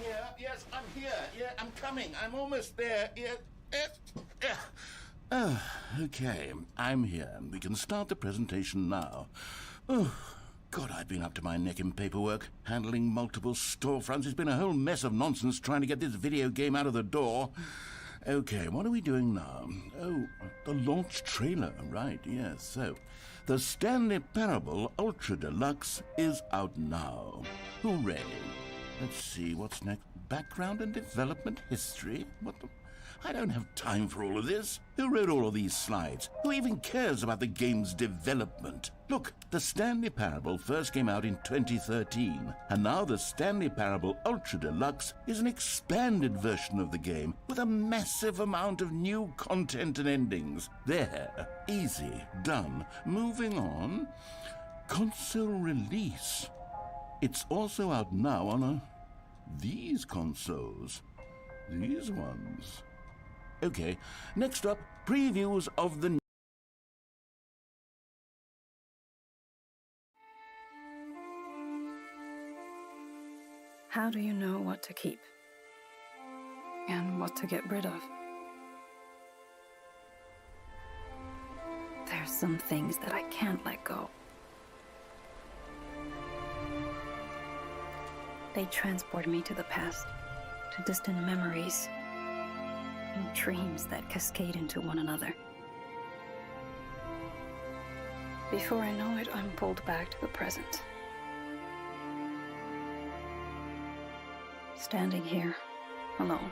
here. Yes, I'm here. Yeah, I'm coming. I'm almost there. Yes, yes. Oh, okay. I'm here. We can start the presentation now. Oh, God, I've been up to my neck in paperwork, handling multiple storefronts. It's been a whole mess of nonsense trying to get this video game out of the door. Okay, what are we doing now? Oh, the launch trailer, right, yes. So, the Stanley Parable Ultra Deluxe is out now. Hooray. Let's see, what's next? Background and development history? What the... I don't have time for all of this. Who wrote all of these slides? Who even cares about the game's development? Look, the Stanley Parable first came out in 2013, and now the Stanley Parable Ultra Deluxe is an expanded version of the game with a massive amount of new content and endings. There. Easy. Done. Moving on. Console release. It's also out now on these consoles. These ones. Okay, next up, previews of the... How do you know what to keep? And what to get rid of? There's some things that I can't let go. They transport me to the past, to distant memories, and dreams that cascade into one another. Before I know it, I'm pulled back to the present. Standing here, alone.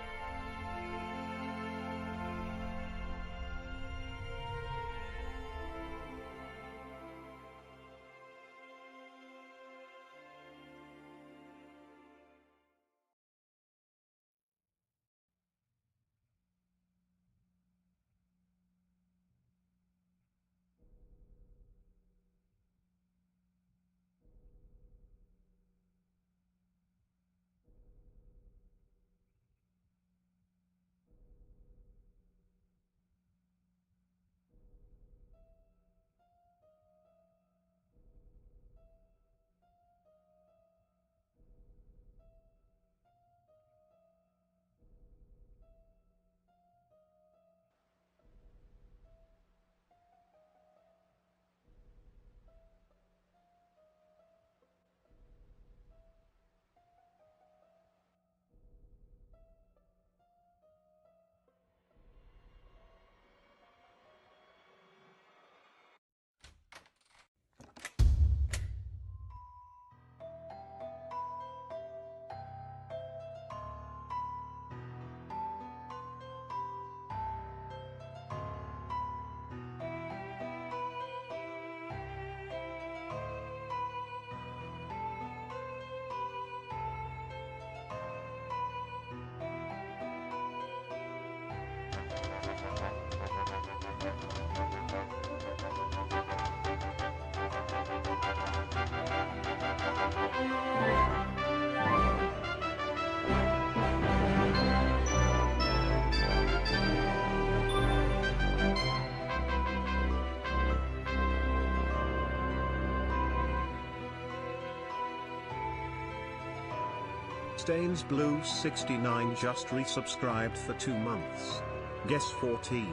Stains Blue 69 just resubscribed for 2 months. Guess 14.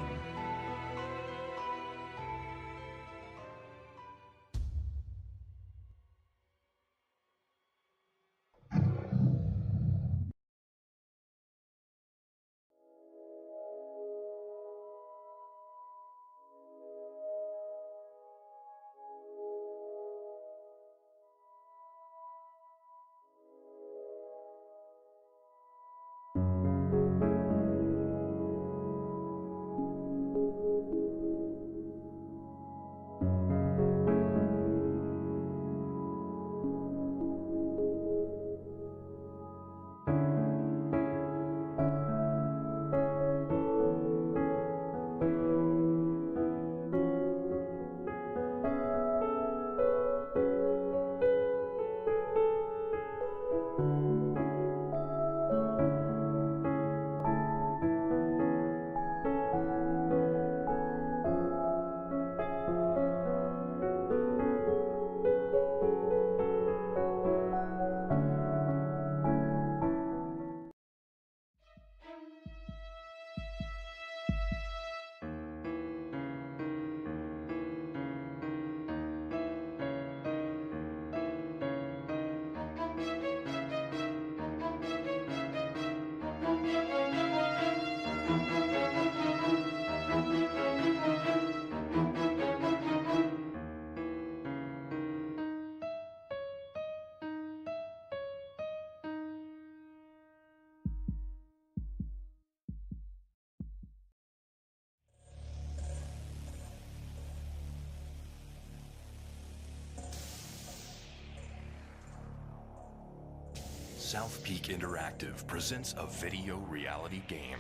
South Peak Interactive presents a video reality game.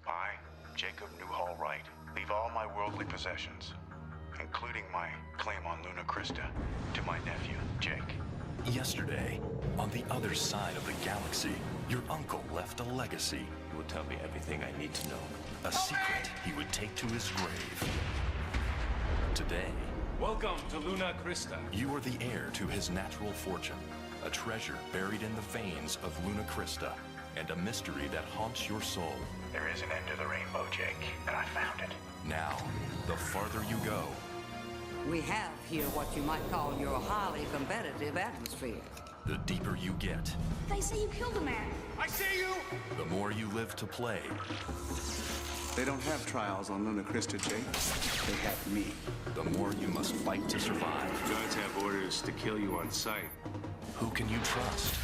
I, Jacob Newhall Wright, leave all my worldly possessions, including my claim on Luna Crista, to my nephew, Jake. Yesterday, on the other side of the galaxy, your uncle left a legacy. He will tell me everything I need to know. A secret he would take to his grave. Today, Welcome to Luna Crista. you are the heir to his natural fortune, a treasure buried in the veins of Luna Crista, and a mystery that haunts your soul. There is an end to the rainbow, Jake, and I found it. Now, the farther you go, We have here what you might call your highly competitive atmosphere. the deeper you get, They say you killed a man. I see you! the more you live to play. They don't have trials on Luna Crista, Jake. They have me. The more you must fight to survive. Guards have orders to kill you on sight. Who can you trust?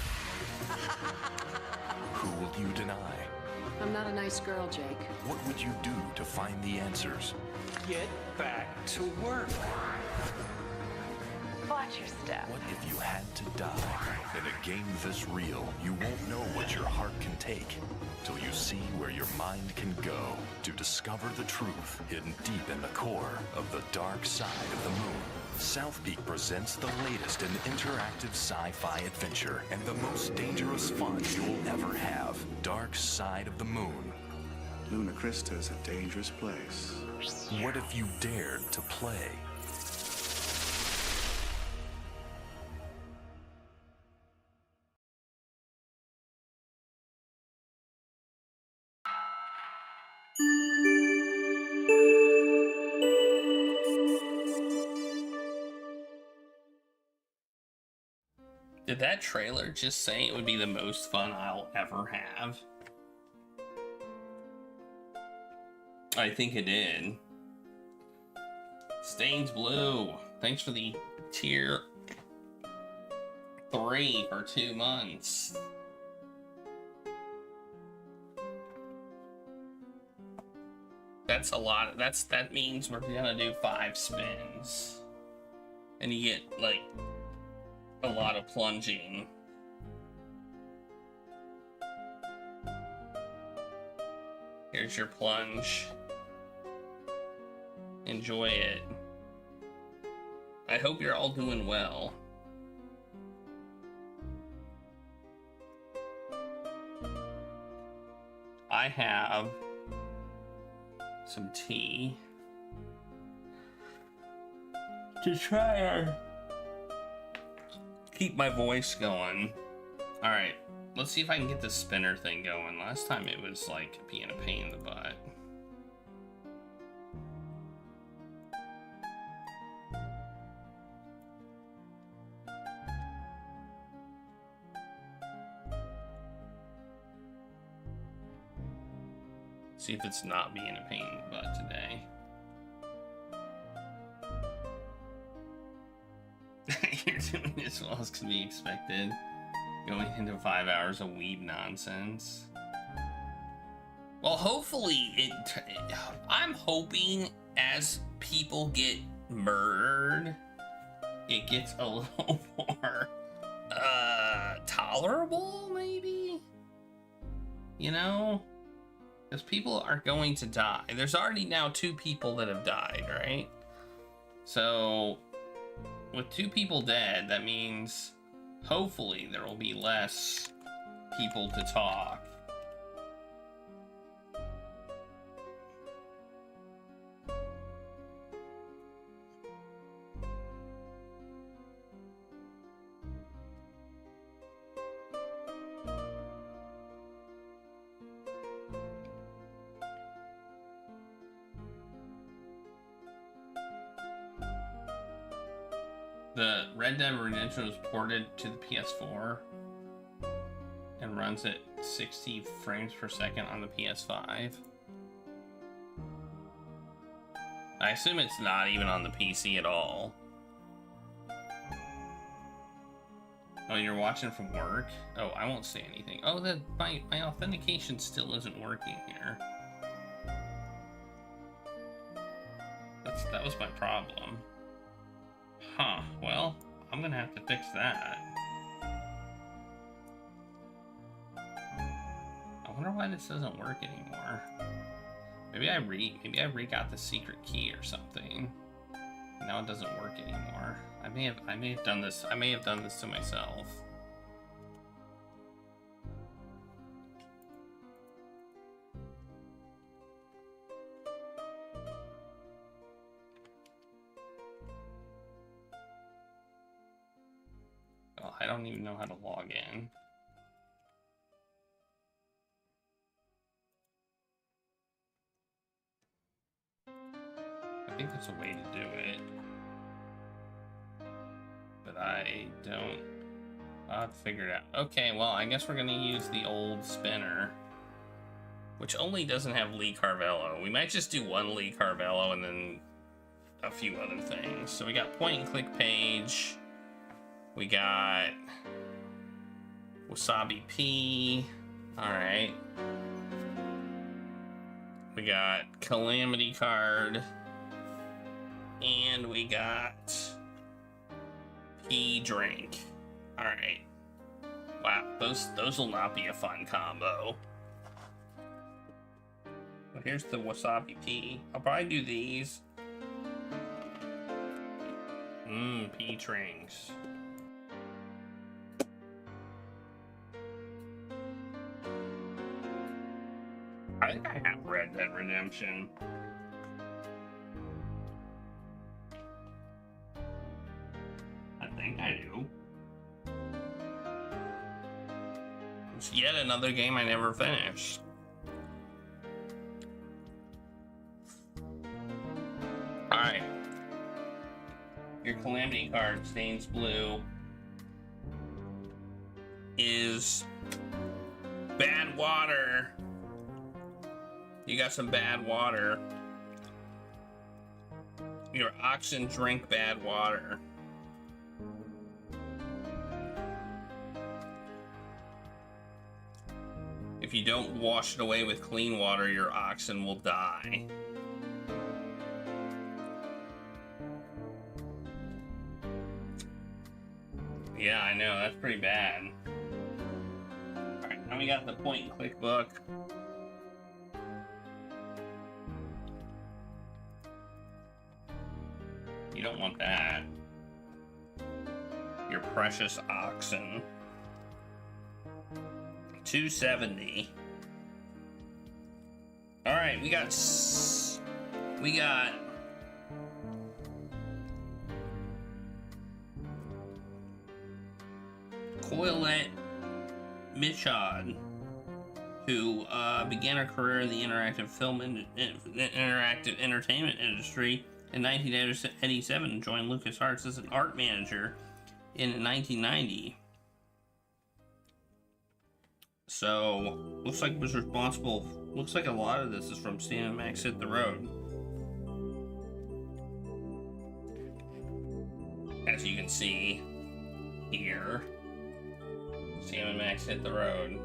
Who will you deny? I'm not a nice girl, Jake. What would you do to find the answers? Get back to work. Watch your step. What if you had to die? In a game this real, you won't know what your heart can take till you see where your mind can go to discover the truth hidden deep in the core of the dark side of the moon. South Peak presents the latest in interactive sci-fi adventure and the most dangerous fun you'll ever have. Dark Side of the Moon. Luna Crista is a dangerous place. What if you dared to play? Did that trailer just say it would be the most fun I'll ever have? I think it did. Stains Blue, thanks for the tier 3 for 2 months. That's a lot. That means we're gonna do 5 spins, and you get like a lot of plunging. Here's your plunge. Enjoy it. I hope you're all doing well. I have some tea to try to keep my voice going. All right, let's see if I can get this spinner thing going. Last time it was like being a pain in the butt. See if it's not being a pain in the butt today. You're doing as well as can be expected. Going into 5 hours of weeb nonsense. Well, hopefully I'm hoping as people get murdered, it gets a little more tolerable, maybe? You know? Because people are going to die. There's already now 2 people that have died, right? So with 2 people dead, that means hopefully there will be less people to talk. The Red Dead Redemption was ported to the PS4 and runs at 60 frames per second on the PS5. I assume it's not even on the PC at all. Oh, you're watching from work? Oh, I won't say anything. Oh, my authentication still isn't working here. That was my problem. Huh, well, I'm gonna have to fix that. I wonder why this doesn't work anymore. Maybe I re-got the secret key or something. Now it doesn't work anymore. I may have done this to myself. Oh, I don't even know how to log in. I think there's a way to do it. But I don't... I'll have to figure it out. Okay, well, I guess we're gonna use the old spinner. Which only doesn't have Lee Carvello. We might just do one Lee Carvello and then a few other things. So we got point and click page. We got Wasabi P. Alright. We got Calamity card. And we got P drink. Alright. Wow, those will not be a fun combo. Well, here's the Wasabi P. I'll probably do these. P drinks. I think I have Red Dead Redemption. I think I do. It's yet another game I never finished. Alright. Your Calamity card, Stains Blue, is bad water. You got some bad water. Your oxen drink bad water. If you don't wash it away with clean water, your oxen will die. Yeah, I know, that's pretty bad. Alright, now we got the point and click book. You don't want that. Your precious oxen. 270. Alright, we got Coilette Michaud, who began her career in the interactive film and interactive entertainment industry in 1987 and joined LucasArts as an art manager in 1990. So, looks like it was responsible. Looks like a lot of this is from Sam Max Hit the Road. As you can see here, Sam and Max Hit the Road.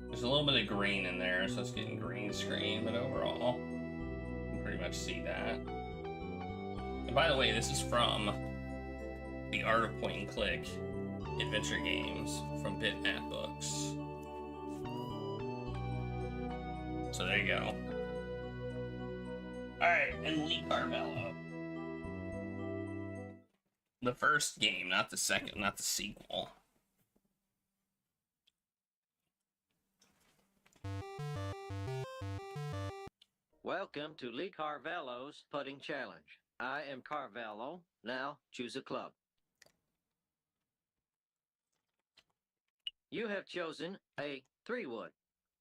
There's a little bit of green in there, so it's getting green screen, but overall, you can pretty much see that. And by the way, this is from The Art of Point and Click Adventure Games from Bitmap Books. So there you go. Alright, and Lee Carvello. The first game, not the second, not the sequel. Welcome to Lee Carvello's Putting Challenge. I am Carvello. Now choose a club. You have chosen a 3-wood.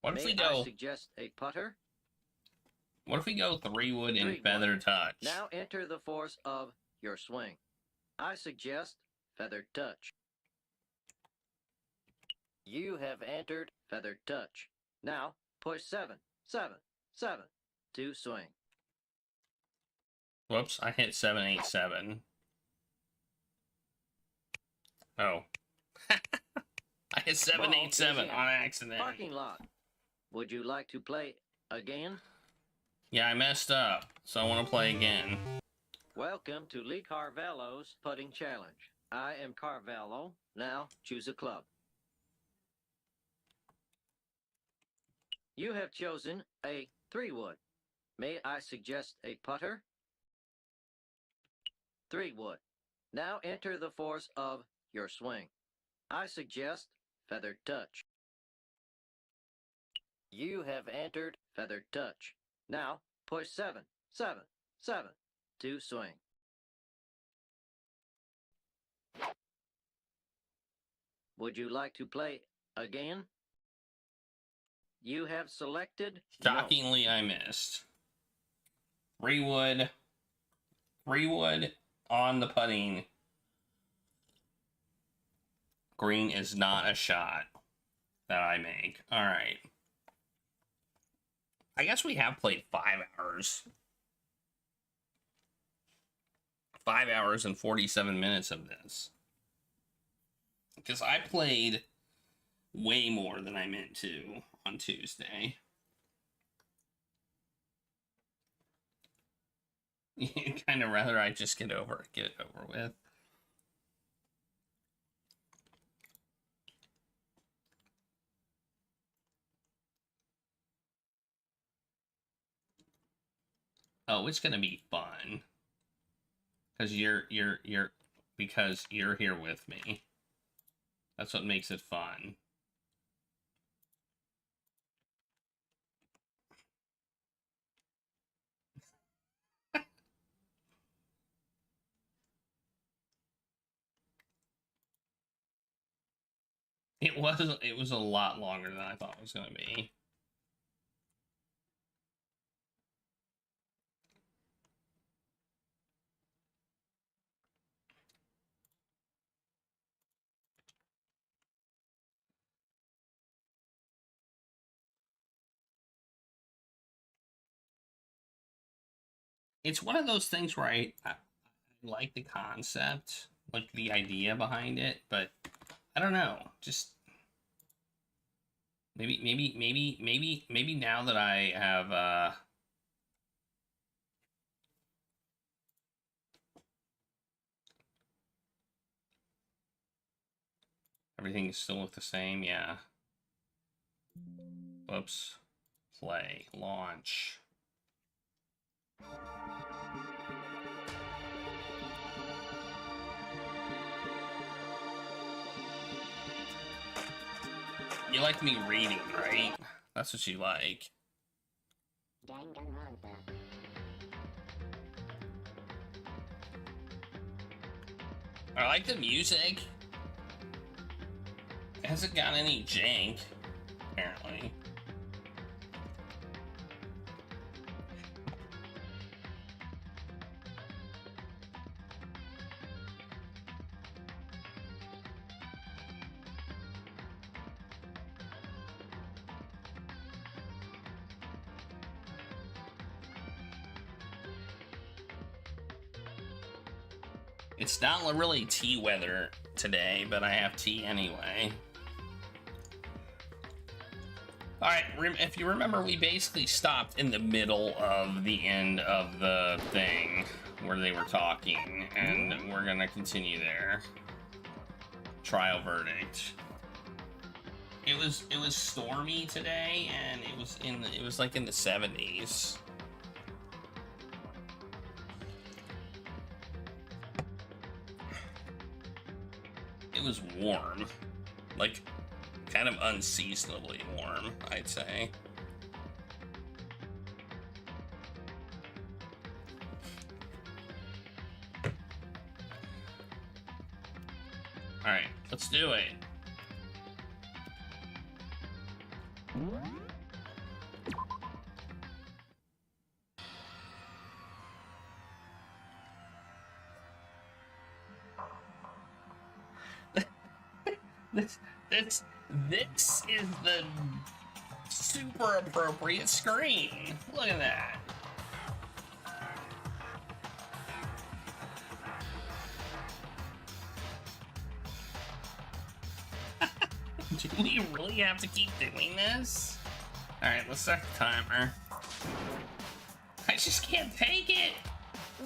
What if we May go? I suggest a putter? What if we go 3-wood and 3-wood. feather touch? Now enter the force of your swing. I suggest feather touch. You have entered feather touch. Now push 7, 7, 7 to swing. Whoops, I hit 787. Oh. I hit 787 on accident. Parking lot. Would you like to play again? Yeah, I messed up, so I want to play again. Welcome to Lee Carvello's putting challenge. I am Carvello. Now choose a club. You have chosen a 3-wood. May I suggest a putter? 3-wood. Now enter the force of your swing. I suggest feathered touch. You have entered feathered touch. Now push 7, 7, 7 to swing. Would you like to play again? You have selected Shockingly, I missed. 3-wood. 3-wood on the putting. Green is not a shot that I make. All right. I guess we have played 5 hours. 5 hours and 47 minutes of this. Because I played way more than I meant to on Tuesday. Kind of rather I just get it over with. Oh, it's gonna be fun. Because you're here with me. That's what makes it fun. It was a lot longer than I thought it was gonna be. It's one of those things where I like the concept, like the idea behind it, but I don't know. Just maybe now that I have everything still look the same, yeah. Whoops. Play. Launch. You like me reading, right? That's what you like. Danganronpa. I like the music. It hasn't got any jank, apparently. It's not really tea weather today, but I have tea anyway. Alright, if you remember, we basically stopped in the middle of the end of the thing where they were talking, and we're gonna continue there. Trial verdict. It was stormy today, and it was like in the 70s. It was warm, like kind of unseasonably warm, I'd say. All right, let's do it. This is the super appropriate screen. Look at that. Do we really have to keep doing this? Alright, let's start the timer. I just can't take it.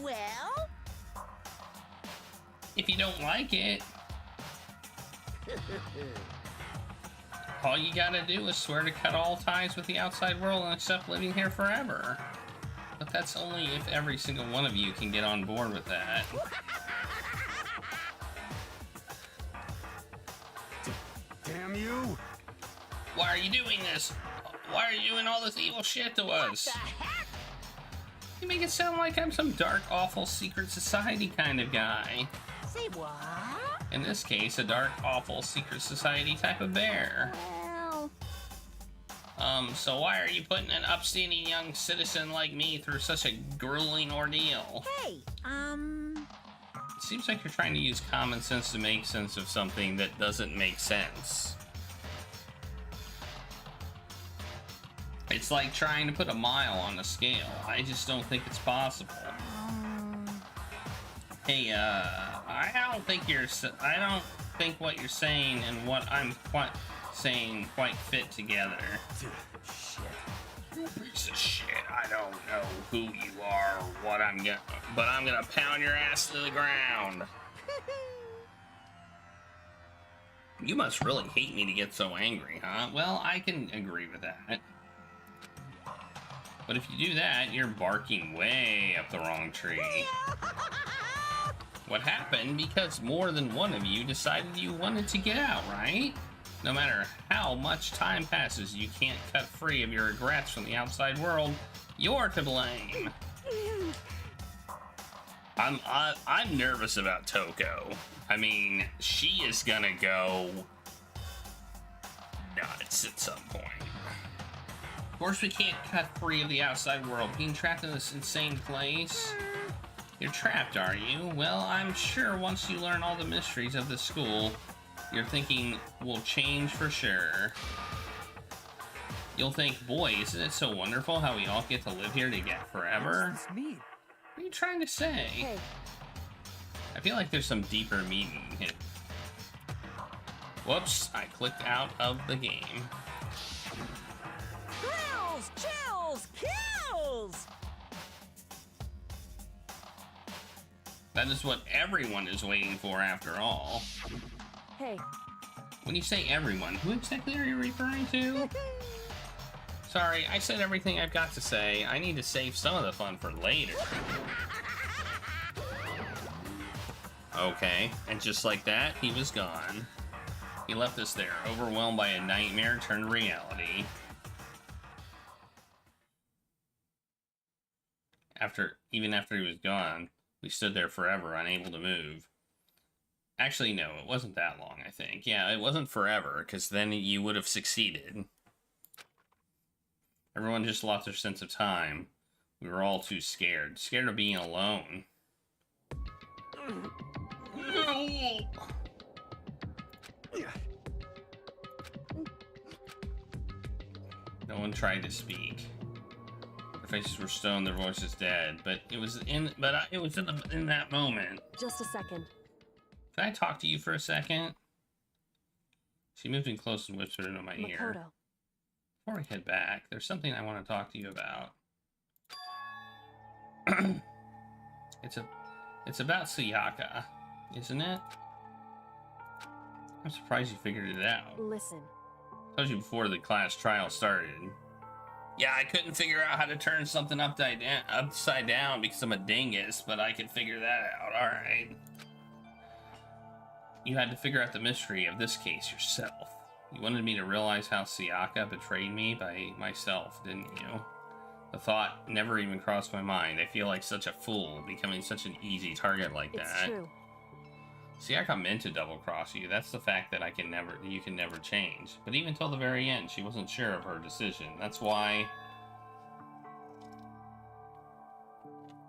Well, if you don't like it, all you gotta do is swear to cut all ties with the outside world and accept living here forever. But that's only if every single one of you can get on board with that. Damn you! Why are you doing this? Why are you doing all this evil shit to us? You make it sound like I'm some dark, awful secret society kind of guy. Say what? In this case, a dark, awful secret society type of bear. Well... So why are you putting an upstanding young citizen like me through such a grueling ordeal? Hey, It seems like you're trying to use common sense to make sense of something that doesn't make sense. It's like trying to put a mile on a scale. I just don't think it's possible. Hey, I don't think what you're saying and what I'm saying quite fit together. You piece of shit. I don't know who you are or what but I'm gonna pound your ass to the ground. You must really hate me to get so angry, huh? Well, I can agree with that. But if you do that, you're barking way up the wrong tree. What happened? Because more than one of you decided you wanted to get out, right? No matter how much time passes, you can't cut free of your regrets from the outside world. You're to blame. I'm nervous about Toko. I mean, she is gonna go nuts at some point. Of course, we can't cut free of the outside world. Being trapped in this insane place. You're trapped, are you? Well, I'm sure once you learn all the mysteries of the school, your thinking will change for sure. You'll think, boy, isn't it so wonderful how we all get to live here together forever? What does this mean? What are you trying to say? Hey. I feel like there's some deeper meaning here. Whoops, I clicked out of the game. Thrills, chills, kills! That is what everyone is waiting for after all. Hey. When you say everyone, who exactly are you referring to? Sorry, I said everything I've got to say. I need to save some of the fun for later. Okay, and just like that, he was gone. He left us there, overwhelmed by a nightmare turned reality. Even after he was gone, we stood there forever, unable to move. Actually, no, it wasn't that long, I think. Yeah, it wasn't forever, because then you would have succeeded. Everyone just lost their sense of time. We were all too scared. Scared of being alone. No one tried to speak. Their faces were stone, their voices dead. But it was in that moment. Just a second. Can I talk to you for a second? She moved in close and whispered into my ear. Before we head back, there's something I want to talk to you about. It's about Sayaka, isn't it? I'm surprised you figured it out. Listen. I told you before the class trial started. Yeah, I couldn't figure out how to turn something upside down because I'm a dingus, but I could figure that out, alright. You had to figure out the mystery of this case yourself. You wanted me to realize how Sayaka betrayed me by myself, didn't you? The thought never even crossed my mind. I feel like such a fool, becoming such an easy target like that. It's true. Sayaka meant to double-cross you. That's the fact that you can never change. But even till the very end, she wasn't sure of her decision. That's why...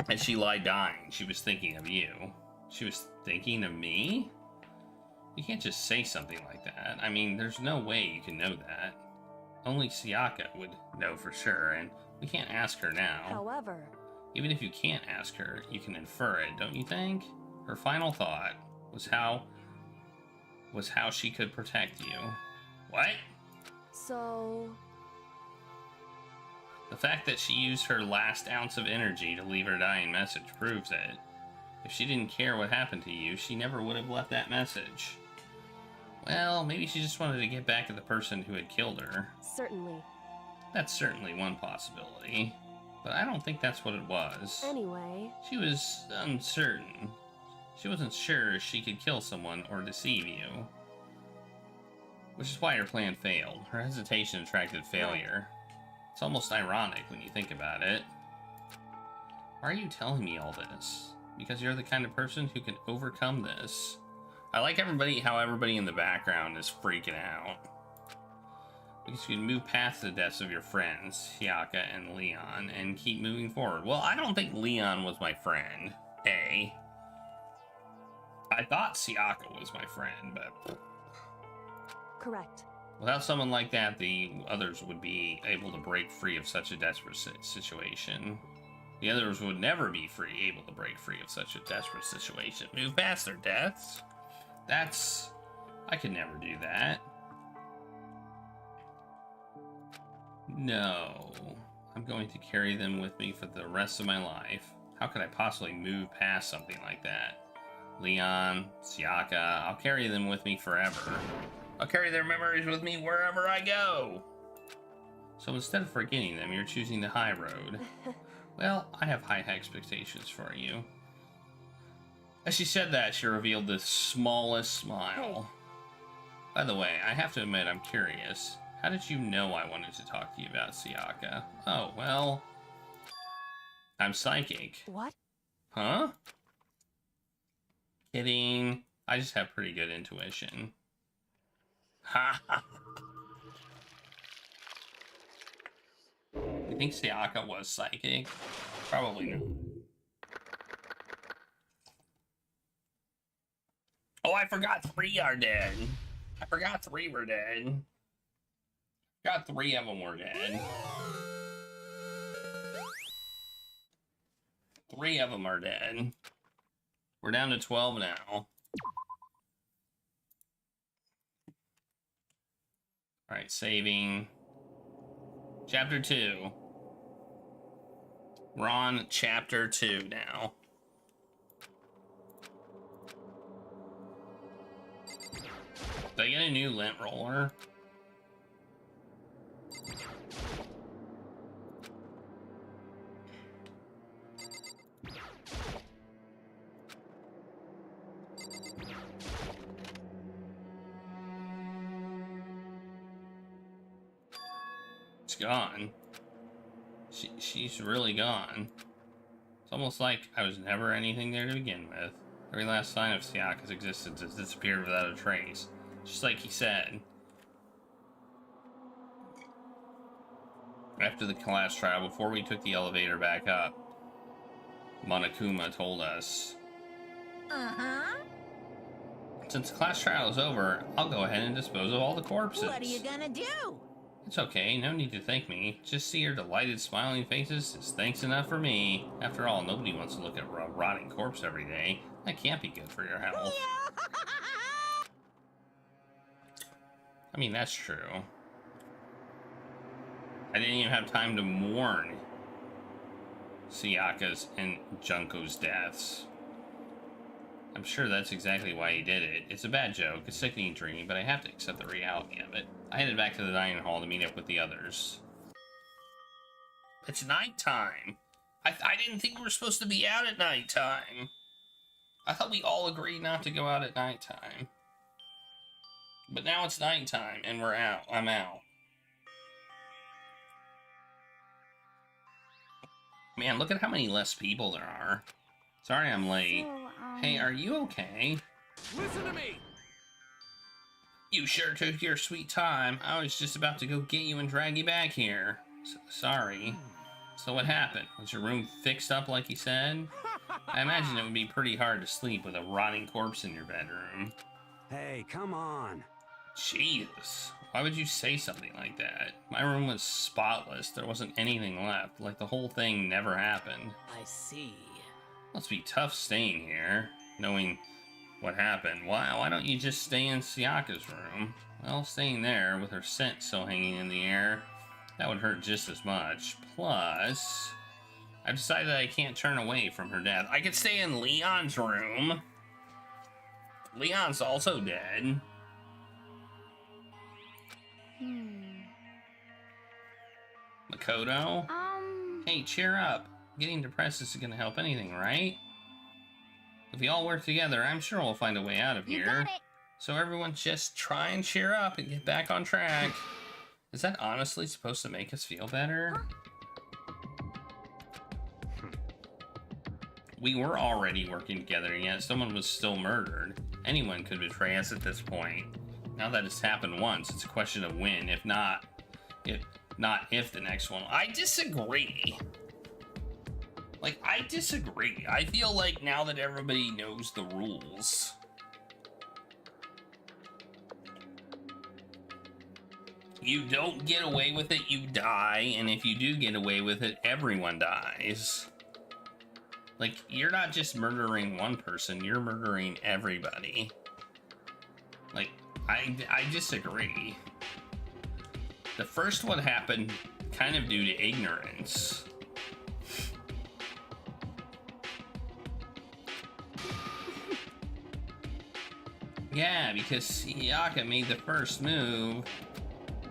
As she lied dying, she was thinking of you. She was thinking of me? You can't just say something like that. I mean, there's no way you can know that. Only Sayaka would know for sure, and we can't ask her now. However... Even if you can't ask her, you can infer it, don't you think? Her final thought was how she could protect you. What? So... The fact that she used her last ounce of energy to leave her dying message proves it. If she didn't care what happened to you, she never would have left that message. Well, maybe she just wanted to get back at the person who had killed her. Certainly. That's certainly one possibility. But I don't think that's what it was. Anyway. She was uncertain. She wasn't sure she could kill someone or deceive you. Which is why her plan failed. Her hesitation attracted failure. It's almost ironic when you think about it. Why are you telling me all this? Because you're the kind of person who can overcome this. I like how everybody in the background is freaking out. Because you can move past the deaths of your friends, Siaka and Leon, and keep moving forward. Well, I don't think Leon was my friend. I thought Siaka was my friend, but... Correct. Without someone like that, the others would be able to break free of such a desperate situation. The others would never be able to break free of such a desperate situation. Move past their deaths? I could never do that. No. I'm going to carry them with me for the rest of my life. How could I possibly move past something like that? Leon, Siaka, I'll carry them with me forever. I'll carry their memories with me wherever I go. So instead of forgetting them, you're choosing the high road. Well, I have high expectations for you. As she said that, she revealed the smallest smile. Hey. By the way, I have to admit I'm curious. How did you know I wanted to talk to you about Siaka? Oh, well... I'm psychic. What? Huh? Kidding. I just have pretty good intuition. Ha ha. You think Siaka was psychic? Probably not. Oh, I forgot 3 are dead. I forgot 3 were dead. Got 3 of them were dead. 3 of them are dead. We're down to 12 now. Alright, saving. Chapter 2. We're on chapter 2 now. Did I get a new lint roller? It's gone. She's really gone. It's almost like I was never anything there to begin with. Every last sign of Siaka's existence has disappeared without a trace. Just like he said. After the class trial, before we took the elevator back up, Monokuma told us. Uh-huh. Since the class trial is over, I'll go ahead and dispose of all the corpses. What are you gonna do? It's okay, no need to thank me. Just see your delighted, smiling faces is thanks enough for me. After all, nobody wants to look at a rotting corpse every day. That can't be good for your health. I mean, that's true. I didn't even have time to mourn Siaka's and Junko's deaths. I'm sure that's exactly why he did it. It's a bad joke, a sickening dream, but I have to accept the reality of it. I headed back to the dining hall to meet up with the others. It's nighttime. I didn't think we were supposed to be out at nighttime. I thought we all agreed not to go out at nighttime. But now it's nighttime and we're out. I'm out. Man, look at how many less people there are. Sorry I'm late. Hey, are you okay? Listen to me! You sure took your sweet time. I was just about to go get you and drag you back here. Sorry. So what happened? Was your room fixed up like you said? I imagine it would be pretty hard to sleep with a rotting corpse in your bedroom. Hey, come on. Jesus. Why would you say something like that? My room was spotless. There wasn't anything left. Like the whole thing never happened. I see. Must be tough staying here, knowing what happened. Why don't you just stay in Siaka's room? Well, staying there with her scent still hanging in the air, that would hurt just as much. Plus, I've decided that I can't turn away from her death. I could stay in Leon's room. Leon's also dead. Makoto? Hey, cheer up. Getting depressed isn't gonna help anything, right? If we all work together, I'm sure we'll find a way out of here. You got it. So everyone just try and cheer up and get back on track. Is that honestly supposed to make us feel better? We were already working together, and yet someone was still murdered. Anyone could betray us at this point. Now that it's happened once, it's a question of when, if not if the next one. I disagree. Like, I disagree. I feel like now that everybody knows the rules, you don't get away with it, you die, and if you do get away with it, everyone dies. Like, you're not just murdering one person, you're murdering everybody. Like, I disagree. The first one happened kind of due to ignorance. Yeah, because Siyaka made the first move.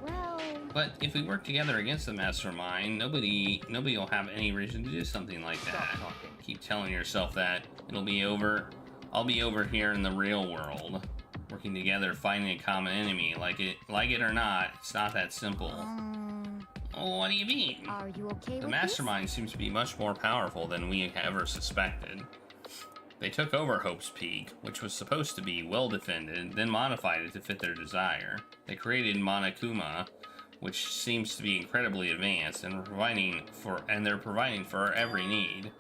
Well... But if we work together against the mastermind, nobody will have any reason to do something like that. Keep telling yourself that. It'll be over. I'll be over here in the real world. Working together, fighting a common enemy. Like it or not, it's not that simple. Oh, what do you mean? Are you okay with The mastermind seems to be much more powerful than we ever suspected. They took over Hope's Peak, which was supposed to be well defended, then modified it to fit their desire. They created Monokuma, which seems to be incredibly advanced, and they're providing for our every need.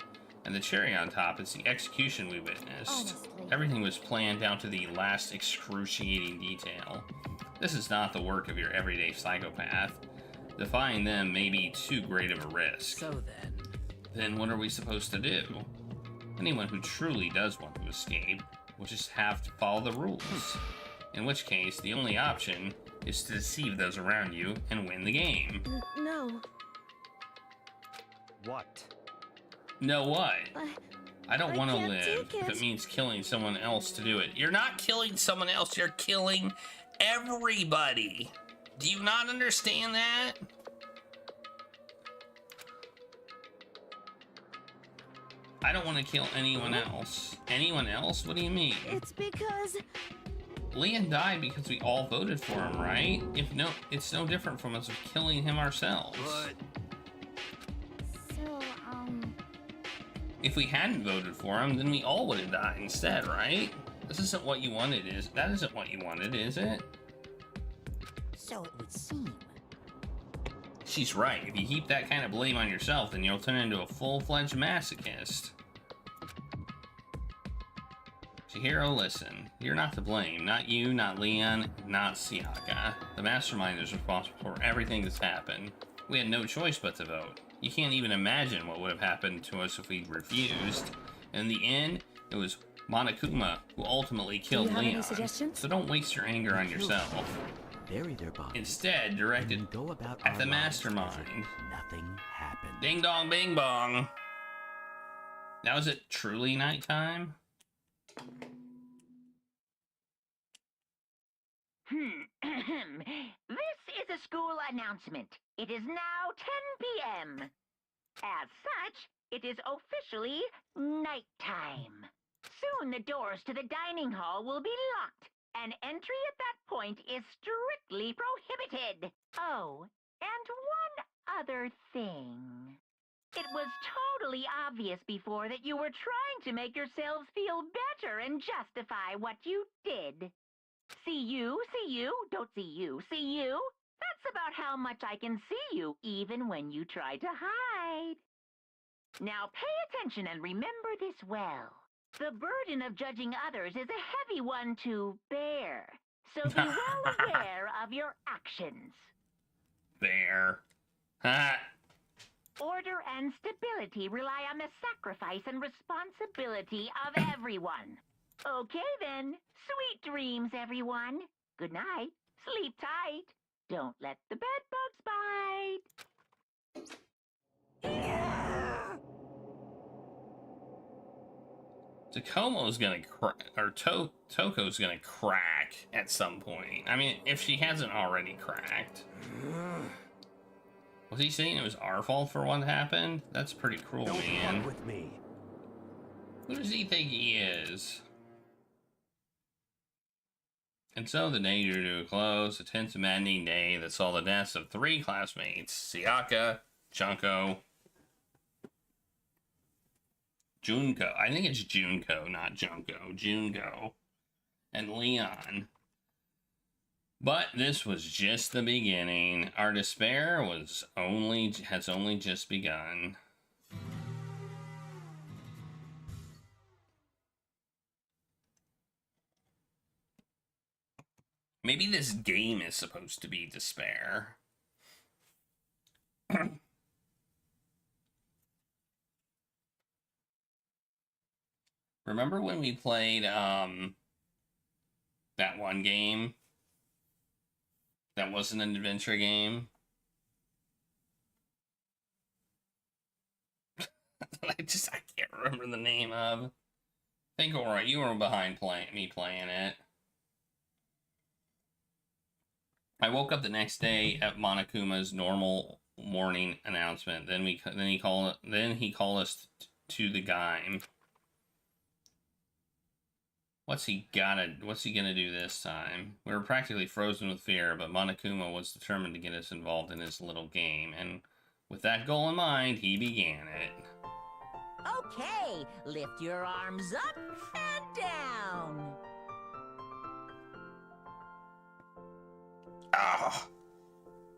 And the cherry on top is the execution we witnessed. Honestly. Everything was planned down to the last excruciating detail. This is not the work of your everyday psychopath. Defying them may be too great of a risk. So then what are we supposed to do? Anyone who truly does want to escape will just have to follow the rules. In which case, the only option is to deceive those around you and win the game. No. What? No what? I don't want to can't live take if it. it means killing someone else to do it. You're not killing someone else, you're killing everybody. Do you not understand that? I don't want to kill anyone else. Anyone else? What do you mean? It's because... Leon died because we all voted for him, right? It's no different from us killing him ourselves. So, If we hadn't voted for him, then we all would have died instead, right? This isn't what you wanted, that isn't what you wanted, is it? it would seem. She's right. If you heap that kind of blame on yourself, then you'll turn into a full-fledged masochist. Chihiro, listen. You're not to blame. Not you, not Leon, not Siyaka. The mastermind is responsible for everything that's happened. We had no choice but to vote. You can't even imagine what would have happened to us if we'd refused. In the end, it was Monokuma who ultimately killed Do you have Leon. any suggestions? So don't waste your anger on yourself. Bury their bodies. Instead, direct it Go about at our the lives mastermind. as if nothing happened. Ding dong bing bong. Now is it truly nighttime? This is a school announcement. It is now 10 p.m. As such, it is officially nighttime. Soon the doors to the dining hall will be locked, and entry at that point is strictly prohibited. Oh, and one other thing. It was totally obvious before that you were trying to make yourselves feel better and justify what you did. See you, don't see you, see you. That's about how much I can see you, even when you try to hide. Now pay attention and remember this well. The burden of judging others is a heavy one to bear, so be well aware of your actions. Bear. Ha! Order and stability rely on the sacrifice and responsibility of everyone. Okay then, sweet dreams, everyone. Good night, sleep tight. Don't let the bed bugs bite. Takomo's gonna crack, or Toko's gonna crack at some point. I mean, if she hasn't already cracked. Was he saying it was our fault for what happened? That's pretty cruel, man. Fuck with me. Who does he think he is? And so the day drew to a close, a tense, maddening day that saw the deaths of 3 classmates, Sayaka, Junko, Junko. I think it's Junko, not Junko. Junko. And Leon. But this was just the beginning. Our despair has only just begun. Maybe this game is supposed to be despair. Remember when we played that one game that wasn't an adventure game? I can't remember the name of. I think you were behind me playing it. I woke up the next day at Monokuma's normal morning announcement. Then he called us to the game. What's he gonna do this time? We were practically frozen with fear, but Monokuma was determined to get us involved in his little game, and with that goal in mind, he began it. Okay, lift your arms up and down.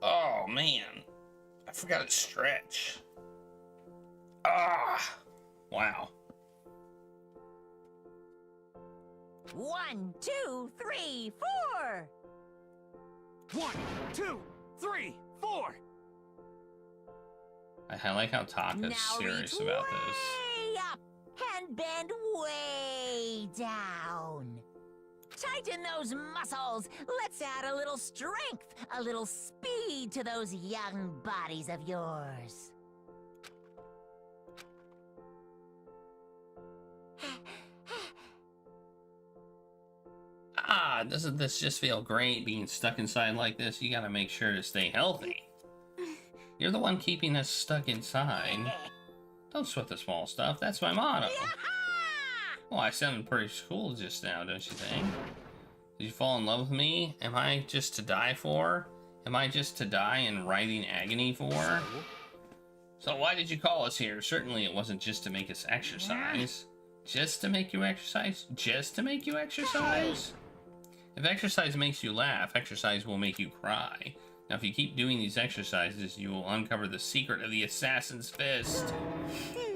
Oh man, I forgot to stretch. Wow. 1, 2, 3, 4. 1, 2, 3, 4. I like how Taka's serious about this. Way up and bend way down. Tighten those muscles. Let's add a little strength, a little speed to those young bodies of yours. Doesn't this just feel great being stuck inside like this? You gotta make sure to stay healthy. You're the one keeping us stuck inside. Don't sweat the small stuff. That's my motto. Well, I sounded pretty cool just now, don't you think? Did you fall in love with me? Am I just to die for? Am I just to die in writhing agony for? So why did you call us here? Certainly it wasn't just to make us exercise. Just to make you exercise? Just to make you exercise? If exercise makes you laugh, exercise will make you cry. Now, if you keep doing these exercises, you will uncover the secret of the Assassin's Fist.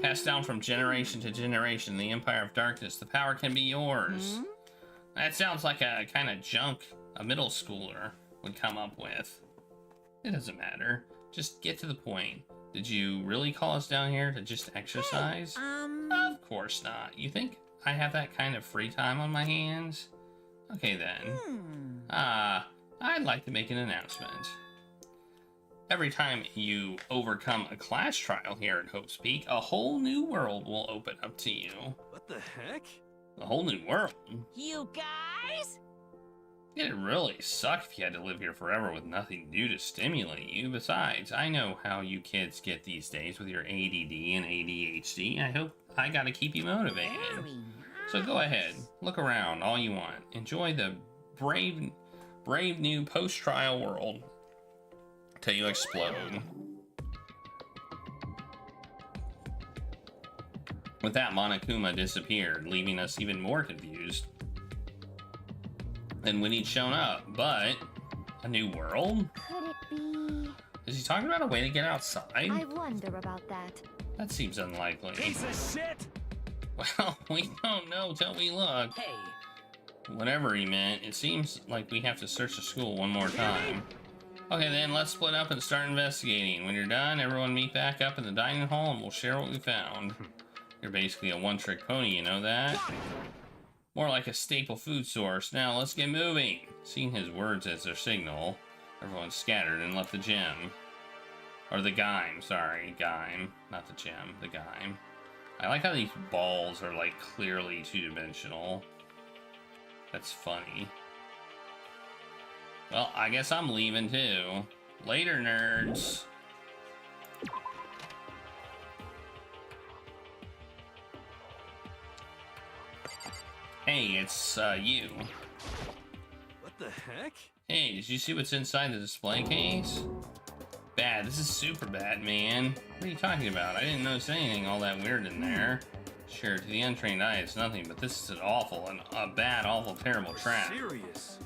Passed down from generation to generation, the Empire of Darkness, the power can be yours. That sounds like a kind of junk a middle schooler would come up with. It doesn't matter. Just get to the point. Did you really call us down here to just exercise? Of course not. You think I have that kind of free time on my hands? Okay then. I'd like to make an announcement. Every time you overcome a class trial here at Hope's Peak, a whole new world will open up to you. What the heck? A whole new world? You guys? It'd really suck if you had to live here forever with nothing new to stimulate you. Besides, I know how you kids get these days with your ADD and ADHD. I hope I gotta keep you motivated. So go ahead, look around all you want. Enjoy the brave new post-trial world till you explode. With that, Monokuma disappeared, leaving us even more confused than when he'd shown up. But a new world? Could it be? Is he talking about a way to get outside? I wonder about that. That seems unlikely. Piece of shit! Well, we don't know till we look. Hey. Whatever he meant, it seems like we have to search the school one more time. Okay then, let's split up and start investigating. When you're done, everyone meet back up in the dining hall and we'll share what we found. You're basically a one-trick pony, you know that? More like a staple food source. Now, let's get moving. Seeing his words as their signal, everyone scattered and left the gym. Or the Gime, sorry. Gime, not the gym, the Gime. I like how these balls are like clearly two-dimensional. That's funny. Well, I guess I'm leaving too. Later, nerds. Hey, it's you. What the heck? Hey, did you see what's inside the display case? Bad. This is super bad, man. What are you talking about? I didn't notice anything all that weird in there. Sure, to the untrained eye, it's nothing, but this is an awful and a bad, awful, terrible trap. Serious?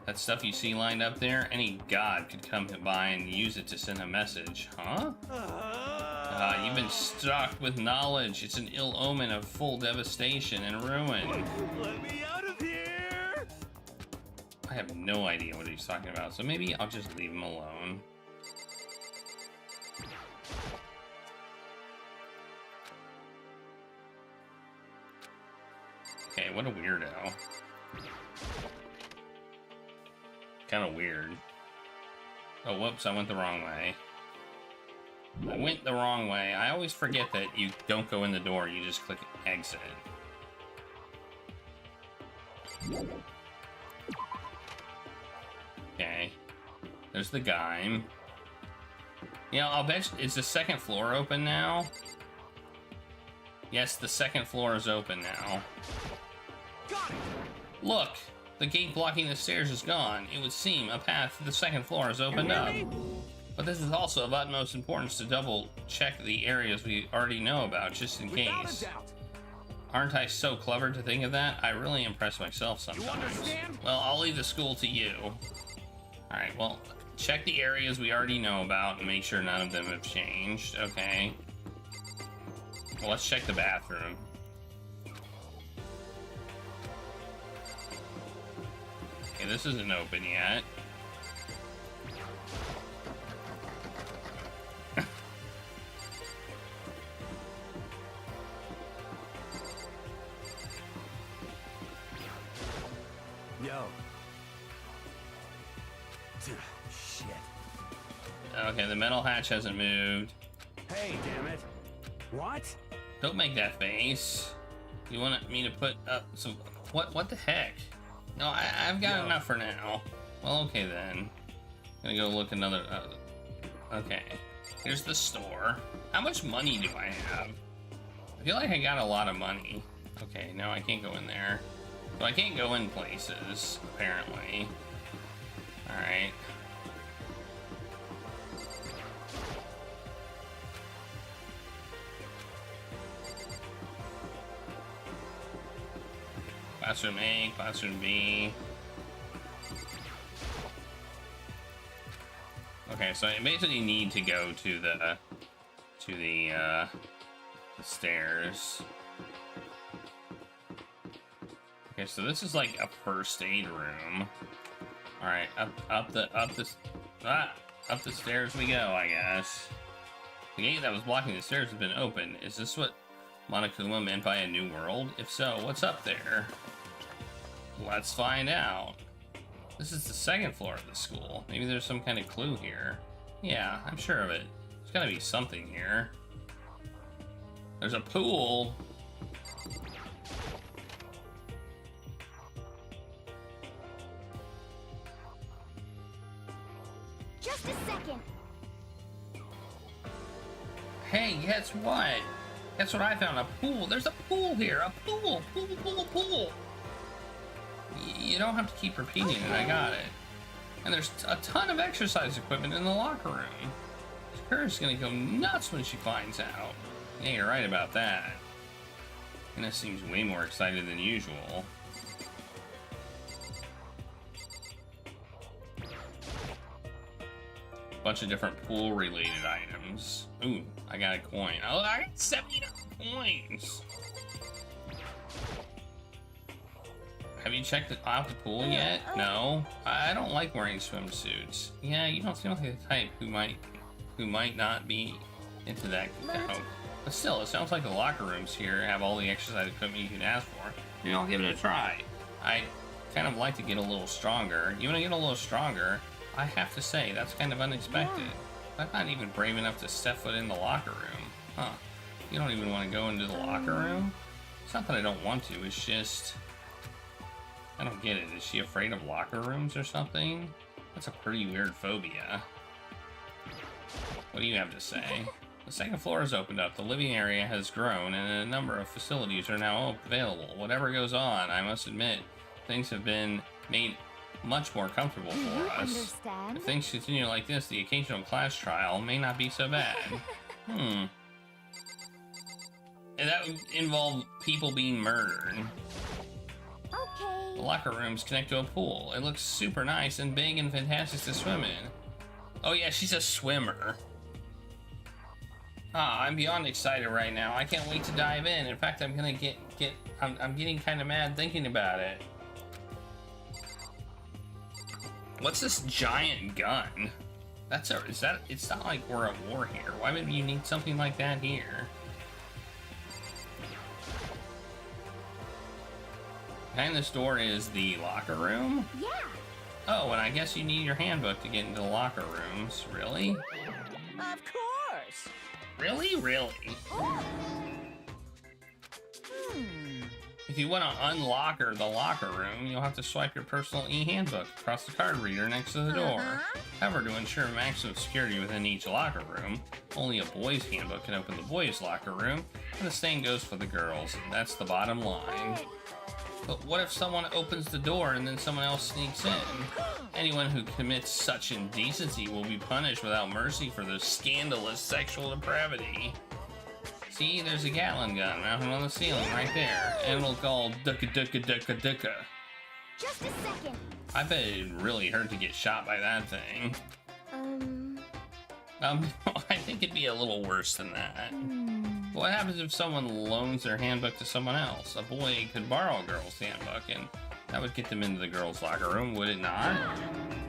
That stuff you see lined up there, any god could come by and use it to send a message, huh? You've been struck with knowledge. It's an ill omen of full devastation and ruin. Let me out of here! I have no idea what he's talking about, so maybe I'll just leave him alone. Okay, what a weirdo. Kind of weird. Oh, whoops, I went the wrong way. I went the wrong way. I always forget that you don't go in the door, you just click exit. Okay. There's the guy. You know, I'll bet is the second floor open now? Yes, the second floor is open now. Look! The gate blocking the stairs is gone. It would seem a path to the second floor has opened up. But this is also of utmost importance to double check the areas we already know about, just in case. Aren't I so clever to think of that? I really impress myself sometimes. Well, I'll leave the school to you. Alright, well, check the areas we already know about and make sure none of them have changed. Okay. Well, let's check the bathroom. Okay, this isn't open yet. Yo. Shit. Okay, the metal hatch hasn't moved. Hey, damn it. What? Don't make that face. You want me to put up some... What the heck? No, I've got enough for now. Well, okay then. Gonna go look another... okay. Here's the store. How much money do I have? I feel like I got a lot of money. Okay, no, I can't go in there. So I can't go in places, apparently. Alright. Classroom A, classroom B. Okay, so I basically need to go to the stairs. Okay, so this is like a first aid room. All right, up the stairs we go, I guess. The gate that was blocking the stairs has been opened. Is this what Monokuma meant by a new world? If so, what's up there? Let's find out. This is the second floor of the school. Maybe there's some kind of clue here. Yeah, I'm sure of it. There's gotta be something here. There's a pool. Just a second. Hey, guess what? Guess what I found? A pool. There's a pool here. A pool. Pool. You don't have to keep repeating it. I got it. And there's a ton of exercise equipment in the locker room. Sakura's gonna go nuts when she finds out. Yeah, you're right about that. And this seems way more excited than usual. Bunch of different pool-related items. Ooh, I got a coin. Oh, I got 79 coins. Have you checked out the pool yet? No. I don't like wearing swimsuits. Yeah, you don't seem like the type who might not be into that. No. But still, it sounds like the locker rooms here have all the exercise equipment you can ask for. Maybe I'll give it a try. I kind of like to get a little stronger. You want to get a little stronger? I have to say, that's kind of unexpected. I'm not even brave enough to step foot in the locker room. Huh. You don't even want to go into the locker room? It's not that I don't want to, it's just... I don't get it. Is she afraid of locker rooms or something? That's a pretty weird phobia. What do you have to say? The second floor has opened up, the living area has grown, and a number of facilities are now available. Whatever goes on, I must admit, things have been made much more comfortable for us. If things continue like this, the occasional class trial may not be so bad. And that would involve people being murdered. Okay. The locker rooms connect to a pool. It looks super nice and big and fantastic to swim in. Oh yeah, she's a swimmer. I'm beyond excited right now. I can't wait to dive in. In fact, I'm gonna I'm getting kind of mad thinking about it. What's this giant gun? It's not like we're at war here. Why would you need something like that here? Behind this door is the locker room? Yeah. Oh, and I guess you need your handbook to get into the locker rooms. Really? Of course. Really? If you want to unlocker the locker room, you'll have to swipe your personal e-handbook across the card reader next to the door. However, to ensure maximum security within each locker room, only a boys' handbook can open the boys' locker room, and the same goes for the girls. That's the bottom line. But what if someone opens the door and then someone else sneaks in? Anyone who commits such indecency will be punished without mercy for their scandalous sexual depravity. See, there's a Gatling gun mounted on the ceiling right there. Animal called Ducka Ducka Ducka Ducka. Just a second. I bet it really hurt to get shot by that thing. I think it'd be a little worse than that. What happens if someone loans their handbook to someone else? A boy could borrow a girl's handbook, and that would get them into the girls' locker room, would it not?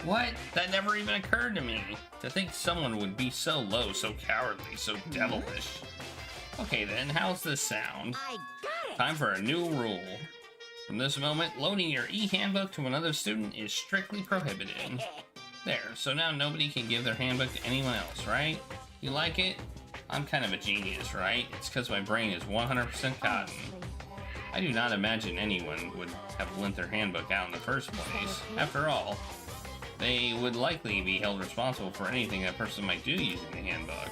What? That never even occurred to me. To think someone would be so low, so cowardly, so devilish. Okay then, how's this sound? I got it. Time for a new rule. From this moment, loaning your e-handbook to another student is strictly prohibited. There, so now nobody can give their handbook to anyone else, right? You like it? I'm kind of a genius, right? It's because my brain is 100% cotton. I do not imagine anyone would have lent their handbook out in the first place. After all, they would likely be held responsible for anything that person might do using the handbook.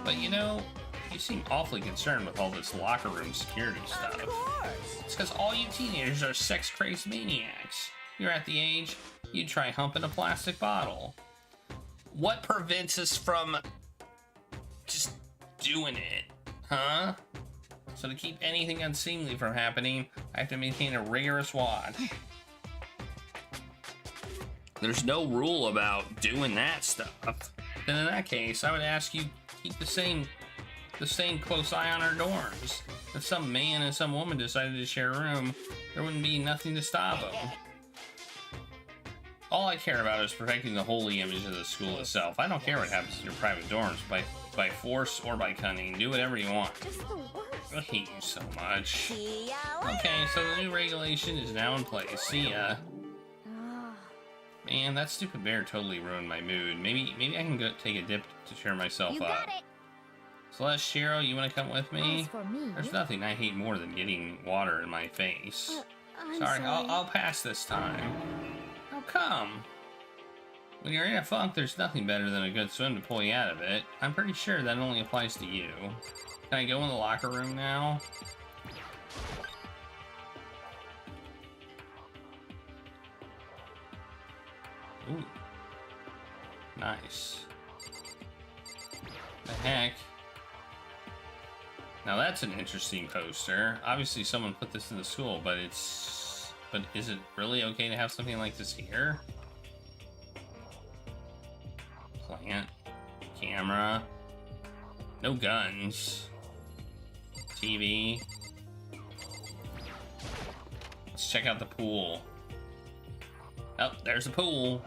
But you know, you seem awfully concerned with all this locker room security stuff. Of course. It's because all you teenagers are sex-crazed maniacs. You're at the age you'd try humping a plastic bottle. What prevents us from just doing it, huh? So to keep anything unseemly from happening, I have to maintain a rigorous watch. There's no rule about doing that stuff. Then in that case, I would ask you keep the same close eye on our dorms. If some man and some woman decided to share a room, there wouldn't be nothing to stop them. All I care about is protecting the holy image of the school itself. I don't care what happens in your private dorms, by force or by cunning. Do whatever you want. I hate you so much. See ya later. Okay, so the new regulation is now in place. See ya. Man, that stupid bear totally ruined my mood. Maybe I can go take a dip to cheer myself You up. got it. Celeste, Shiro, you want to come with me? As for me, There's nothing I hate more than getting water in my face. I'm Sorry, I'll pass this time. How come? When you're in a funk, there's nothing better than a good swim to pull you out of it. I'm pretty sure that only applies to you. Can I go in the locker room now? Ooh. Nice. The heck? Now that's an interesting poster. Obviously someone put this in the school, but is it really okay to have something like this here? Plant, camera, no guns, TV. Let's check out the pool. Oh, there's the pool.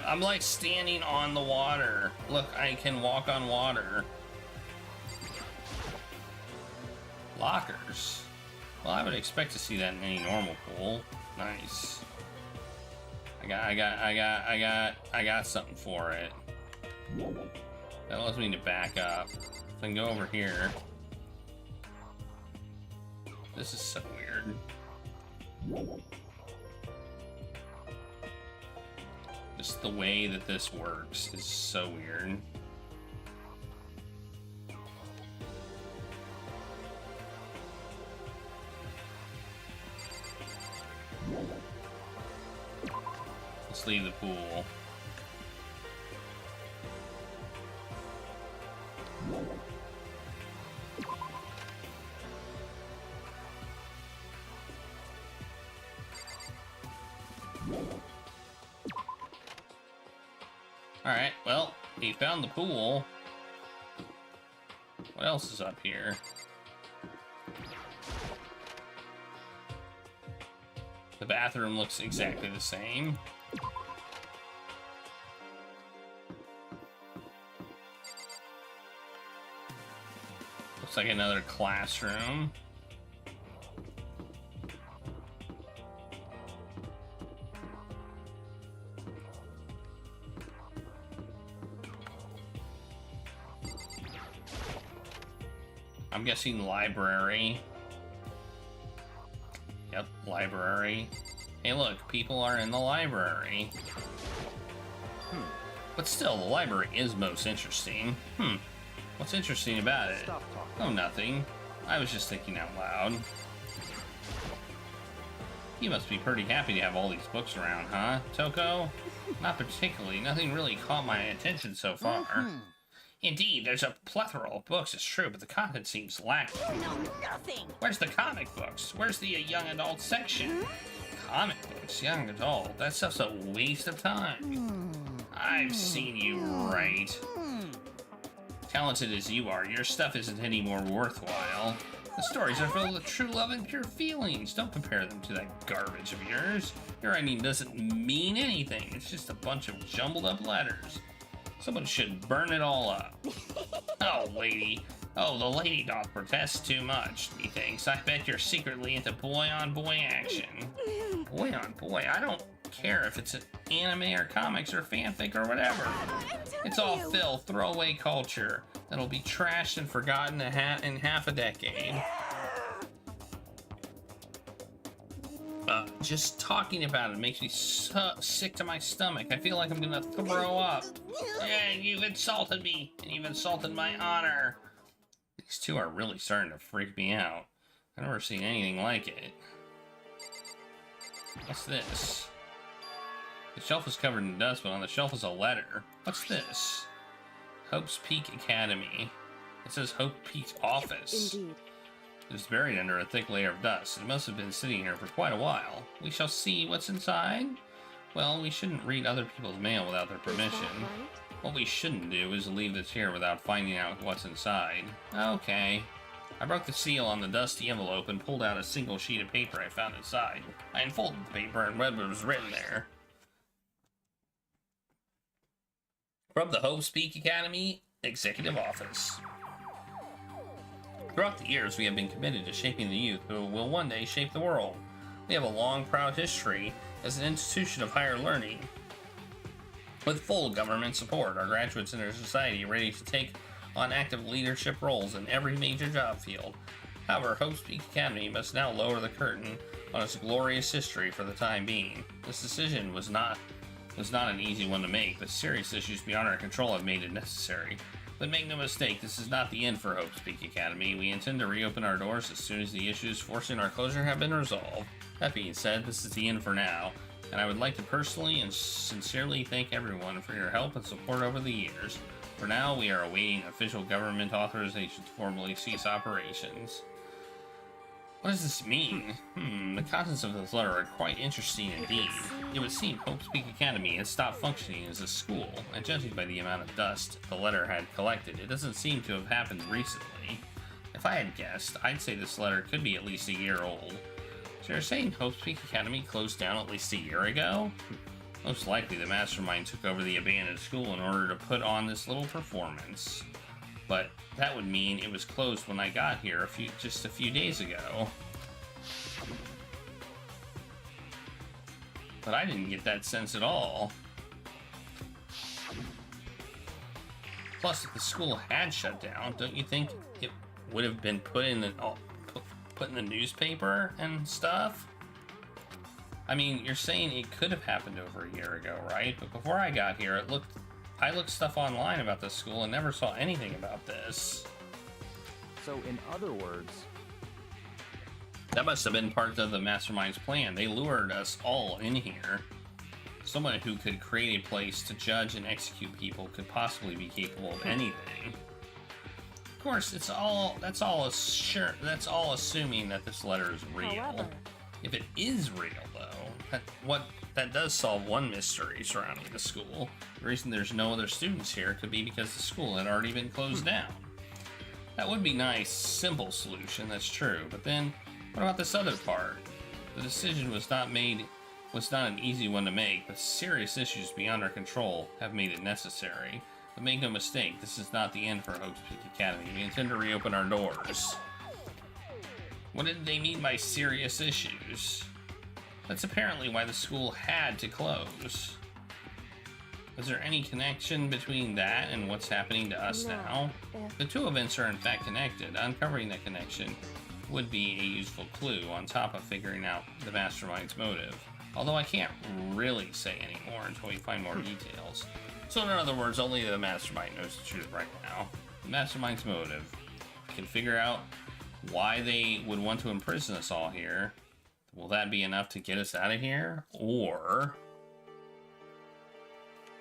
I'm like standing on the water. Look, I can walk on water. Lockers. Well, I would expect to see that in any normal pool. Nice. I got something for it. That allows me to back up. If I can go over here. This is so weird. Just the way that this works is so weird. Let's leave the pool. Alright, well, he found the pool. What else is up here? The bathroom looks exactly the same. Looks like another classroom. I'm guessing library. Yep, library. Hey look, people are in the library. But still, the library is most interesting. What's interesting about it? Oh, nothing. I was just thinking out loud. You must be pretty happy to have all these books around, huh, Toko? Not particularly. Nothing really caught my attention so far. Indeed, there's a plethora of books, it's true, but the content seems lacking. Nothing. Where's the comic books? Where's the young adult section? Comic books, young adult? That stuff's a waste of time. I've seen you right. Talented as you are, your stuff isn't any more worthwhile. The stories are filled with true love and pure feelings. Don't compare them to that garbage of yours. Your writing doesn't mean anything. It's just a bunch of jumbled up letters. Someone should burn it all up. Oh, lady. Oh, the lady doth protest too much, methinks. I bet you're secretly into boy-on-boy action. Boy-on-boy? I don't care if it's an anime or comics or fanfic or whatever. It's all filth, throwaway culture that'll be trashed and forgotten in half a decade. Just talking about it makes me so sick to my stomach. I feel like I'm gonna throw up. Yeah, you've insulted me, and you've insulted my honor. These two are really starting to freak me out. I've never seen anything like it. What's this? The shelf is covered in dust, but on the shelf is a letter. What's this? Hope's Peak Academy. It says Hope Peak's office. Indeed. It is buried under a thick layer of dust. It must have been sitting here for quite a while. We shall see what's inside. Well, we shouldn't read other people's mail without their permission. Right? What we shouldn't do is leave this here without finding out what's inside. Okay. I broke the seal on the dusty envelope and pulled out a single sheet of paper I found inside. I unfolded the paper and read what was written there. From the Hope Peak Academy Executive Office. Throughout the years, we have been committed to shaping the youth who will one day shape the world. We have a long, proud history as an institution of higher learning. With full government support, our graduates in our society are ready to take on active leadership roles in every major job field. However, Hope Peak Academy must now lower the curtain on its glorious history for the time being. This decision was not an easy one to make, but serious issues beyond our control have made it necessary. But make no mistake, this is not the end for Hope Peak Academy. We intend to reopen our doors as soon as the issues forcing our closure have been resolved. That being said, this is the end for now, and I would like to personally and sincerely thank everyone for your help and support over the years. For now, we are awaiting official government authorization to formally cease operations. What does this mean? The contents of this letter are quite interesting indeed. It would seem Hope Peak Academy had stopped functioning as a school, and judging by the amount of dust the letter had collected, it doesn't seem to have happened recently. If I had guessed, I'd say this letter could be at least a year old. So you're saying Hope Peak Academy closed down at least a year ago? Most likely the mastermind took over the abandoned school in order to put on this little performance. But that would mean it was closed when I got here just a few days ago. But I didn't get that sense at all. Plus, if the school had shut down, don't you think it would have been put in the put in the newspaper and stuff? I mean, you're saying it could have happened over a year ago, right? But before I got here, I looked stuff online about this school and never saw anything about this. So, in other words, that must have been part of the Mastermind's plan. They lured us all in here. Someone who could create a place to judge and execute people could possibly be capable of anything. Of course, that's all assuming that this letter is real. However, if it is real, though, that does solve one mystery surrounding the school. The reason there's no other students here could be because the school had already been closed down. That would be a nice, simple solution, that's true. But then, what about this other part? The decision was not an easy one to make, but serious issues beyond our control have made it necessary. But make no mistake, this is not the end for Hawks Peak Academy. We intend to reopen our doors. What did they mean by serious issues? That's apparently why the school had to close. Is there any connection between that and what's happening to us now? The two events are in fact connected. Uncovering that connection would be a useful clue on top of figuring out the Mastermind's motive. Although I can't really say any more until we find more details. So in other words, only the Mastermind knows the truth right now. The Mastermind's motive. We can figure out why they would want to imprison us all here. Will that be enough to get us out of here? Or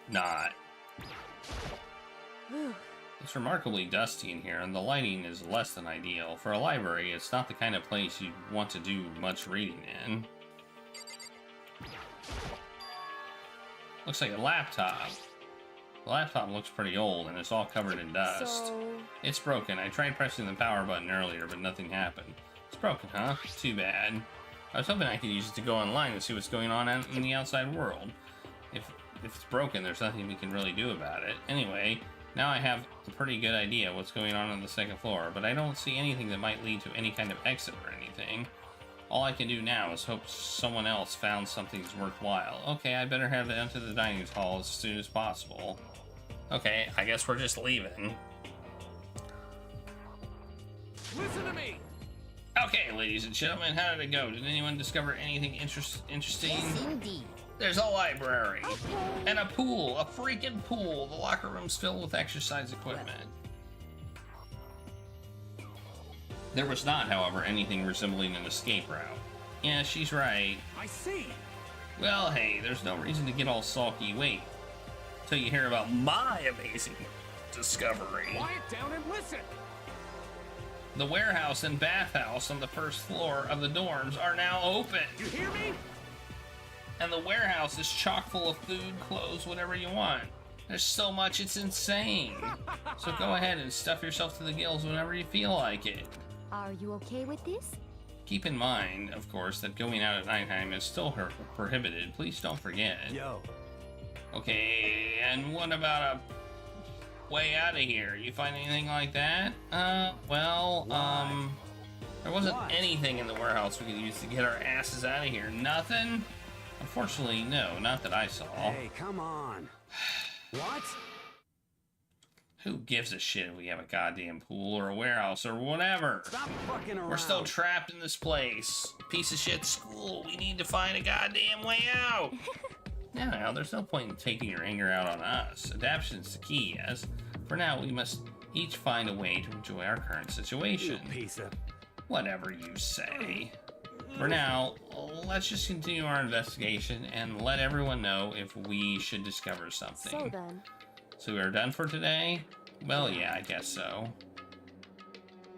not? It's remarkably dusty in here, and the lighting is less than ideal. For a library, it's not the kind of place you'd want to do much reading in. Looks like a laptop. The laptop looks pretty old, and it's all covered in dust. It's broken. I tried pressing the power button earlier, but nothing happened. It's broken, huh? Too bad. I was hoping I could use it to go online and see what's going on in the outside world. If it's broken, there's nothing we can really do about it. Anyway, now I have a pretty good idea what's going on the second floor, but I don't see anything that might lead to any kind of exit or anything. All I can do now is hope someone else found something worthwhile. Okay, I better head down to the dining hall as soon as possible. Okay, I guess we're just leaving. listen to me! Okay, ladies and gentlemen, how did it go? Did anyone discover anything interesting? Yes, indeed. There's a library. Okay. And a pool, a freaking pool. The locker room's filled with exercise equipment. There was not, however, anything resembling an escape route. Yeah, she's right. I see. Well, hey, there's no reason to get all sulky. Wait till you hear about my amazing discovery. Quiet down and listen. The warehouse and bathhouse on the first floor of the dorms are now open. You hear me? And the warehouse is chock full of food, clothes, whatever you want. There's so much, it's insane. So go ahead and stuff yourself to the gills whenever you feel like it. Are you okay with this? Keep in mind, of course, that going out at nighttime is still prohibited. Please don't forget. Yo. Okay, and what about a way out of here? You find anything like that? There wasn't anything in the warehouse we could use to get our asses out of here. Nothing? Unfortunately, no, not that I saw. Hey, come on. What? Who gives a shit if we have a goddamn pool or a warehouse or whatever? Stop fucking around. We're still trapped in this place. Piece of shit school. We need to find a goddamn way out. Now, there's no point in taking your anger out on us. Adaption's the key, yes. For now, we must each find a way to enjoy our current situation. You piece of... Whatever you say. For now, let's just continue our investigation and let everyone know if we should discover something. So then... So we are done for today? Well, yeah, I guess so.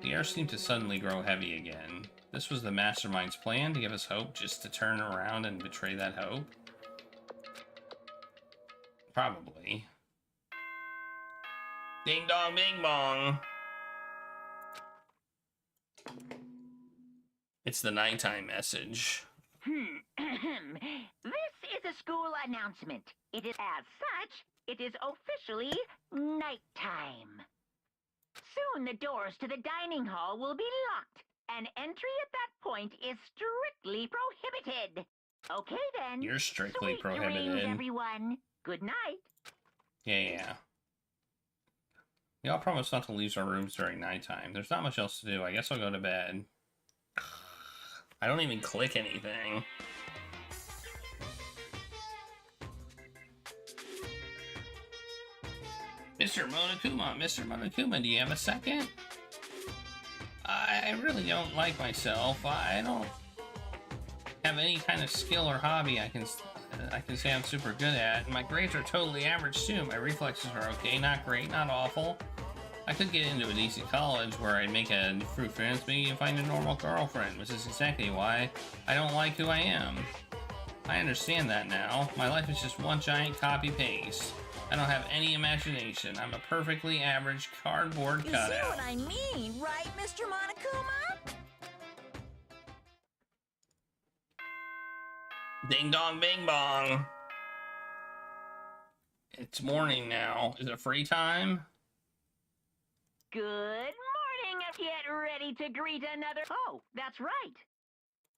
The air seemed to suddenly grow heavy again. This was the Mastermind's plan to give us hope, just to turn around and betray that hope? Probably. Ding dong bing bong! It's the nighttime message. This is a school announcement. It is as such, it is officially nighttime. Soon the doors to the dining hall will be locked, and entry at that point is strictly prohibited. Okay then. You're strictly Sweet prohibited. dreams, everyone. Good night. Yeah. We all promised not to leave our rooms during nighttime. There's not much else to do. I guess I'll go to bed. I don't even click anything. Mr. Monokuma, do you have a second? I really don't like myself. I don't have any kind of skill or hobby I can say I'm super good at. My grades are totally average too. My reflexes are okay, not great, not awful. I could get into a decent college where I'd make a fruit friends, maybe find a normal girlfriend, which is exactly why I don't like who I am. I understand that now. My life is just one giant copy-paste. I don't have any imagination. I'm a perfectly average cardboard cutout. You see what I mean, right, Mr. Monokuma? Ding dong bing bong. It's morning now. Is it free time? Good morning. Get ready to greet another... Oh, that's right.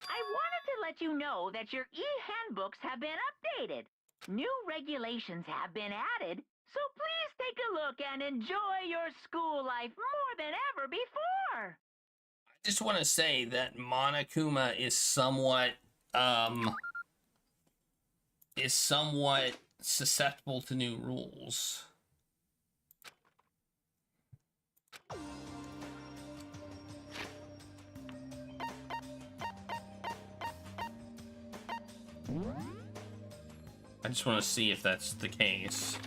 I wanted to let you know that your e-handbooks have been updated. New regulations have been added, so please take a look and enjoy your school life more than ever before. I just want to say that Monokuma is somewhat susceptible to new rules. I just want to see if that's the case.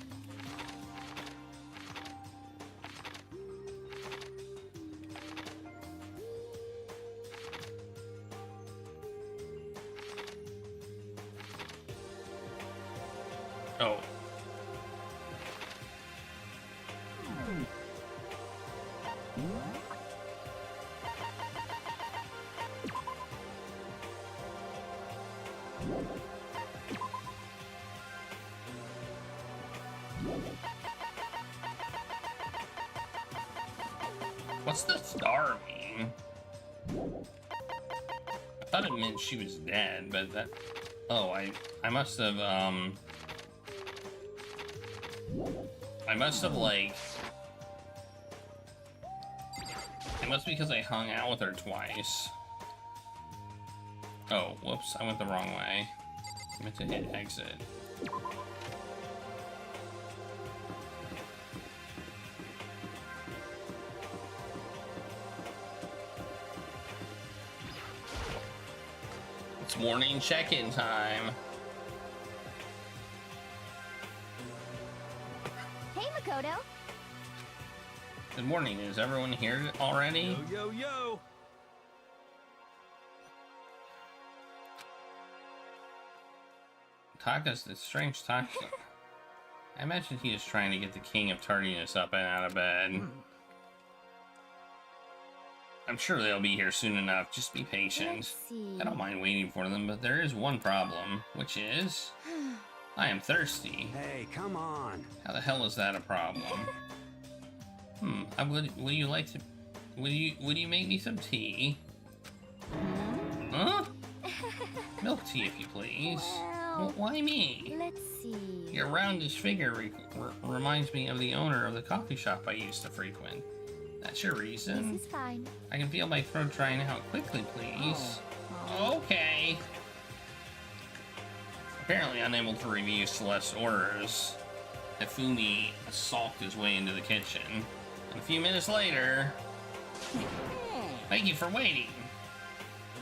Oh. What's the star mean? I thought it meant she was dead, but that... Oh, I must have, I must have, like... It must be because I hung out with her twice. Oh, whoops, I went the wrong way. I meant to hit exit. It's morning check-in time. Hey, Makoto. Good morning. Is everyone here already? Yo, yo, yo. Taka's the strange Taka. I imagine he is trying to get the king of tardiness up and out of bed. I'm sure they'll be here soon enough. Just be patient. I don't mind waiting for them, but there is one problem, which is I am thirsty. Hey, come on. How the hell is that a problem? Would you like to? Would you make me some tea? Huh? Milk tea, if you please. Well, why me? Let's see. Your roundish figure reminds me of the owner of the coffee shop I used to frequent. That's your reason? This is fine. I can feel my throat drying out quickly, please. Okay. Apparently unable to review Celeste's orders, Hifumi sulked his way into the kitchen. And a few minutes later... Thank you for waiting.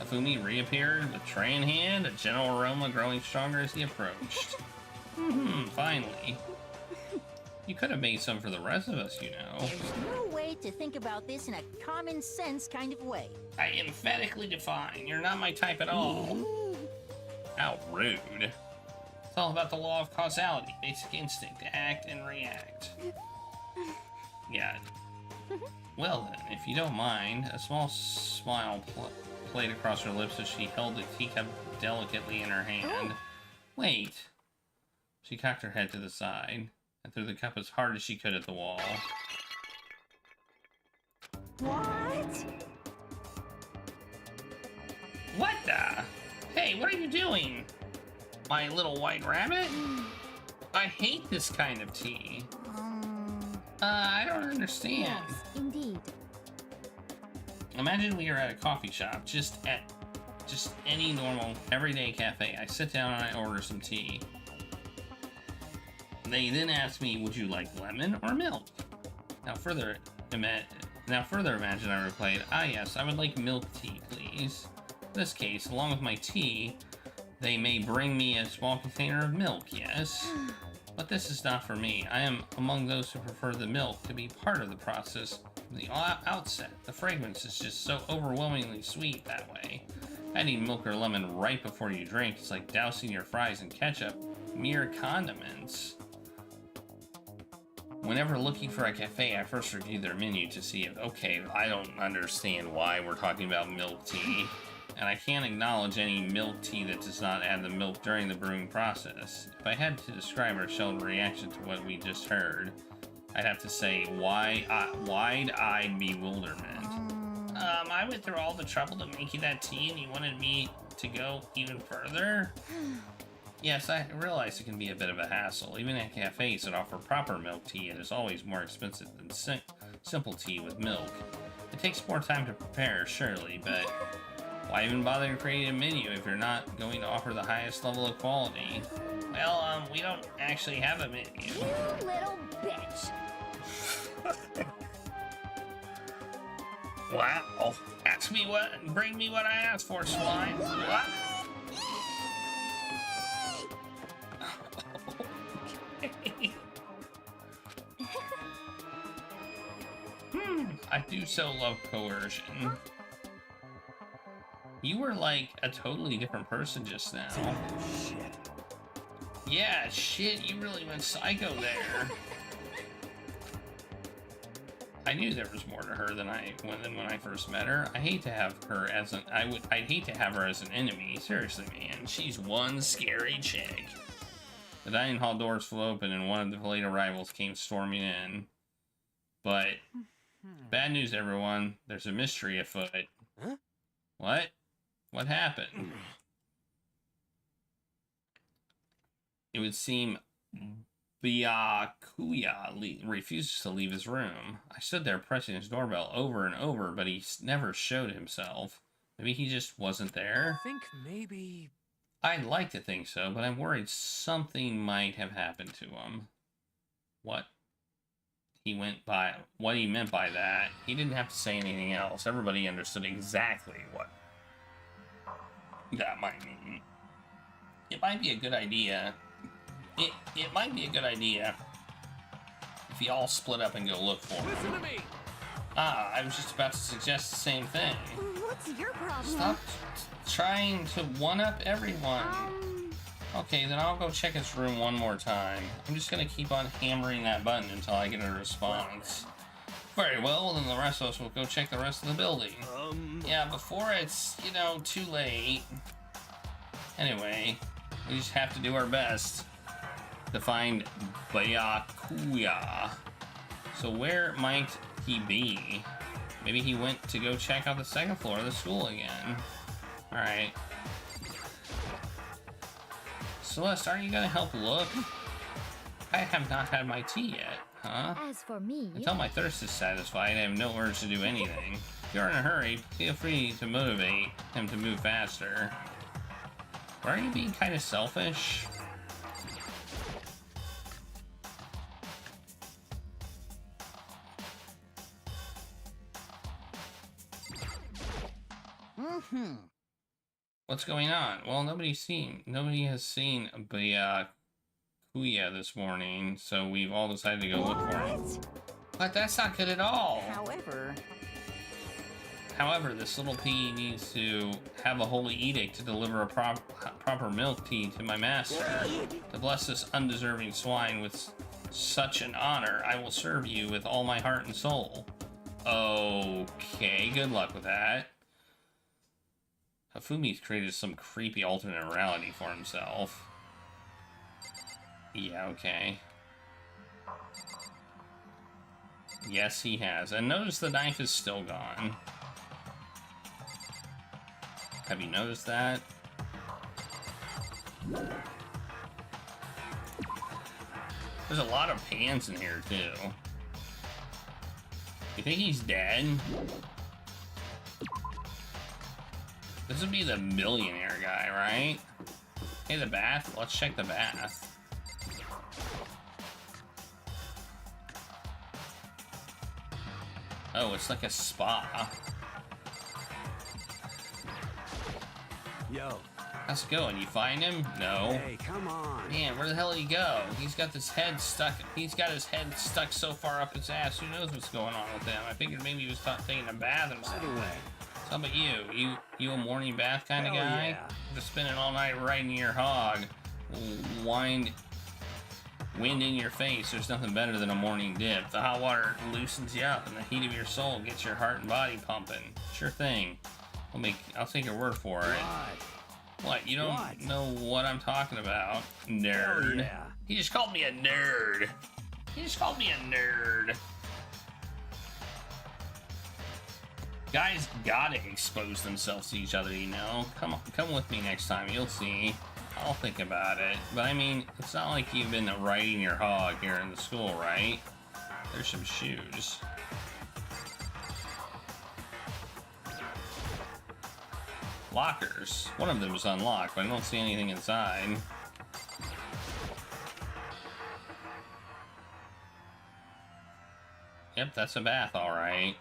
Hifumi reappeared with tray in hand, a gentle aroma growing stronger as he approached. Finally. You could have made some for the rest of us, you know. There's no way to think about this in a common sense kind of way. I emphatically define, you're not my type at all. How rude. It's all about the law of causality, basic instinct to act and react. Yeah. Well then, if you don't mind, a small smile played across her lips as she held the teacup delicately in her hand. Wait. She cocked her head to the side and threw the cup as hard as she could at the wall. What? What the? Hey, what are you doing? My little white rabbit? I hate this kind of tea. I don't understand. Yes, indeed. Imagine we are at a coffee shop, just any normal, everyday cafe. I sit down and I order some tea. They then ask me, would you like lemon or milk? Now further imagine I replied, ah yes, I would like milk tea, please. In this case, along with my tea, they may bring me a small container of milk, yes. But this is not for me. I am among those who prefer the milk to be part of the process from the outset. The fragrance is just so overwhelmingly sweet that way. Adding milk or lemon right before you drink is like dousing your fries in ketchup. Mere condiments. Whenever looking for a cafe, I first review their menu to see if, okay, I don't understand why we're talking about milk tea. And I can't acknowledge any milk tea that does not add the milk during the brewing process. If I had to describe our Sheldon reaction to what we just heard, I'd have to say wide-eyed bewilderment. I went through all the trouble to make you that tea and you wanted me to go even further? Yes, I realize it can be a bit of a hassle. Even at cafes that offer proper milk tea, it is always more expensive than simple tea with milk. It takes more time to prepare, surely, but why even bother creating a menu if you're not going to offer the highest level of quality? Well, we don't actually have a menu. You little bitch! Wow. Bring me what I asked for, swine. What? Okay. I do so love coercion. You were like a totally different person just now. Shit. Yeah, shit, you really went psycho there. I knew there was more to her than when I first met her. I'd hate to have her as an enemy. Seriously, man, she's one scary chick. The dining hall doors flew open and one of the late arrivals came storming in. But bad news, everyone. There's a mystery afoot. Huh? What? What happened? It would seem Byakuya refuses to leave his room. I stood there pressing his doorbell over and over, but he never showed himself. Maybe he just wasn't there? I think maybe... I'd like to think so, but I'm worried something might have happened to him. What he meant by that, he didn't have to say anything else. Everybody understood exactly what that might mean. It might be a good idea. It might be a good idea if you all split up and go look for him. Listen to me! Ah, I was just about to suggest the same thing. What's your problem? Stop trying to one-up everyone. Okay, then I'll go check his room one more time. I'm just gonna keep on hammering that button until I get a response. Very well, then the rest of us will go check the rest of the building. Yeah, before it's, too late. Anyway, we just have to do our best to find Byakuya. So where might he be? Maybe he went to go check out the second floor of the school again. Alright. Celeste, aren't you gonna help look? I have not had my tea yet, huh? As for me... Until my thirst is satisfied, I have no urge to do anything. If you're in a hurry, feel free to motivate him to move faster. Or are you being kind of selfish? What's going on? Well, nobody has seen Byakuya this morning, so we've all decided to go look for him. But that's not good at all. However, this little pea needs to have a holy edict to deliver a proper milk tea to my master. To bless this undeserving swine with such an honor, I will serve you with all my heart and soul. Okay, good luck with that. Hafumi's created some creepy alternate reality for himself. Yeah, okay. Yes, he has. And notice the knife is still gone. Have you noticed that? There's a lot of pans in here, too. You think he's dead? This would be the millionaire guy, right? Hey, the bath? Let's check the bath. Oh, it's like a spa. Yo. How's it going? You find him? No. Hey, come on. Man, where the hell did he go? He's got this head stuck. He's got his head stuck so far up his ass. Who knows what's going on with him? I figured maybe he was taking a bath or something. How about you? You a morning bath kind of guy? Yeah. Just spending all night riding your hog. Wind in your face. There's nothing better than a morning dip. The hot water loosens you up, and the heat of your soul gets your heart and body pumping. Sure thing. I'll take your word for it. What? You don't know what I'm talking about, nerd? Yeah. He just called me a nerd. He just called me a nerd. Guys gotta expose themselves to each other, you know? Come with me next time, you'll see. I'll think about it. But I mean, it's not like you've been riding your hog here in the school, right? There's some shoes. Lockers. One of them is unlocked, but I don't see anything inside. Yep, that's a bath, alright.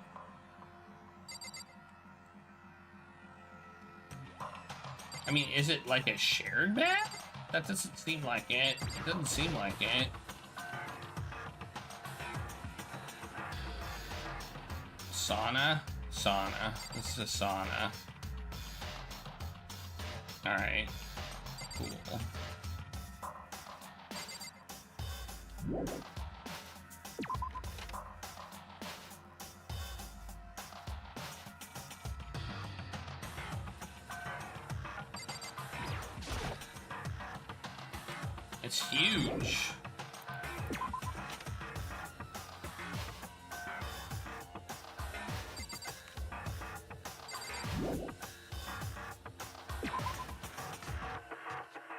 I mean, is it like a shared bath? That doesn't seem like it. It doesn't seem like it. Sauna? Sauna. This is a sauna. Alright. Cool. It's huge.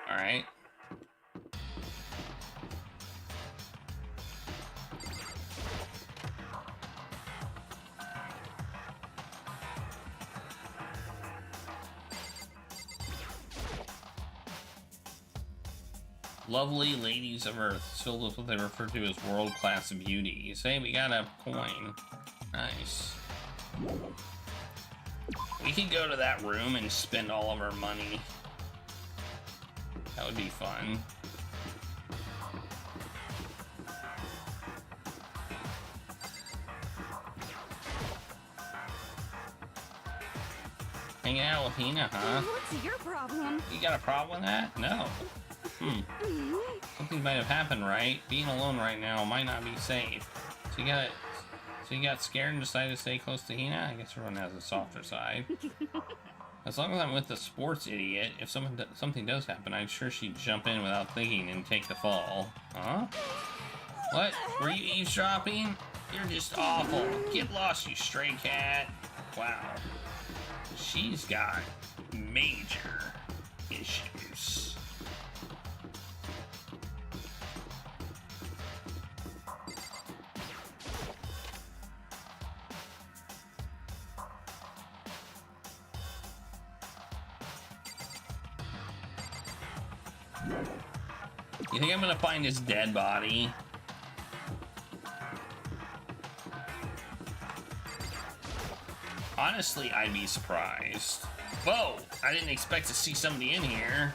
All right. Lovely ladies of Earth, filled with what they refer to as world-class beauty. You say we got a coin. Nice. We could go to that room and spend all of our money. That would be fun. Hanging out with Hina, huh? What's your problem? You got a problem with that? No. Something might have happened, right? Being alone right now might not be safe. So you got scared and decided to stay close to Hina? I guess everyone has a softer side. As long as I'm with the sports idiot, if something does happen, I'm sure she'd jump in without thinking and take the fall. Huh? What? Were you eavesdropping? You're just awful. Get lost, you stray cat. Wow. She's got major issues. You think I'm gonna find his dead body? Honestly, I'd be surprised. Whoa! I didn't expect to see somebody in here.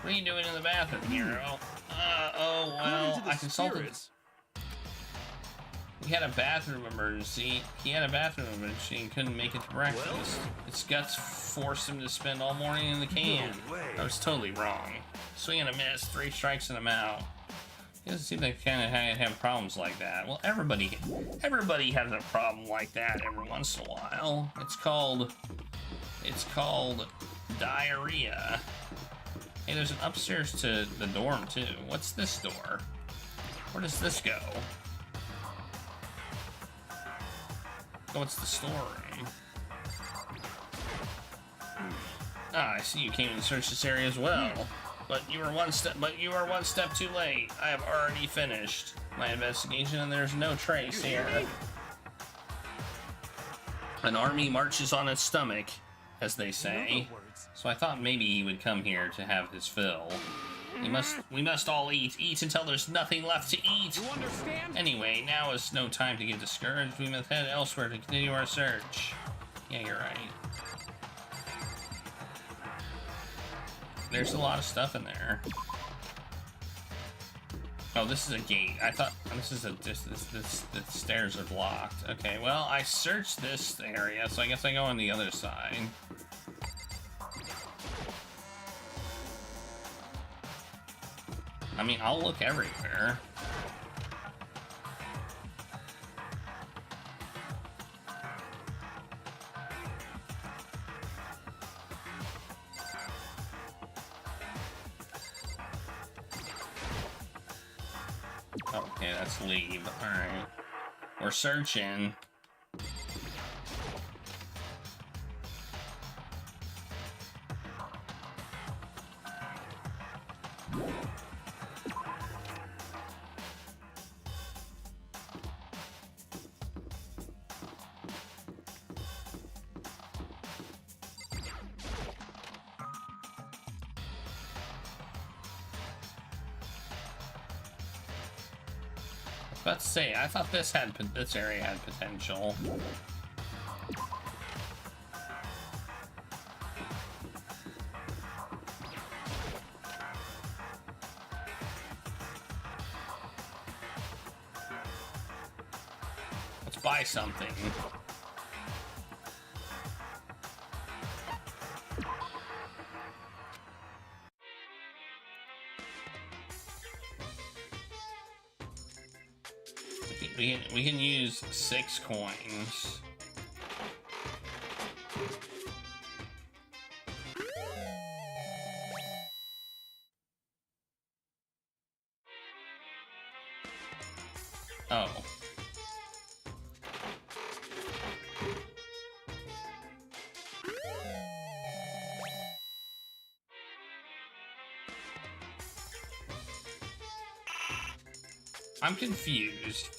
What are you doing in the bathroom, hero? Oh, well, I consulted. We had a bathroom emergency. He had a bathroom emergency and couldn't make it to breakfast. His guts forced him to spend all morning in the can. I was totally wrong. Swing and a miss, 3 strikes and I'm out. He doesn't seem like the kind of guy to have problems like that. Well, everybody has a problem like that every once in a while. It's called diarrhea. Hey, there's an upstairs to the dorm too. What's this door? Where does this go? Oh, it's the storeroom. Ah, I see you came to search this area as well. But you were one step too late. I have already finished my investigation and there's no trace here. An army marches on its stomach, as they say. So I thought maybe he would come here to have his fill. We must all eat until there's nothing left to eat. You understand? Anyway, now is no time to get discouraged. We must head elsewhere to continue our search. Yeah, you're right. There's a lot of stuff in there. Oh, this is a gate. I thought this is the stairs are blocked. Okay, well, I searched this area, so I guess I go on the other side. I mean, I'll look everywhere. Okay, that's leave. Alright. We're searching. Let's see. I thought this area had potential. Let's buy something. We can use 6 coins. Oh. I'm confused.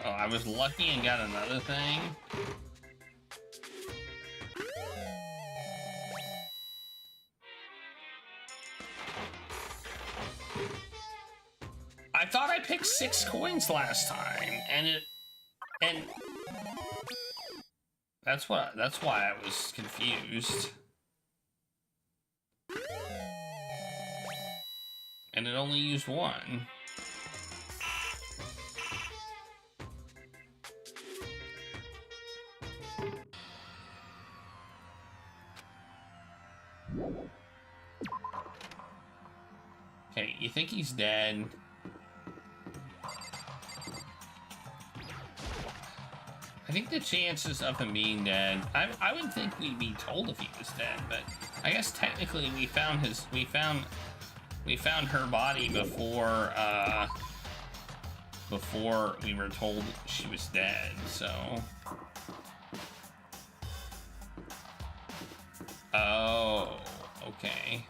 Oh, I was lucky and got another thing. I thought I picked 6 coins last time, and that's why I was confused. And it only used 1. Okay, you think he's dead? I think the chances of him being dead, I would think we'd be told if he was dead, but I guess technically we found her body before we were told she was dead, so. Oh, okay.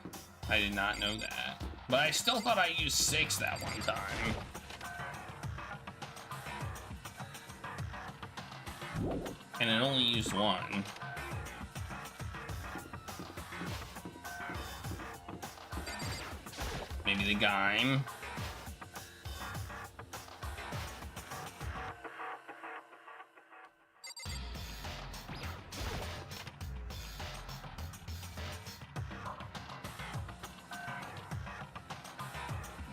I did not know that. But I still thought I used 6 that one time. And it only used 1. Maybe the Gaim.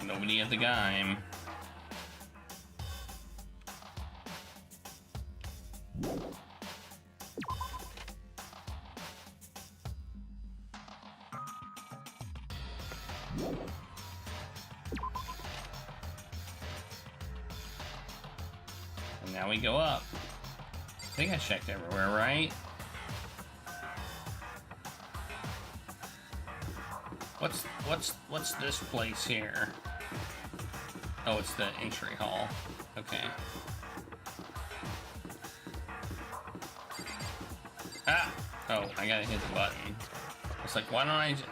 Nobody at the Gaim. Now we go up. I think I checked everywhere, right? What's this place here? Oh, it's the entry hall. Okay. Ah! Oh, I gotta hit the button. It's like, why don't I just...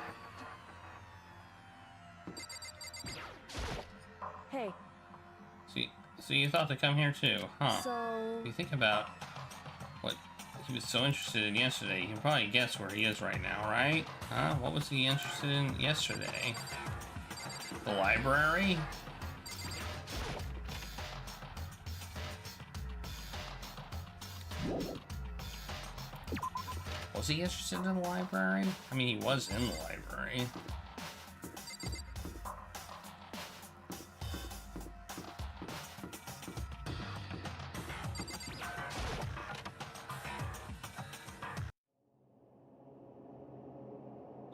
Hey. So you thought to come here too, huh? So... If you think about what he was so interested in yesterday, you can probably guess where he is right now, right? Huh? What was he interested in yesterday? The library? Was he interested in the library? I mean, he was in the library.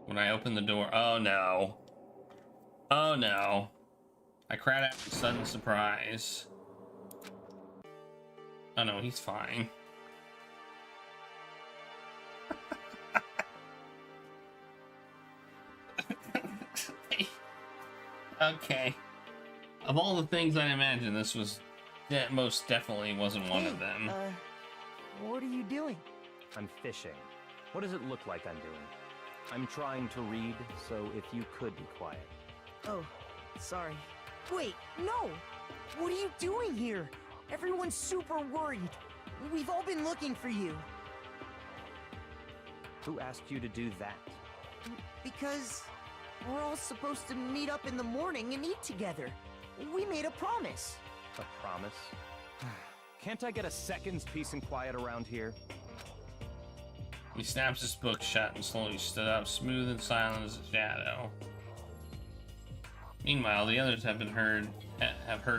When I open the door, oh no. Oh no. I cried out in sudden surprise. Oh no, he's fine. Okay. Of all the things I imagined, this was most definitely wasn't one of them. What are you doing? I'm fishing. What does it look like I'm doing? I'm trying to read, so if you could be quiet. Oh, sorry. Wait, no! What are you doing here? Everyone's super worried. We've all been looking for you. Who asked you to do that? Because we're all supposed to meet up in the morning and eat together. We made a promise. A promise? Can't I get a second's peace and quiet around here? He snaps his book shut and slowly stood up, smooth and silent as a shadow. Meanwhile, the others have heard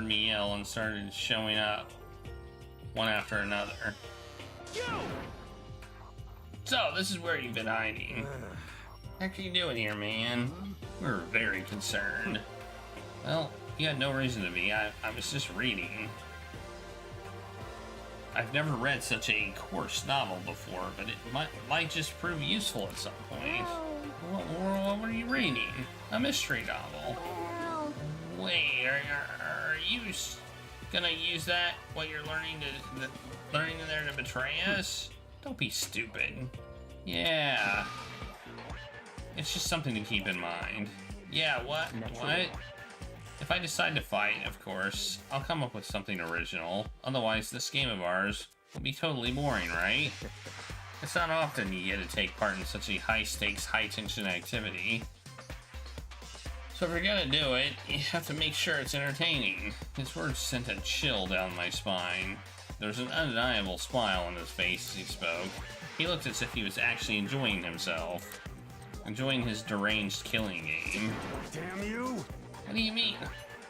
me yell and started showing up, one after another. So, this is where you've been hiding. What are you doing here, man? We're very concerned. Well, you had no reason to be. I was just reading. I've never read such a coarse novel before, but it might just prove useful at some point. What were you reading? A mystery novel. Wait, are you gonna use that? What you're learning in there to betray us? Don't be stupid. Yeah. It's just something to keep in mind. Yeah, what? What? If I decide to fight, of course, I'll come up with something original. Otherwise, this game of ours will be totally boring, right? It's not often you get to take part in such a high-stakes, high-tension activity. So if you're gonna do it, you have to make sure it's entertaining. His words sent a chill down my spine. There was an undeniable smile on his face as he spoke. He looked as if he was actually enjoying himself. Enjoying his deranged killing game. Damn you! What do you mean?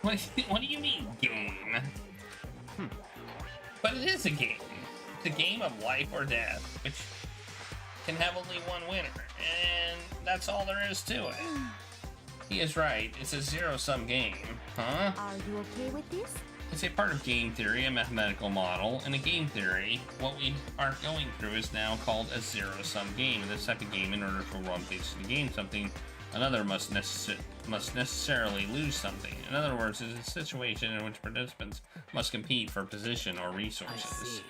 What do you mean, game? But it is a game. It's a game of life or death, which can have only one winner, and that's all there is to it. He is right. It's a zero-sum game, huh? Are you okay with this? It's a part of game theory, a mathematical model. In a game theory, what we are going through is now called a zero-sum game. In this type of game, in order for one piece to gain something, another must necessarily lose something. In other words, it's a situation in which participants must compete for position or resources.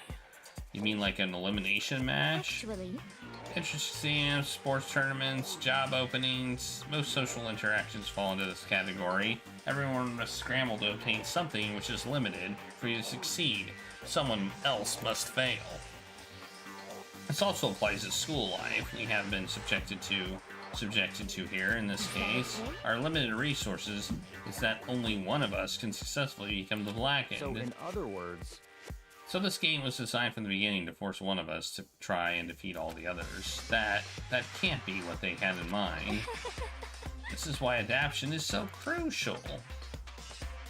You mean like an elimination match? Actually, Interesting, sports tournaments, job openings, most social interactions fall into this category. Everyone must scramble to obtain something which is limited. For you to succeed, someone else must fail. This also applies to school life. We have been subjected to here in this case. Our limited resources is that only one of us can successfully become the Blackened. So in other words... So this game was designed from the beginning to force one of us to try and defeat all the others. That can't be what they had in mind. This is why adaptation is so crucial.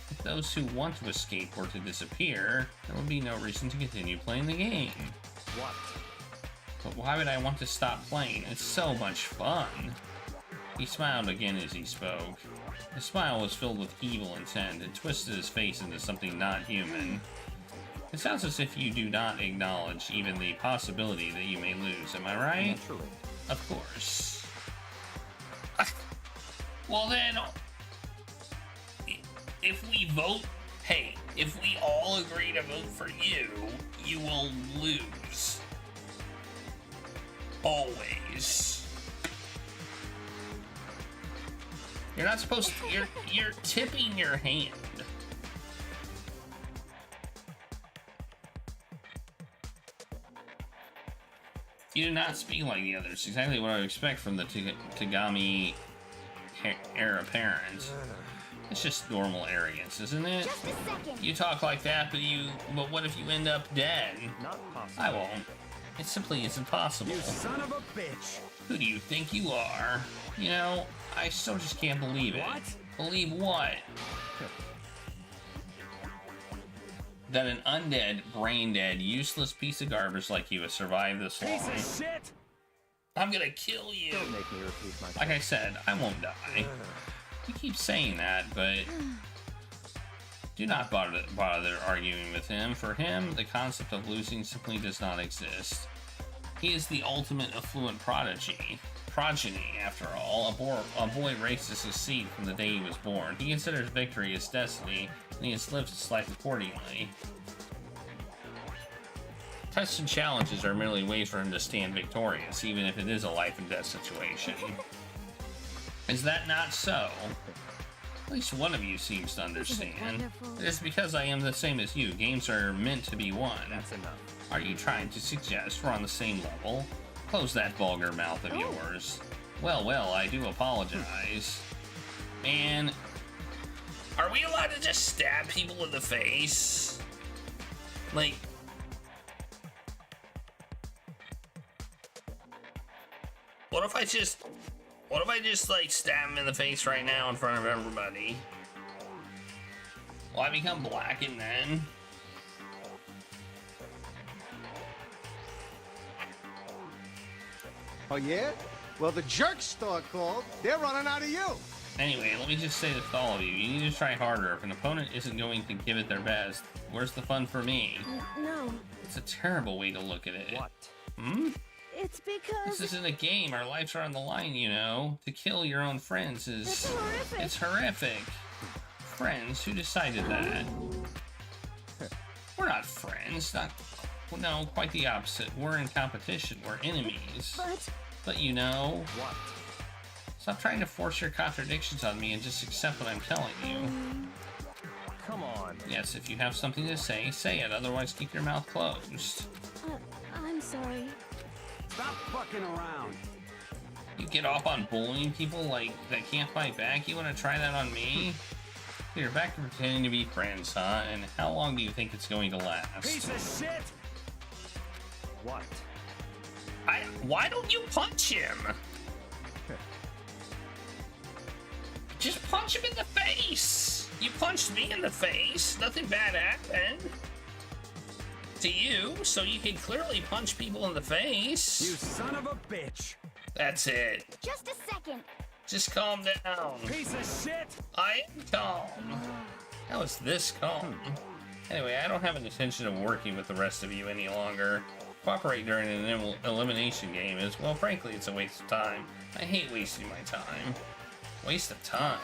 If those who want to escape were to disappear, there would be no reason to continue playing the game. What? But why would I want to stop playing? It's so much fun. He smiled again as he spoke. His smile was filled with evil intent and twisted his face into something not human. It sounds as if you do not acknowledge even the possibility that you may lose, am I right? Naturally. Of course. Well then, if we vote, hey, if we all agree to vote for you, you will lose. Always. You're not supposed to, you're tipping your hand. You do not speak like the others. Exactly what I would expect from the Tagami era parents. It's just normal arrogance, isn't it? Just a second. You talk like that, but what if you end up dead? Not possible. I won't. It simply isn't possible. You son of a bitch. Who do you think you are? You know, I still just can't believe it. What? Believe what? That an undead, brain-dead, useless piece of garbage like you has survived this long. Piece of shit. I'm gonna kill you. Don't make me repeat myself. Like I said, I won't die. You keep saying that, but do not bother arguing with him. For him, the concept of losing simply does not exist. He is the ultimate affluent prodigy. Progeny, after all, a boy raised to succeed from the day he was born. He considers victory his destiny, and he has lived his life accordingly. Tests and challenges are merely ways for him to stand victorious, even if it is a life and death situation. Is that not so? At least one of you seems to understand. It is because I am the same as you. Games are meant to be won. That's enough. Are you trying to suggest we're on the same level? Close that vulgar mouth of yours. Well, I do apologize. Man, are we allowed to just stab people in the face? Like, what if I just like stab him in the face right now in front of everybody? Will I become blackened then? Oh, yeah? Well, the jerk store called. They're running out of you. Anyway, let me just say this to all of you. You need to try harder. If an opponent isn't going to give it their best, where's the fun for me? No. It's a terrible way to look at it. What? Hmm? It's because... This isn't a game. Our lives are on the line, you know. To kill your own friends is... It's horrific. It's horrific. Friends? Who decided that? We're not friends. No, quite the opposite. We're in competition. We're enemies. But you know... What? Stop trying to force your contradictions on me and just accept what I'm telling you. Come on. Yes, if you have something to say, say it. Otherwise, keep your mouth closed. I'm sorry. Stop fucking around. You get off on bullying people like that can't fight back? You want to try that on me? You're back to pretending to be friends, huh? And how long do you think it's going to last? Piece of shit. What? Why don't you punch him? Just punch him in the face. You punched me in the face. Nothing bad happened to you, so you can clearly punch people in the face. You son of a bitch. That's it. Just a second. Just calm down. Piece of shit. I am calm. How is this calm? Anyway, I don't have an intention of working with the rest of you any longer. Cooperate during an elimination game is, well, frankly, it's a waste of time. I hate wasting my time. Waste of time?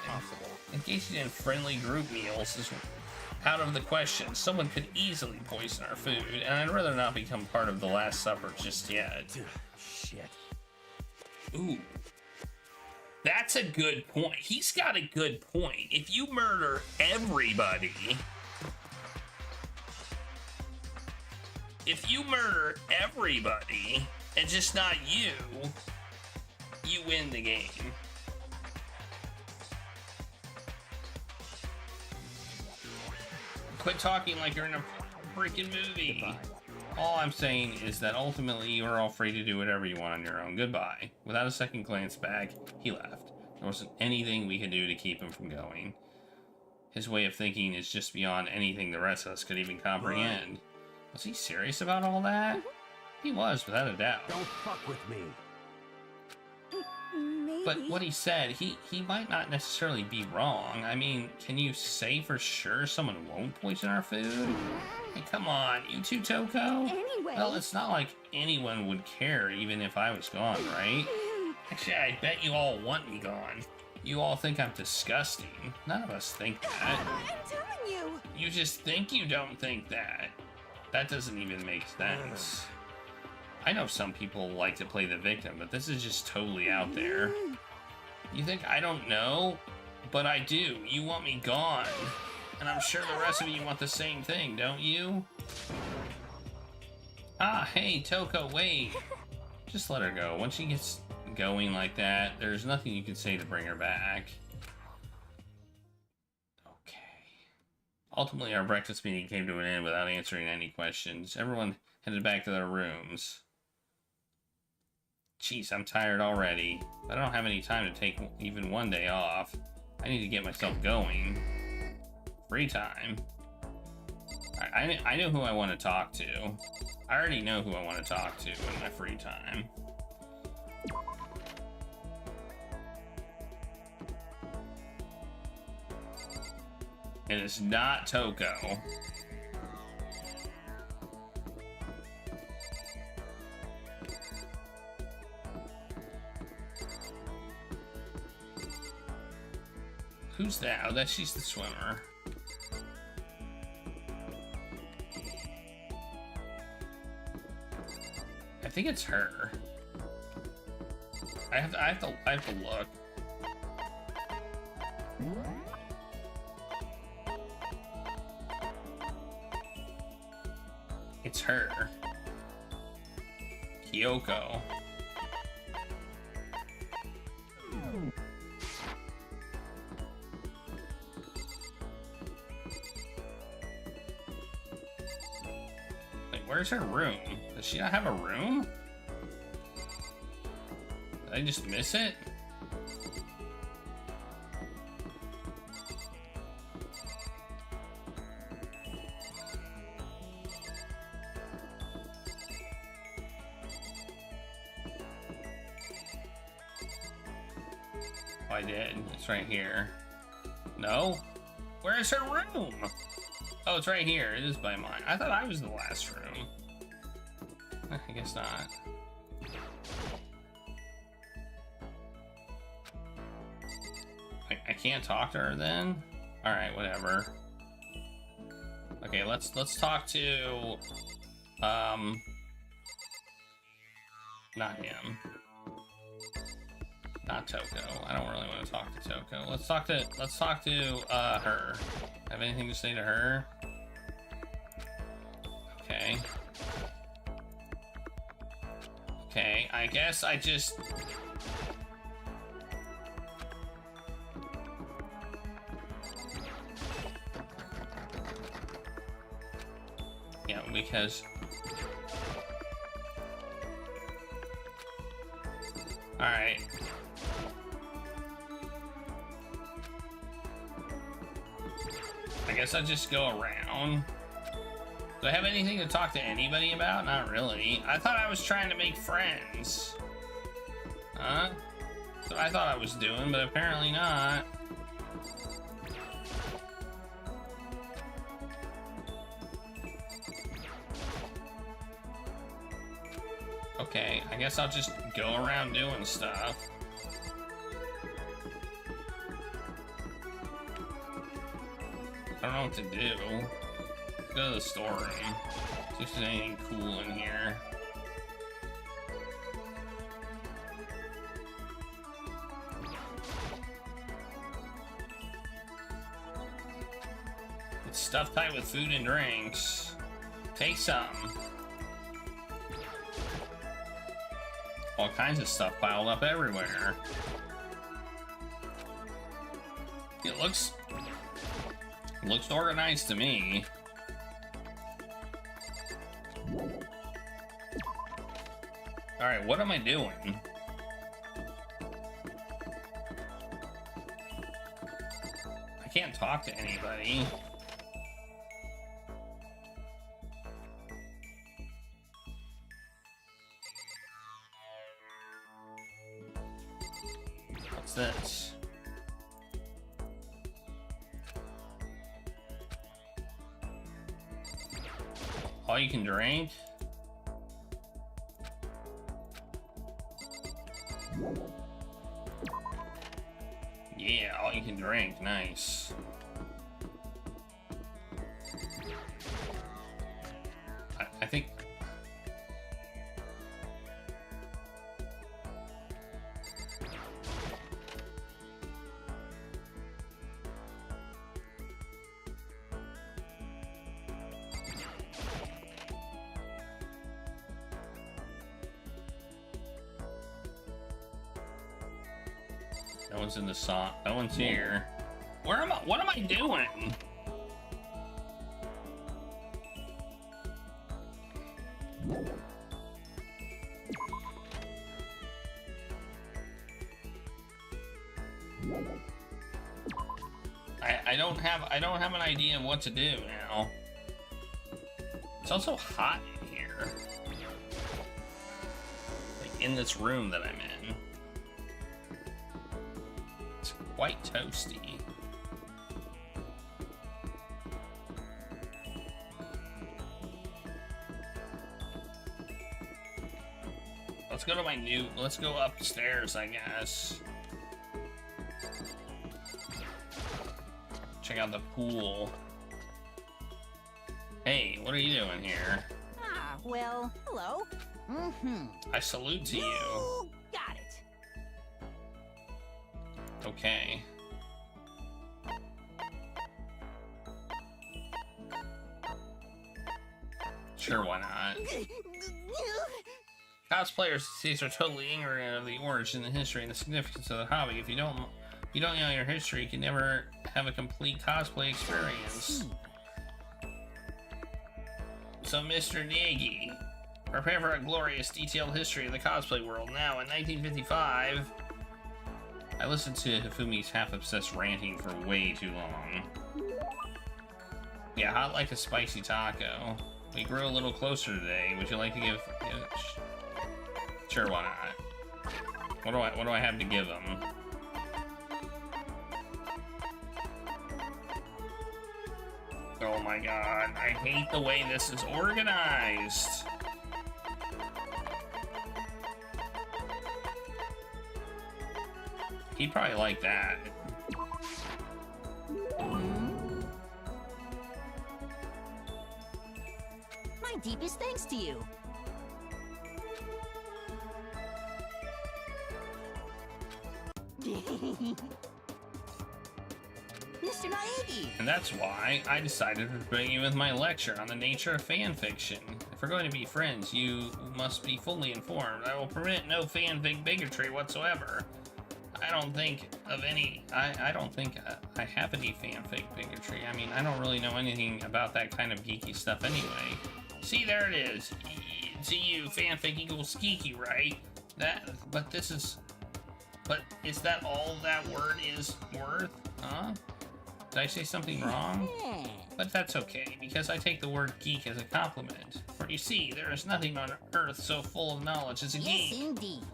Engaging in friendly group meals is out of the question. Someone could easily poison our food, and I'd rather not become part of the Last Supper just yet. Shit. Ooh. That's a good point. He's got a good point. If you murder everybody... If you murder everybody, and just not you, you win the game. Quit talking like you're in a freaking movie. Goodbye. All I'm saying is that ultimately you are all free to do whatever you want on your own. Goodbye. Without a second glance back, he left. There wasn't anything we could do to keep him from going. His way of thinking is just beyond anything the rest of us could even comprehend. Was he serious about all that? He was, without a doubt. Don't fuck with me. Maybe. But what he said, he might not necessarily be wrong. I mean, can you say for sure someone won't poison our food? Hey, come on, you too, Toko? Anyway. Well, it's not like anyone would care even if I was gone, right? Actually, I bet you all want me gone. You all think I'm disgusting. None of us think that. I'm telling you. You just think you don't think that. That doesn't even make sense. I know some people like to play the victim, but this is just totally out there. You think I don't know? But I do. You want me gone. And I'm sure the rest of you want the same thing, don't you? Ah, hey, Toko, wait. Just let her go. Once she gets going like that, there's nothing you can say to bring her back. Okay. Ultimately, our breakfast meeting came to an end without answering any questions. Everyone headed back to their rooms. Jeez, I'm tired already. I don't have any time to take even one day off. I need to get myself going. Free time. I know who I want to talk to. I already know who I want to talk to in my free time. It is not Toko. Who's that? Oh, she's the swimmer. I think it's her. I have to look. It's her. Kyoko. Wait, where's her room? Does she not have a room? Did I just miss it? Oh, I did. It's right here. No? Where's her room? Oh, it's right here. It is by mine. I thought I was the last room. I guess not. I can't talk to her then? Alright, whatever. Okay, let's talk to not him. Not Toko. I don't really want to talk to Toko. Let's talk to her. Have anything to say to her? Okay. Okay, I guess I just... Yeah, because... Alright. I guess I'll just go around. Do I have anything to talk to anybody about? Not really. I thought I was trying to make friends. Huh? That's what I thought I was doing, but apparently not. Okay, I guess I'll just go around doing stuff. I don't know what to do. Let's go to the storeroom. See if there's anything cool in here. It's stuff tight with food and drinks. Take some. All kinds of stuff piled up everywhere. It looks organized to me. All right, what am I doing? I can't talk to anybody. What's this? All you can drink? Yeah, all you can drink. Nice. I think... No one's in the song. No one's here. Where am I? What am I doing? I don't have an idea of what to do now. It's also hot in here. Like in this room that I'm in. It's quite toasty. Let's go upstairs, I guess. Check out the pool. Hey, what are you doing here? Ah, well, hello. I salute to you. Got it. Okay. Sure, why not? Cosplayers these are totally ignorant of the origin, the history, and the significance of the hobby. If you don't know your history, you can never have a complete cosplay experience. So, Mr. Nagi, prepare for a glorious, detailed history of the cosplay world. Now, in 1955, I listened to Hifumi's half-obsessed ranting for way too long. Yeah, hot like a spicy taco. We grew a little closer today. Would you like to give sure, why not? What do I have to give them? Oh my god, I hate the way this is organized. He'd probably like that. My deepest thanks to you. Mr. Naegi! And that's why I decided to bring you with my lecture on the nature of fan fiction. If we're going to be friends, you must be fully informed. I will permit no fanfic bigotry whatsoever. I don't think of any... I don't think I have any fanfic bigotry. I mean, I don't really know anything about that kind of geeky stuff anyway. See, there it is. To you, fanfic equals geeky, right? But is that all that word is worth? Huh? Did I say something wrong? But that's okay, because I take the word geek as a compliment. For you see, there is nothing on earth so full of knowledge as a geek. Yes, indeed.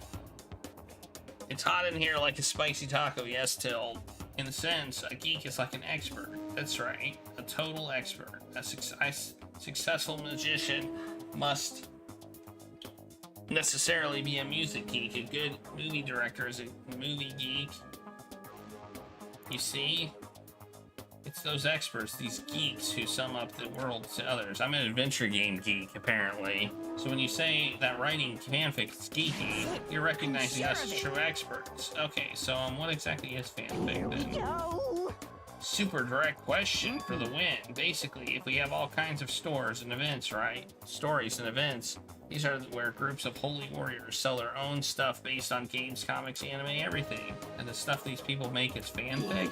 It's hot in here like a spicy taco, yes, Till. In a sense, a geek is like an expert. That's right, a total expert. A successful magician must necessarily be a music geek. A good movie director is a movie geek. You see? It's those experts, these geeks, who sum up the world to others. I'm an adventure game geek, apparently. So when you say that writing fanfic is geeky, you're recognizing us as true experts. Okay, so what exactly is fanfic then? Super direct question for the win. Basically, if we have all kinds of stores and events, right? Stories and events. These are where groups of holy warriors sell their own stuff based on games, comics, anime, everything. And the stuff these people make is fanfic.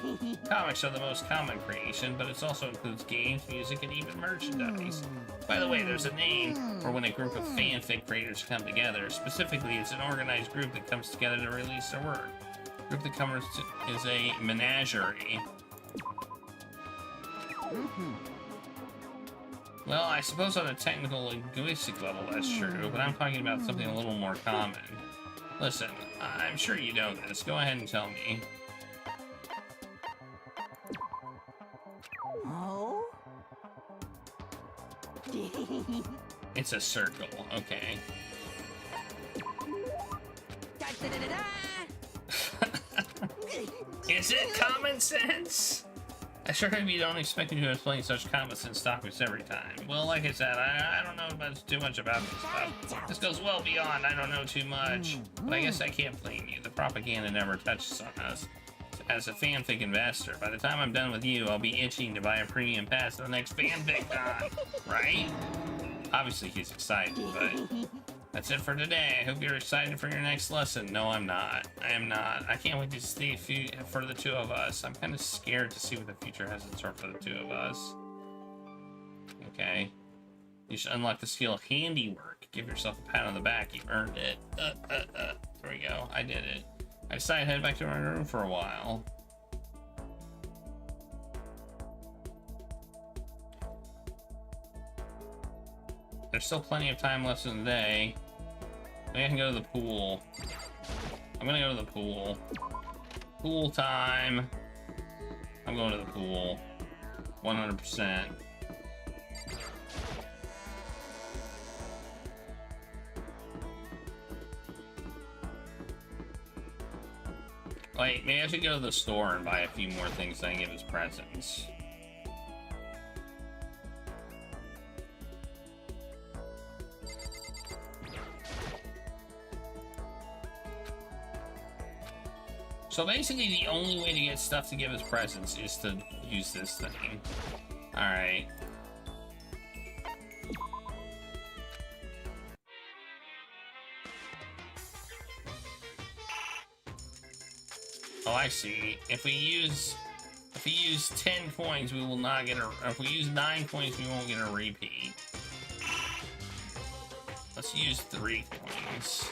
Comics are the most common creation, but it also includes games, music, and even merchandise. By the way, there's a name for when a group of fanfic creators come together. Specifically, it's an organized group that comes together to release their work. The group that comes is a menagerie. Well, I suppose on a technical linguistic level that's true, but I'm talking about something a little more common. Listen, I'm sure you know this. Go ahead and tell me. Oh? It's a circle, okay. Is it common sense? I sure hope you don't expect me to explain such common sense topics every time. Well, like I said, I don't know too much about this stuff. This goes well beyond I don't know too much. But I guess I can't blame you. The propaganda never touches on us. As a fanfic investor, by the time I'm done with you, I'll be itching to buy a premium pass to the next fanfic con, right? Obviously he's excited, but that's it for today. I hope you're excited for your next lesson. No, I'm not. I am not. I can't wait to see for the two of us. I'm kind of scared to see what the future has in store for the two of us. Okay. You should unlock the skill handiwork. Give yourself a pat on the back. You've earned it. There we go. I did it. I decided to head back to my room for a while. There's still plenty of time left in the day. Maybe I can go to the pool. I'm gonna go to the pool. Pool time. I'm going to the pool. 100%. Wait, maybe I should go to the store and buy a few more things so I can give as presents. So basically the only way to get stuff to give as presents is to use this thing. Alright. Oh, I see. If we use 10 coins, we will not get a... If we use 9 coins, we won't get a repeat. Let's use 3 coins.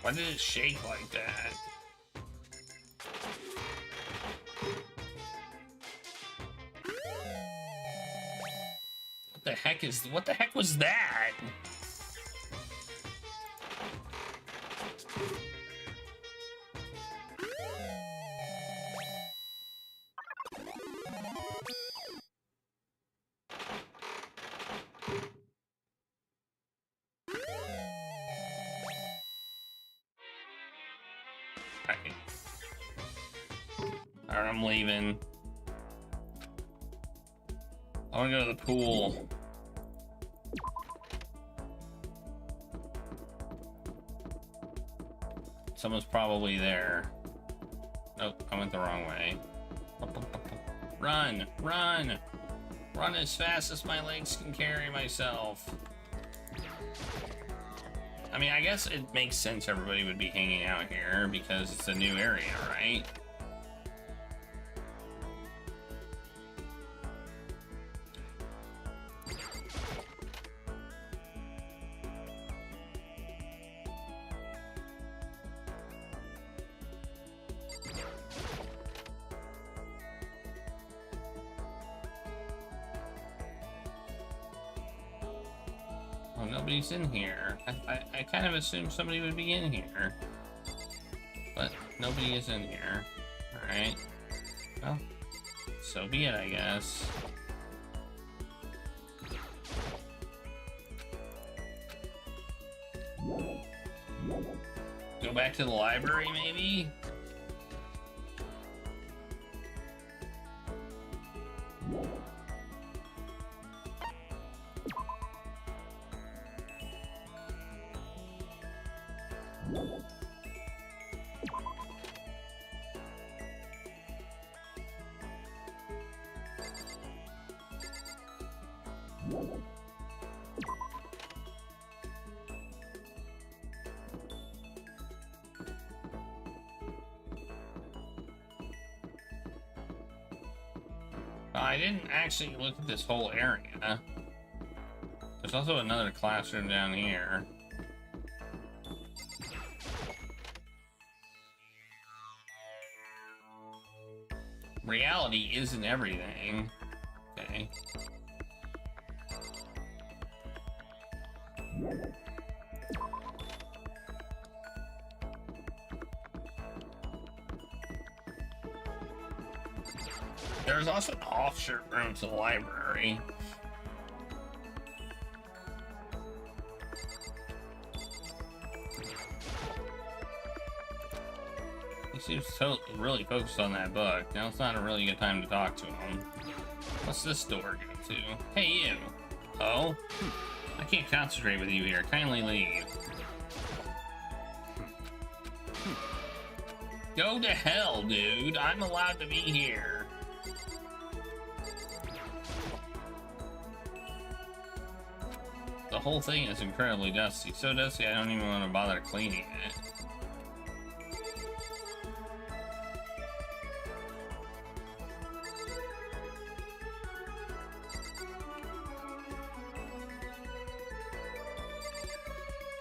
Why did it shake like that? What the heck was that? Alright, I'm leaving. I wanna go to the pool. Someone's probably there. Nope, I went the wrong way. Run! Run! Run as fast as my legs can carry myself. I mean, I guess it makes sense everybody would be hanging out here because it's a new area, right? Oh, nobody's in here. I kind of assumed somebody would be in here. But nobody is in here. Alright. Well, so be it, I guess. Go back to the library, maybe? I didn't actually look at this whole area. There's also another classroom down here. reality isn't everything. Okay. There's also an offshoot room to the library. He seems really focused on that book. Now it's not a really good time to talk to him. What's this door go to? Hey, you. Oh? I can't concentrate with you here. Kindly leave. Go to hell, dude. I'm allowed to be here. The whole thing is incredibly dusty. So dusty, I don't even want to bother cleaning it.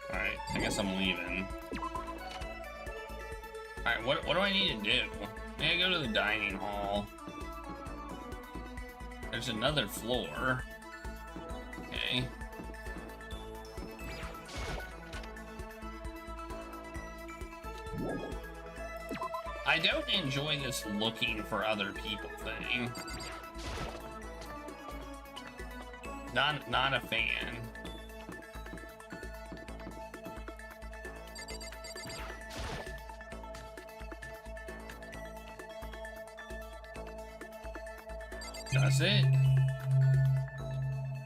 Alright, I guess I'm leaving. Alright, what do I need to do? I gotta go to the dining hall. There's another floor. Okay. I don't enjoy this looking for other people thing. Not a fan. Does it?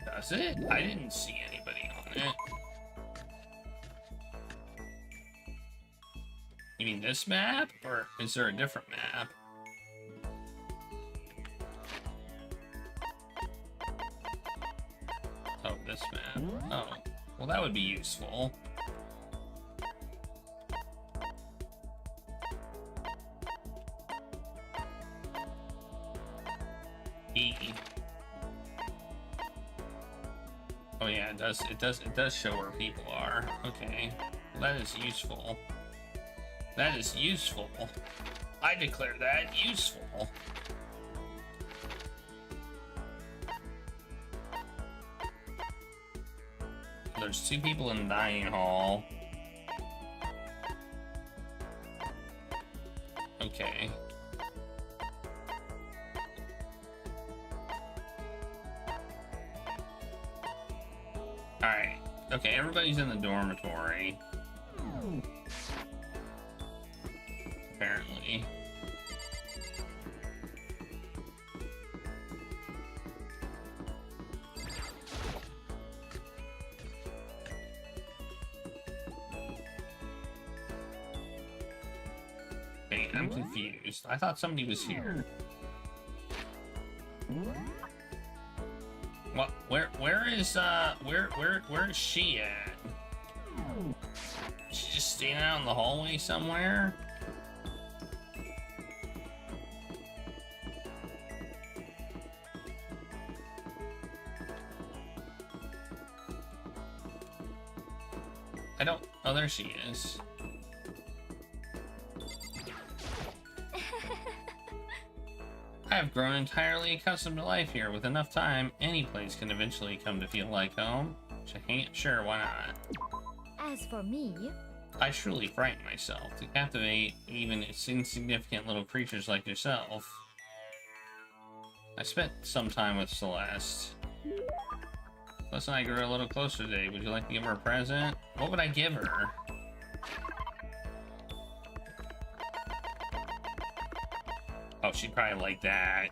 Does it? I didn't see anybody on it. You mean this map? Or is there a different map? Oh, this map. Oh. Well, that would be useful. Oh yeah, it does show where people are. Okay. Well, that is useful. That is useful. I declare that useful. There's 2 people in the dining hall. Okay. Alright. Okay, everybody's in the dormitory. Apparently. Wait, I'm confused. I thought somebody was here. What? Where is she at? Is she just standing out in the hallway somewhere? I don't. Oh, there she is. I have grown entirely accustomed to life here. With enough time, any place can eventually come to feel like home. Sure, why not? As for me, I truly frighten myself to captivate even insignificant little creatures like yourself. I spent some time with Celeste. Celeste and I grew a little closer today. Would you like to give her a present? What would I give her? Oh, she'd probably like that.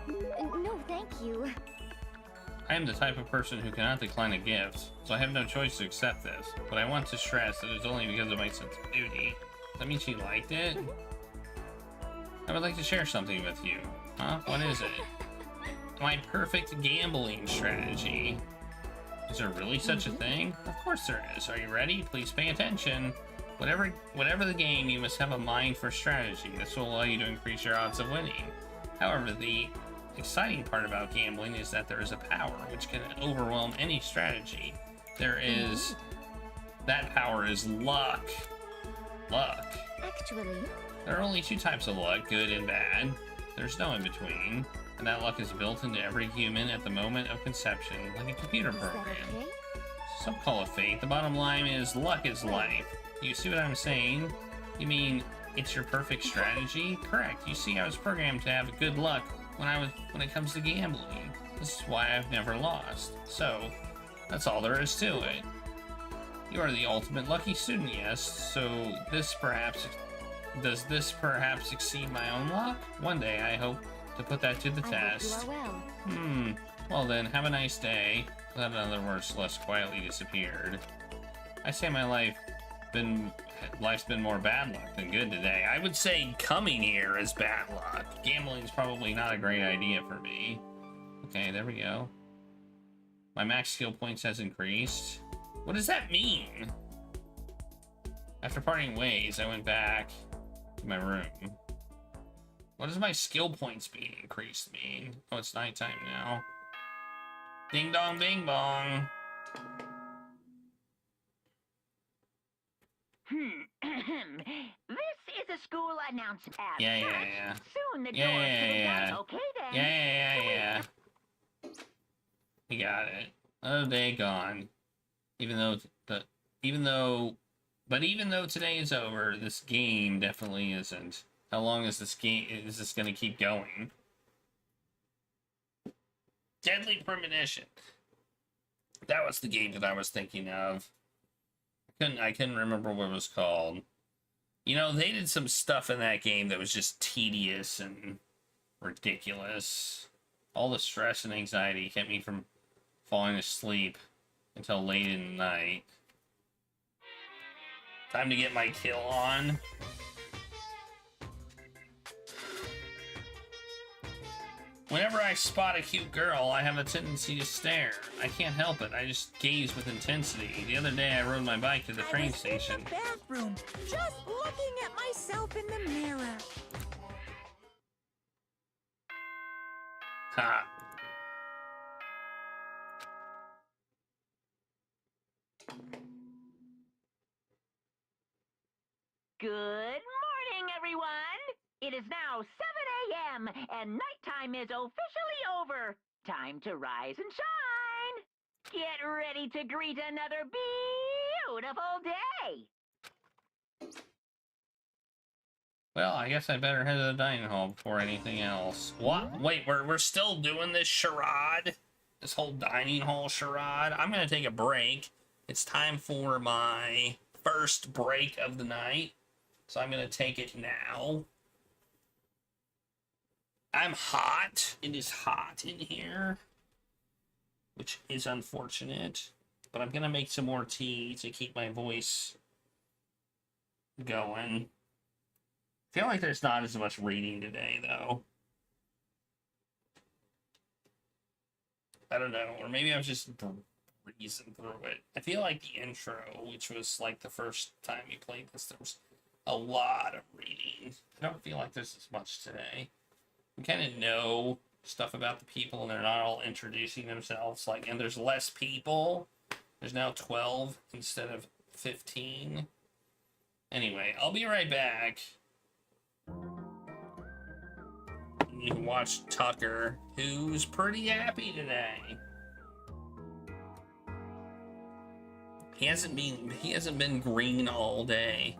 No, thank you. I am the type of person who cannot decline a gift, so I have no choice to accept this. But I want to stress that it's only because of my sense of duty. Does that mean she liked it? I would like to share something with you. Huh? What is it? My perfect gambling strategy. Is there really such a thing? Of course there is. Are you ready? Please pay attention. Whatever the game, you must have a mind for strategy. This will allow you to increase your odds of winning. However, the exciting part about gambling is that there is a power which can overwhelm any strategy. That power is luck. Luck. Actually, There are only two types of luck, good and bad. There's no in between. And that luck is built into every human at the moment of conception, like a computer program. okay? Some call it fate. The bottom line is luck is life. You see what I'm saying? You mean it's your perfect strategy? Correct. You see, I was programmed to have good luck when it comes to gambling. This is why I've never lost. So, that's all there is to it. You are the ultimate lucky student, yes. So does this perhaps exceed my own luck? One day, I hope to put that to the test. You are well. Well then, have a nice day. Without another word, Celeste quietly disappeared. I say life's been more bad luck than good today. I would say coming here is bad luck. Gambling's probably not a great idea for me. Okay, there we go. My max skill points has increased. What does that mean? After parting ways, I went back to my room. What does my skill points being increased mean? Oh, it's nighttime now. Ding dong, bing bong. This is a school announcement. As Yeah. such, soon the doors to the dining. Okay then. Yeah. We got it. Another day gone. Even though today is over, this game definitely isn't. How long is this gonna keep going? Deadly Premonition. That was the game that I was thinking of. I couldn't remember what it was called. You know, they did some stuff in that game that was just tedious and ridiculous. All the stress and anxiety kept me from falling asleep until late in the night. Time to get my kill on. Whenever I spot a cute girl, I have a tendency to stare. I can't help it. I just gaze with intensity. The other day, I rode my bike to the train station. In the bathroom, just looking at myself in the mirror. Ha. Good morning, everyone. It is now 7 a.m. and nighttime is officially over. Time to rise and shine. Get ready to greet another beautiful day. Well, I guess I better head to the dining hall before anything else. What? Wait, we're still doing this charade? This whole dining hall charade? I'm gonna take a break. It's time for my first break of the night. So I'm gonna take it now. I'm hot. It is hot in here, which is unfortunate. But I'm gonna make some more tea to keep my voice going. I feel like there's not as much reading today, though. I don't know, or maybe I was just breezing through it. I feel like the intro, which was like the first time you played this, there was a lot of reading. I don't feel like there's as much today. We kind of know stuff about the people, and they're not all introducing themselves. Like, and there's less people. There's now 12 instead of 15. Anyway, I'll be right back. You can watch Tucker, who's pretty happy today. He hasn't been green all day.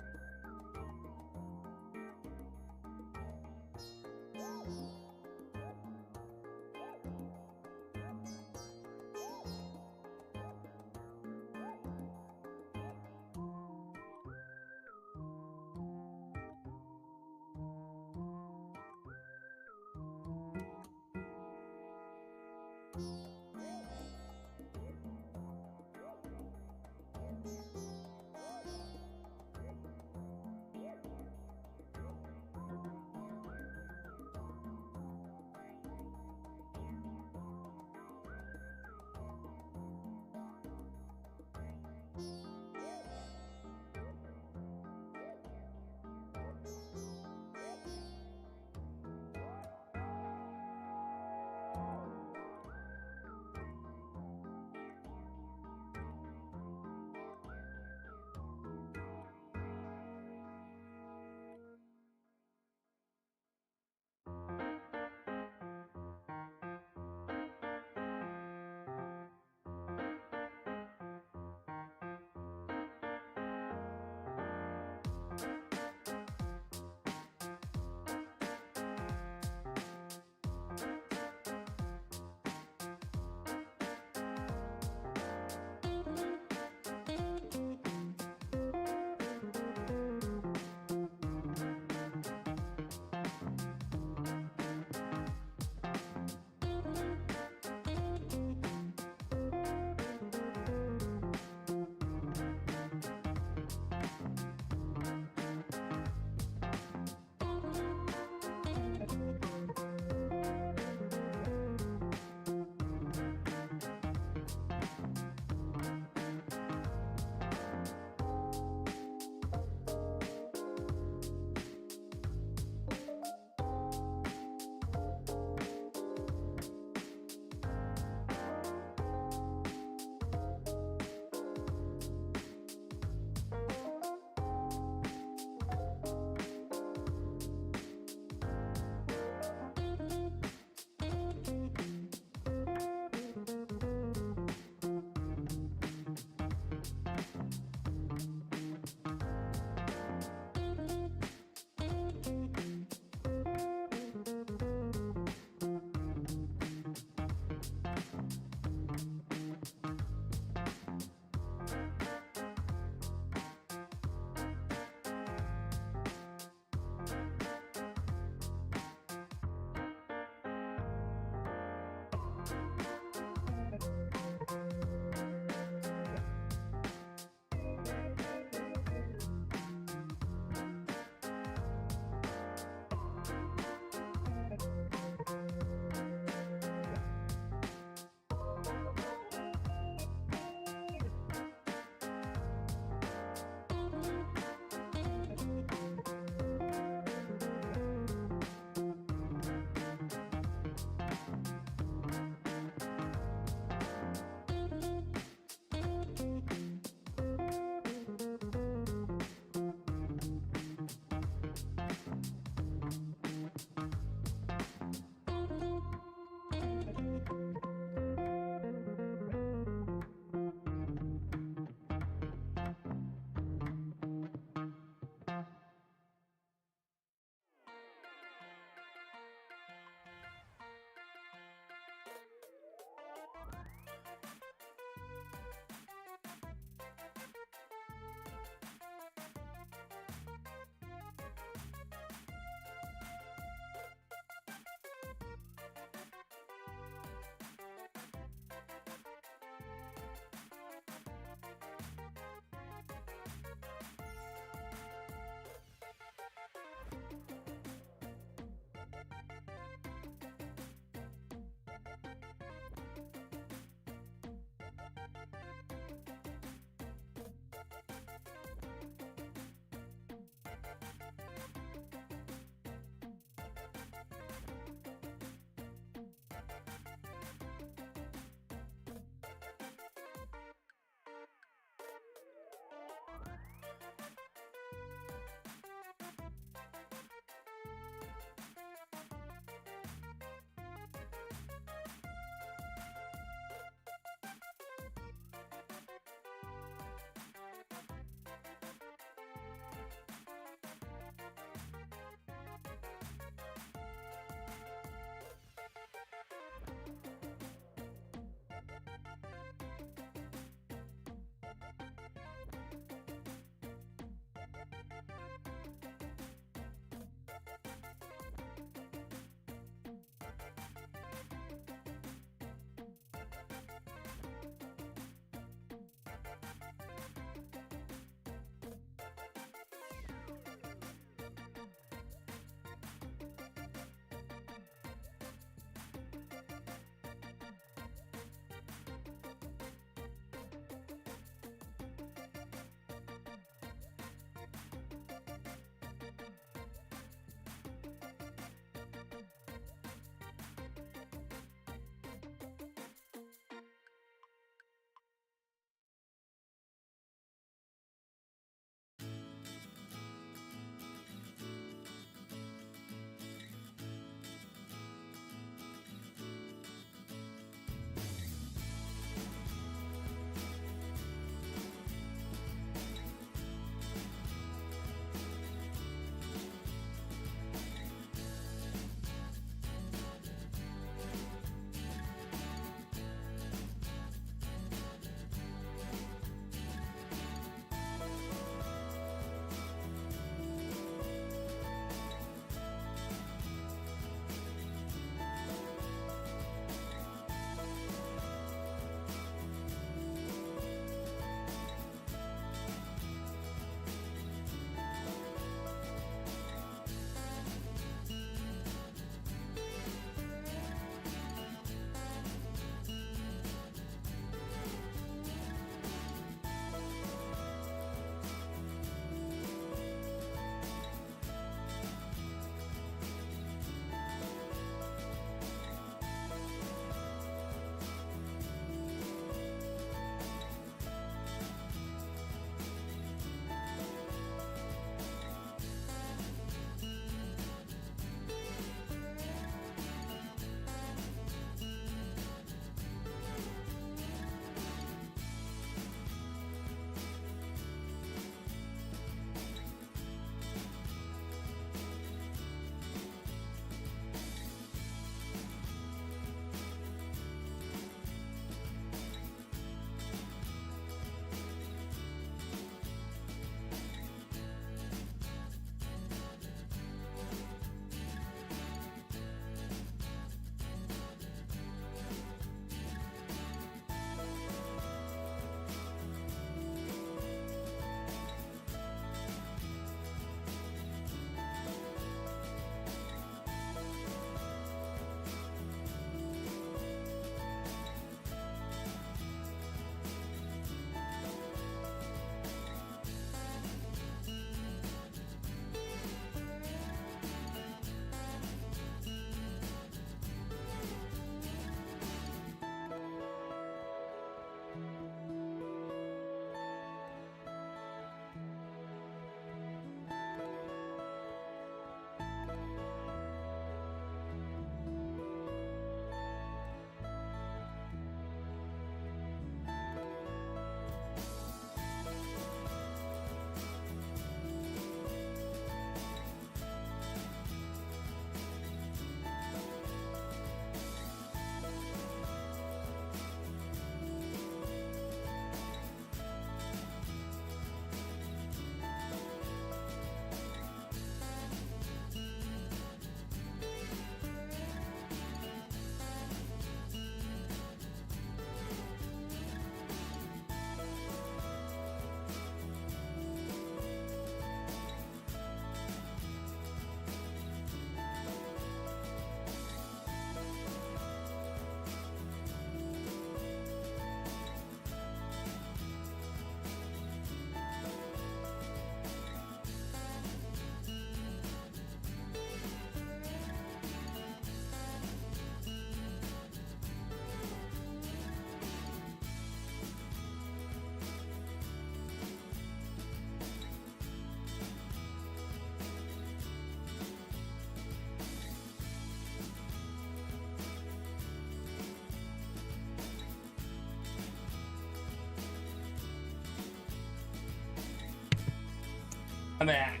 I'm back.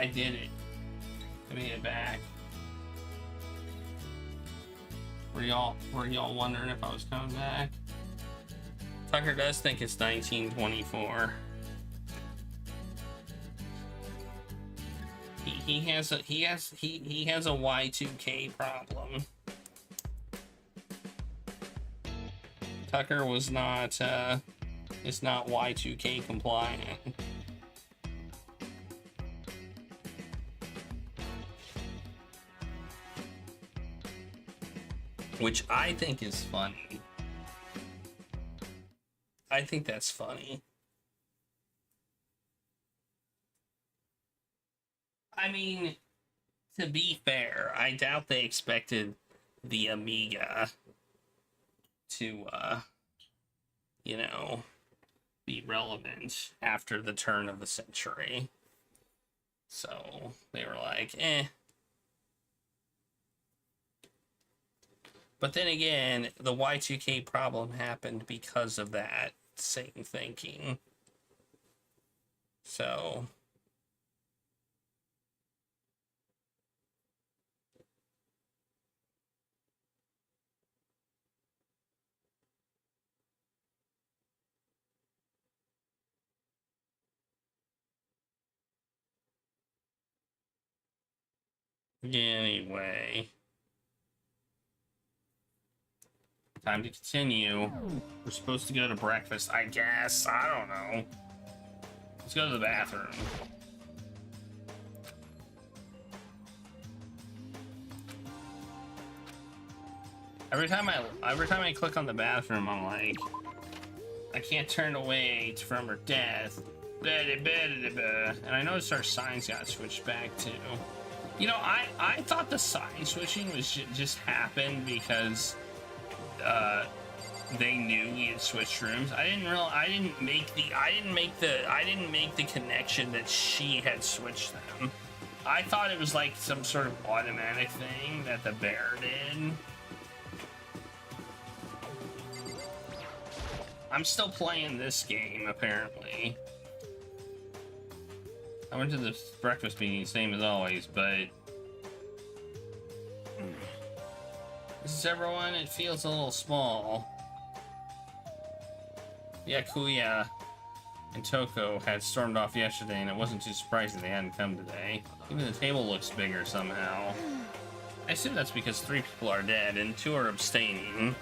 I did it. I made it back. Were y'all wondering if I was coming back? Tucker does think it's 1924. He has a Y2K problem. Tucker was not is not Y2K compliant. Which I think is funny. I think that's funny. I mean, to be fair, I doubt they expected the Amiga to, you know, be relevant after the turn of the century. So they were like, eh. But then again, the Y2K problem happened because of that same thinking. So anyway, time to continue. We're supposed to go to breakfast, I guess. I don't know. Let's go to the bathroom. Every time I click on the bathroom, I'm like, I can't turn away from her death. And I noticed our signs got switched back too. You know, I thought the sign switching was just happened because they knew we had switched rooms. I didn't make the connection that she had switched them. I thought it was like some sort of automatic thing that the bear did. I'm still playing this game, apparently. I went to the breakfast meeting, same as always, but... This is everyone, it feels a little small. Yeah, Kuya and Toko had stormed off yesterday, and it wasn't too surprising they hadn't come today. Even the table looks bigger somehow. I assume that's because 3 people are dead, and 2 are abstaining.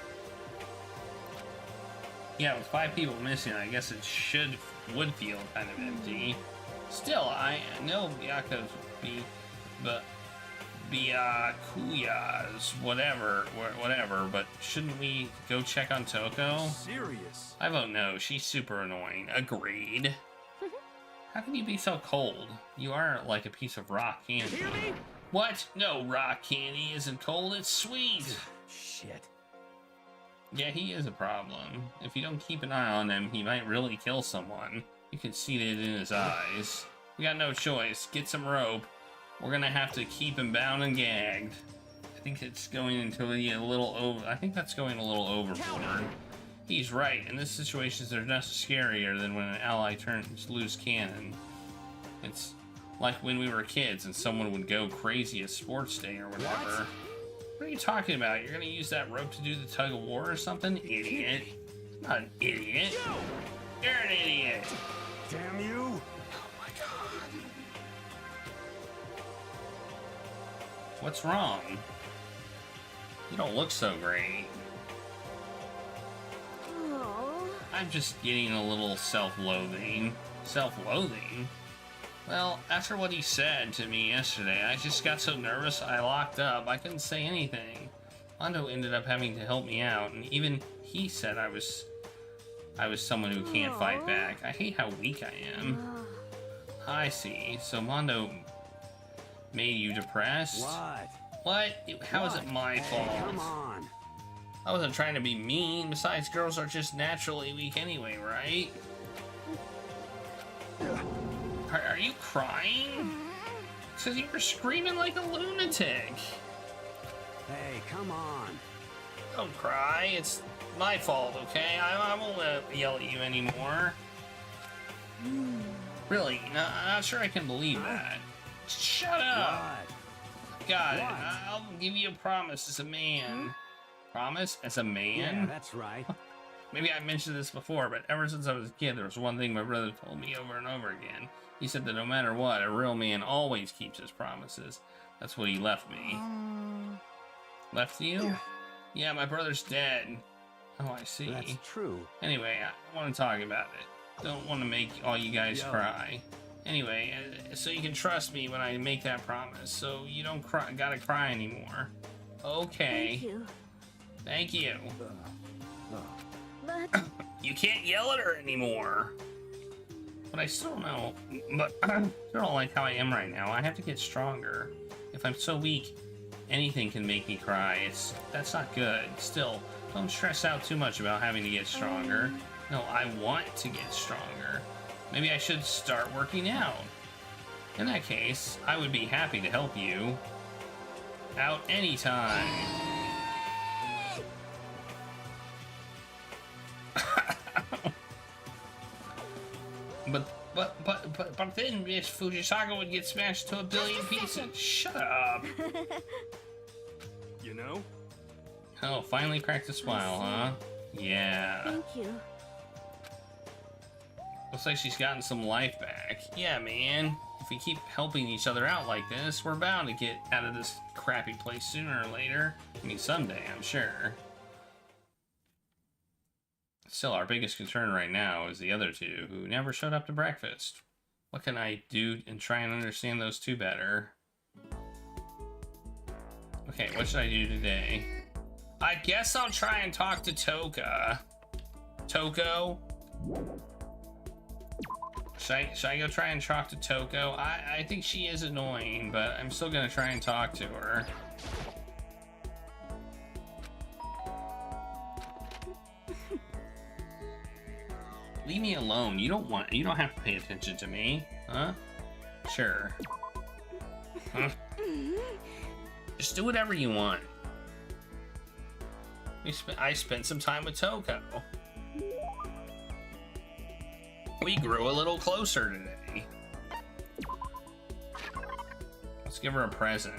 Yeah, with 5 people missing, I guess it would feel kind of empty. Still, I know Byakuya's whatever, but shouldn't we go check on Toko? Serious? I vote no, she's super annoying. Agreed. How can you be so cold? You are like a piece of rock candy. Hear me? What? No, rock candy isn't cold, it's sweet. Shit. Yeah, he is a problem. If you don't keep an eye on him, he might really kill someone. You can see it in his eyes. We got no choice. Get some rope. We're gonna have to keep him bound and gagged. I think it's going into a little over. I think that's going a little overboard. He's right. In this situation, there's nothing scarier than when an ally turns loose cannon. It's like when we were kids and someone would go crazy at sports day or whatever. What are you talking about? You're gonna use that rope to do the tug of war or something? Idiot. I'm not an idiot. You're an idiot. Damn you. Oh my god. What's wrong? You don't look so great. I'm just getting a little self-loathing. Self-loathing? Well, after what he said to me yesterday, I just got so nervous I locked up. I couldn't say anything. Mondo ended up having to help me out, and even he said I was someone who can't fight back. I hate how weak I am. I see. So Mondo made you depressed? What? How is it my fault? Come on. I wasn't trying to be mean. Besides, girls are just naturally weak anyway, right? Are you crying? Because you were screaming like a lunatic. Hey, come on. Don't cry. It's my fault, okay? I won't yell at you anymore. Really? I'm not sure I can believe that. Shut up! Got it. I'll give you a promise as a man. Promise? As a man? Yeah, that's right. Maybe I mentioned this before, but ever since I was a kid, there was one thing my brother told me over and over again. He said that no matter what, a real man always keeps his promises. That's what he left me. Left you? Yeah, my brother's dead. Oh, I see. That's true. Anyway, I want to talk about it. Don't want to make all you guys cry. Anyway, so you can trust me when I make that promise, so you don't gotta cry anymore. Okay. Thank you. Thank you. But You can't yell at her anymore. But I still know. But I still don't like how I am right now. I have to get stronger. If I'm so weak, anything can make me cry. That's not good. Still, don't stress out too much about having to get stronger. No, I want to get stronger. Maybe I should start working out. In that case, I would be happy to help you out anytime. But then Miss Fujisaga would get smashed to a billion pieces. Shut up. You know? Oh, finally cracked a smile, huh? Yeah. thank you. Looks like she's gotten some life back. Yeah, man. If we keep helping each other out like this, we're bound to get out of this crappy place sooner or later. I mean, someday, I'm sure. Still, our biggest concern right now is the other two, who never showed up to breakfast. What can I do and try and understand those two better? Okay, what should I do today? I guess I'll try and talk to Toka. Toko? Should I go try and talk to Toko? I think she is annoying, but I'm still gonna try and talk to her. Leave me alone. You don't have to pay attention to me, huh? Sure. Huh? Just do whatever you want. I spent some time with Toko. We grew a little closer today. Let's give her a present.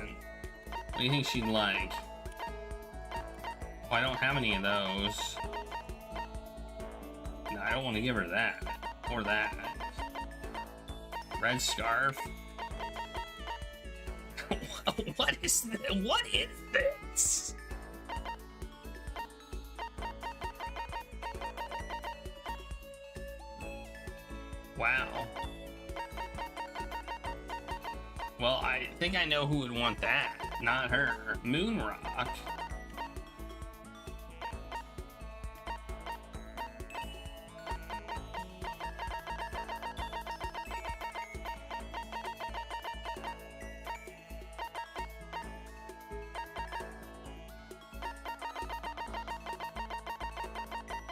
What do you think she'd like? Oh, I don't have any of those. No, I don't want to give her that. Or that. Red scarf. What is this? What is this? Wow. Well, I think I know who would want that. Not her. Moonrock.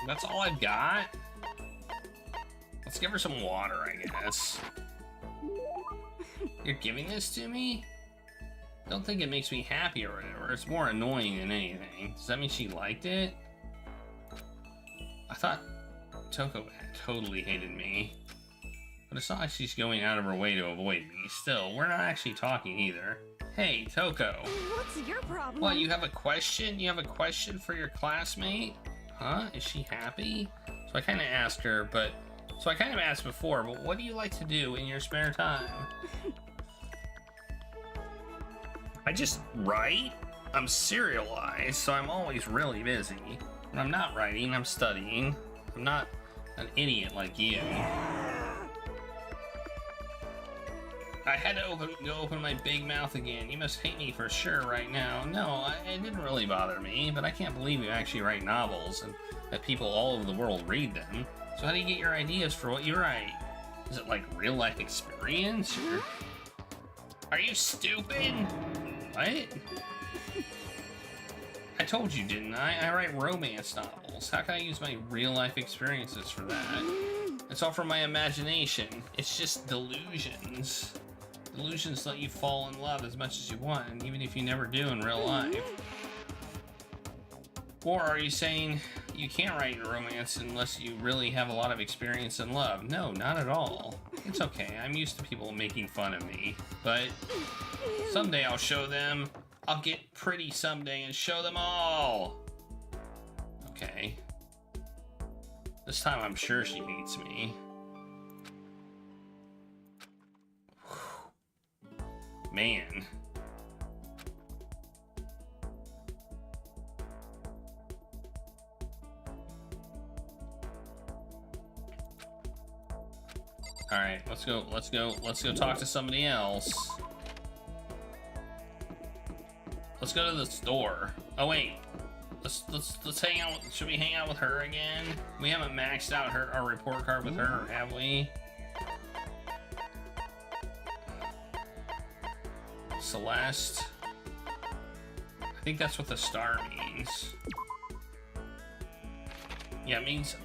That's all I've got? Let's give her some water, I guess. You're giving this to me? Don't think it makes me happy or whatever. It's more annoying than anything. Does that mean she liked it? I thought Toko totally hated me. But it's not like she's going out of her way to avoid me. Still, we're not actually talking either. Hey, Toko. What's your problem? What, you have a question? You have a question for your classmate? Huh? Is she happy? So I kind of asked her, but... So I kind of asked before, but what do you like to do in your spare time? I just write. I'm serialized, so I'm always really busy. When I'm not writing, I'm studying. I'm not an idiot like you. I had to open my big mouth again. You must hate me for sure right now. No, it didn't really bother me, but I can't believe you actually write novels and that people all over the world read them. So how do you get your ideas for what you write? Is it like real life experience? Or... Are you stupid? What? I told you, didn't I? I write romance novels. How can I use my real life experiences for that? It's all from my imagination. It's just delusions. Delusions let you fall in love as much as you want, even if you never do in real life. Or are you saying you can't write romance unless you really have a lot of experience in love? No, not at all. It's okay. I'm used to people making fun of me. But someday I'll show them. I'll get pretty someday and show them all. Okay. This time I'm sure she hates me. Man. All right, let's go talk to somebody else. Let's go to the store. Oh wait, let's hang out. Should we hang out with her again? We haven't maxed out our report card with her, have we? Celeste. I think that's what the star means. Yeah, it means.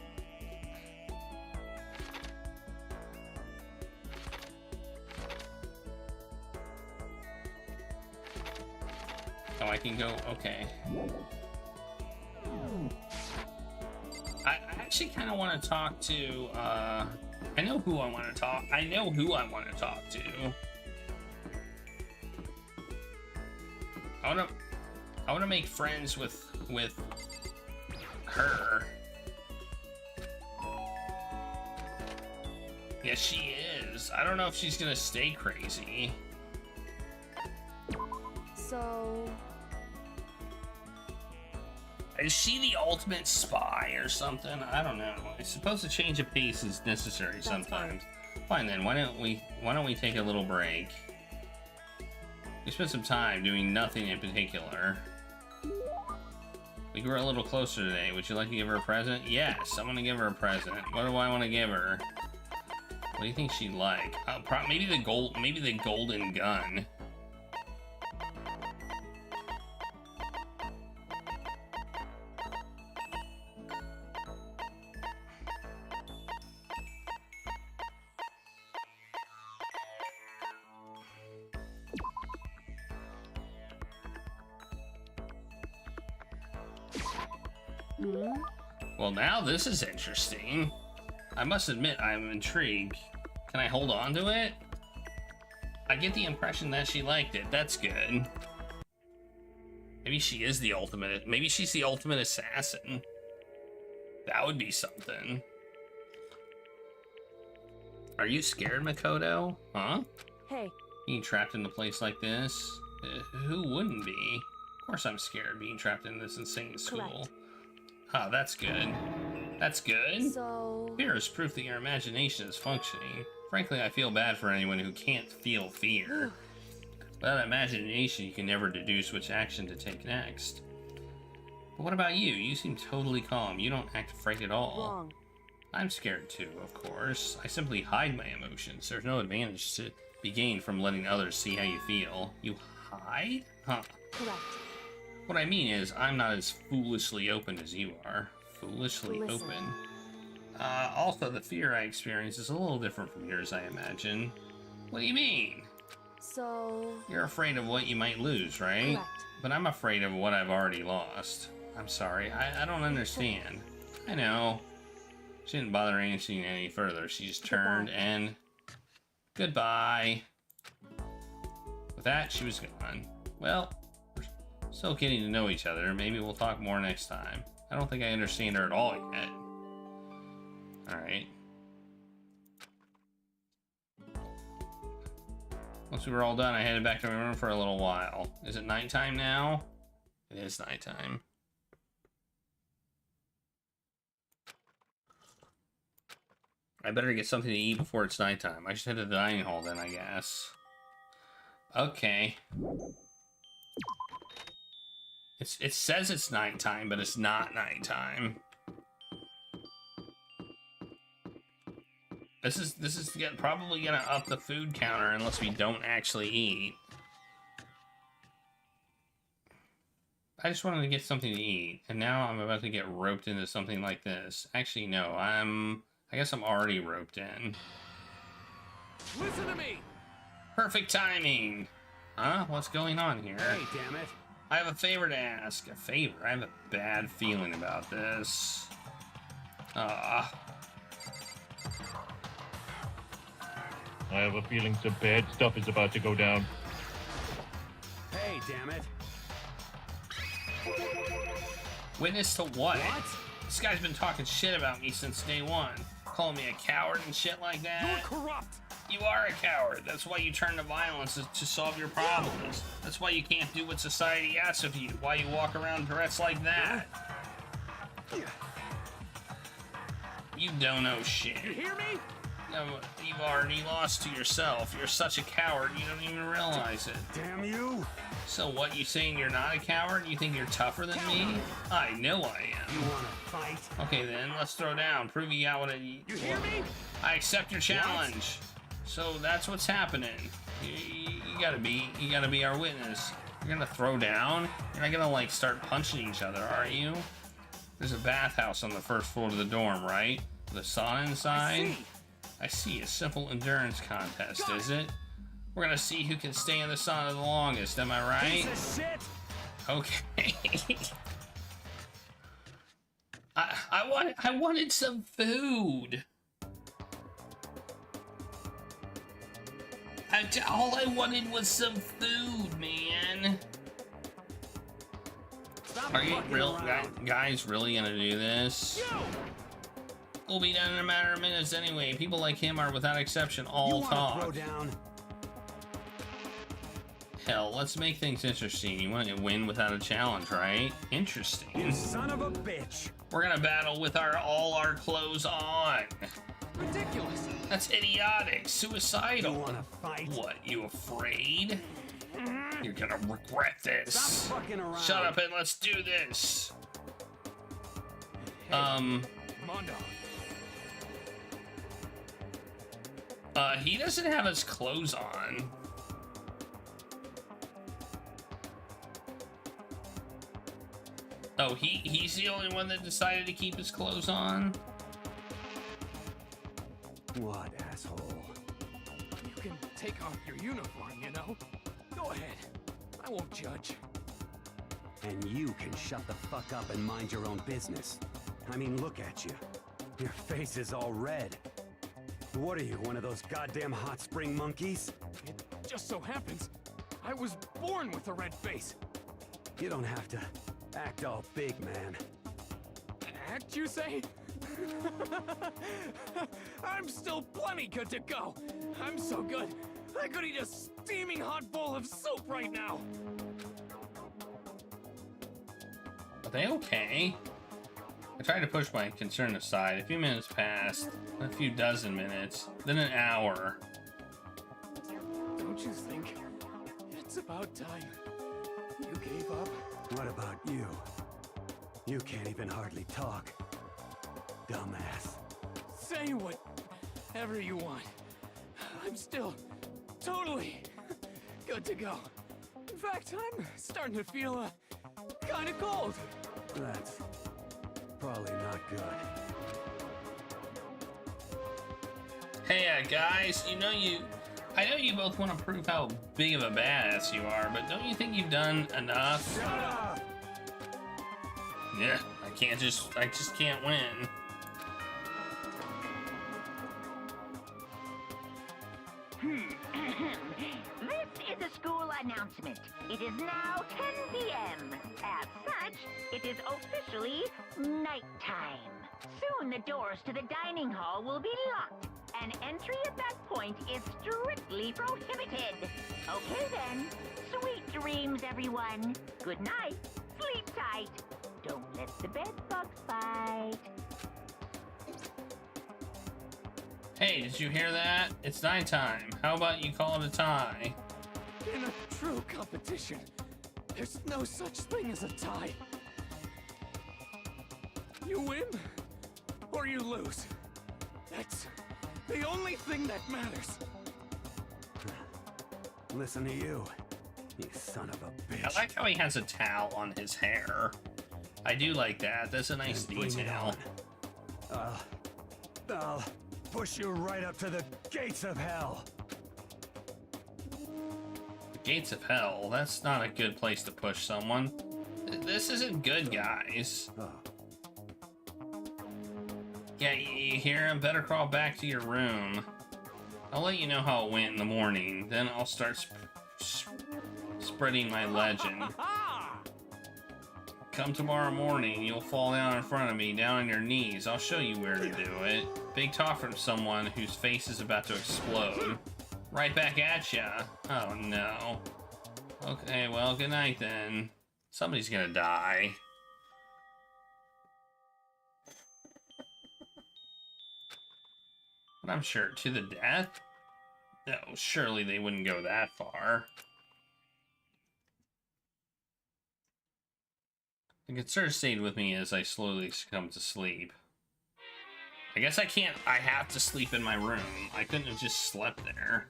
Oh, I can go. Okay. I actually kind of want to talk to. I know who I want to talk. I know who I want to talk to. I want to make friends with her. Yeah, she is. I don't know if she's gonna stay crazy. So... Is she the ultimate spy or something? I don't know. I suppose a change of pace is necessary sometimes. Fine then, why don't we take a little break? We spent some time doing nothing in particular. We grew a little closer today. Would you like to give her a present? Yes, I want to give her a present. What do I want to give her? What do you think she'd like? Maybe the golden gun. Well, now this is interesting. I must admit, I'm intrigued. Can I hold on to it? I get the impression that she liked it. That's good. Maybe she is the ultimate. Maybe she's the ultimate assassin. That would be something. Are you scared, Makoto? Huh? Hey. Being trapped in a place like this? Who wouldn't be? Of course I'm scared being trapped in this insane school. Correct. Oh, that's good. That's good. So... Fear is proof that your imagination is functioning. Frankly, I feel bad for anyone who can't feel fear. Without imagination, you can never deduce which action to take next. But what about you? You seem totally calm. You don't act afraid at all. Wrong. I'm scared too, of course. I simply hide my emotions. There's no advantage to be gained from letting others see how you feel. You hide? Huh. Correct. What I mean is, I'm not as foolishly open as you are. Foolishly open. Also, the fear I experience is a little different from yours, I imagine. What do you mean? So... You're afraid of what you might lose, right? Correct. But I'm afraid of what I've already lost. I'm sorry, I don't understand. I know. She didn't bother answering any further. She just turned and... Goodbye. With that, she was gone. Well... Still getting to know each other. Maybe we'll talk more next time. I don't think I understand her at all yet. Alright. Once we were all done, I headed back to my room for a little while. Is it nighttime now? It is nighttime. I better get something to eat before it's nighttime. I should head to the dining hall then, I guess. Okay. It says it's nighttime, but it's not nighttime. This is probably gonna up the food counter unless we don't actually eat. I just wanted to get something to eat, and now I'm about to get roped into something like this. Actually, no, I guess I'm already roped in. Listen to me! Perfect timing! Huh? What's going on here? Hey, damn it. I have a favor to ask. A favor? I have a bad feeling about this. I have a feeling some bad stuff is about to go down. Hey, damn it. Witness to what? This guy's been talking shit about me since day one. Calling me a coward and shit like that. You're corrupt. You are a coward. That's why you turn to violence to solve your problems. That's why you can't do what society asks of you. Why you walk around dressed like that. You don't know shit. You hear me? No, you've already lost to yourself. You're such a coward, you don't even realize it. Damn you! So what, you saying you're not a coward? You think you're tougher than me? I know I am. You wanna fight? Okay then, let's throw down. Prove you got what You hear me? I accept your challenge. So that's what's happening. You gotta be our witness. You're gonna throw down? You're not gonna like start punching each other, are you? There's a bathhouse on the first floor of the dorm, right? With a sauna inside? I see. A simple endurance contest, is it? We're gonna see who can stay in the sauna the longest, am I right? Piece of shit. Okay. I wanted some food. All I wanted was some food, man. Are you guys really gonna do this? We'll be done in a matter of minutes anyway. People like him are, without exception, all talk. Throw down? Hell, let's make things interesting. You want to win without a challenge, right? Interesting. You son of a bitch. We're gonna battle with all our clothes on. Ridiculous. That's idiotic. Suicidal. You wanna fight? What, you afraid? You're gonna regret this. Stop fucking around. Shut up and let's do this. Mondo. He doesn't have his clothes on. Oh, he's the only one that decided to keep his clothes on? What, asshole? You can take off your uniform, you know? Go ahead. I won't judge. And you can shut the fuck up and mind your own business. I mean, look at you. Your face is all red. What are you, one of those goddamn hot spring monkeys? It just so happens I was born with a red face. You don't have to act all big, man. Act, you say? I'm still plenty good to go. I'm so good, I could eat a steaming hot bowl of soup right now. Are they okay? I tried to push my concern aside. A few minutes passed, a few dozen minutes, then an hour. Don't you think it's about time you gave up? What about you? You can't even hardly talk. Dumbass. Say whatever you want. I'm still totally good to go. In fact, I'm starting to feel kind of cold. That's probably not good. Hey, guys, I know you both want to prove how big of a badass you are, but don't you think you've done enough? Shut up! Yeah, I just can't win. This is a school announcement. It is now 10 p.m. As such, it is officially nighttime. Soon the doors to the dining hall will be locked, and entry at that point is strictly prohibited. Okay then, sweet dreams, everyone. Good night. Sleep tight. Don't let the bed bugs bite. Hey, did you hear that? It's nighttime. How about you call it a tie? In a true competition, there's no such thing as a tie. You win, or you lose. That's the only thing that matters. Listen to you, you son of a bitch. I like how he has a towel on his hair. I do like that. That's a nice detail. I'll push you right up to the gates of hell. The gates of hell? That's not a good place to push someone. This isn't good, guys. Yeah, you hear him? Better crawl back to your room. I'll let you know how it went in the morning. Then I'll start spreading my legend. Come tomorrow morning, you'll fall down in front of me, down on your knees. I'll show you where to do it. Big talk from someone whose face is about to explode. Right back at ya. Oh no. Okay, well, good night then. Somebody's gonna die. But I'm sure to the death? No, surely they wouldn't go that far. The concern stayed with me as I slowly succumbed to sleep. I guess I have to sleep in my room. I couldn't have just slept there.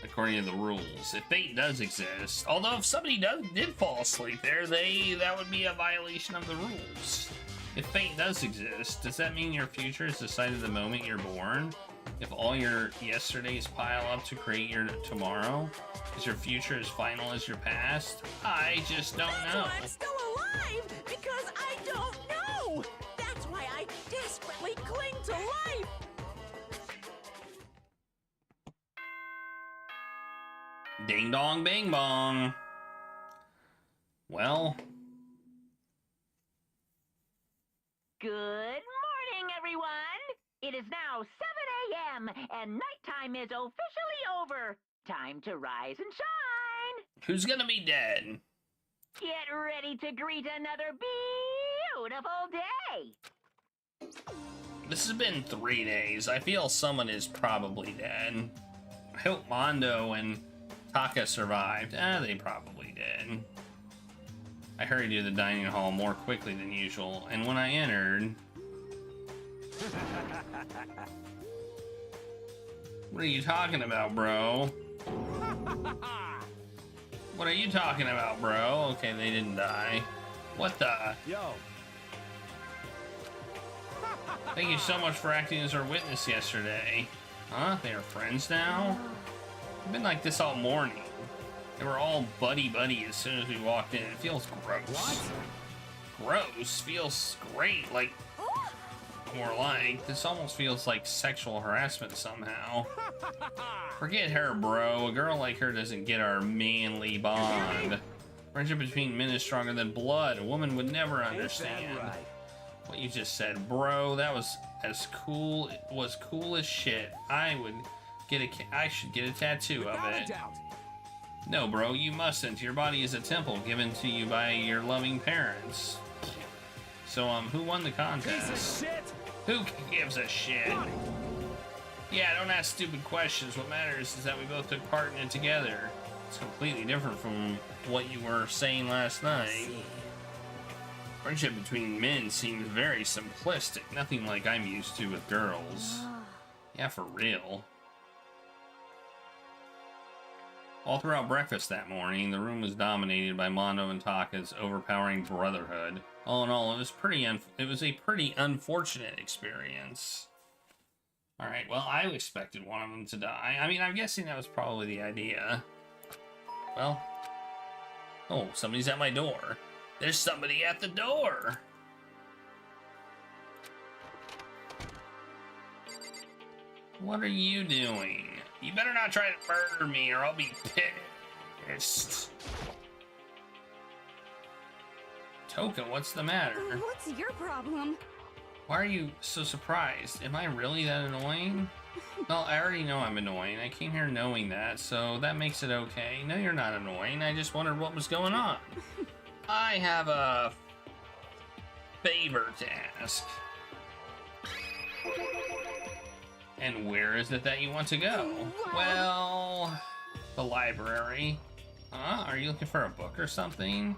According to the rules. If fate does exist, although if somebody did fall asleep there, that would be a violation of the rules. If fate does exist, does that mean your future is decided the moment you're born? If all your yesterdays pile up to create your tomorrow? Is your future as final as your past? I just don't know. That's why I'm still alive, because I don't know! That's why I desperately cling to life! Ding dong bing bong. Well. Good morning, everyone! It is now 7 a.m. and nighttime is officially over. Time to rise and shine! Who's gonna be dead? Get ready to greet another beautiful day! This has been 3 days. I feel someone is probably dead. I hope Mondo and Taka survived. They probably did. I hurried to the dining hall more quickly than usual, and when I entered... What are you talking about, bro? What are you talking about, bro? Okay, they didn't die. What the? Yo. Thank you so much for acting as our witness yesterday. Huh? They are friends now? I've been like this all morning. They were all buddy-buddy as soon as we walked in. It feels gross. What? Gross? Feels great. Like, more like, this almost feels like sexual harassment somehow. Forget her, bro. A girl like her doesn't get our manly bond. Friendship between men is stronger than blood. A woman would never understand. What you just said, bro, that was cool as shit. I should get a tattoo of it. No, bro, you mustn't. Your body is a temple given to you by your loving parents. So, who won the contest? Who gives a shit? Yeah, don't ask stupid questions. What matters is that we both took part in it together. It's completely different from what you were saying last night. Friendship between men seems very simplistic. Nothing like I'm used to with girls. Yeah, for real. All throughout breakfast that morning, the room was dominated by Mondo and Taka's overpowering brotherhood. All in all, it was a pretty unfortunate experience. All right, well, I expected one of them to die. I mean, I'm guessing that was probably the idea. Well, oh, somebody's at my door. There's somebody at the door. What are you doing? You better not try to murder me or I'll be pissed. Toka, what's the matter? What's your problem? Why are you so surprised? Am I really that annoying? Well, I already know I'm annoying. I came here knowing that, so that makes it okay. No, you're not annoying. I just wondered what was going on. I have a favor to ask. And where is it that you want to go? Well, the library. Huh? Are you looking for a book or something?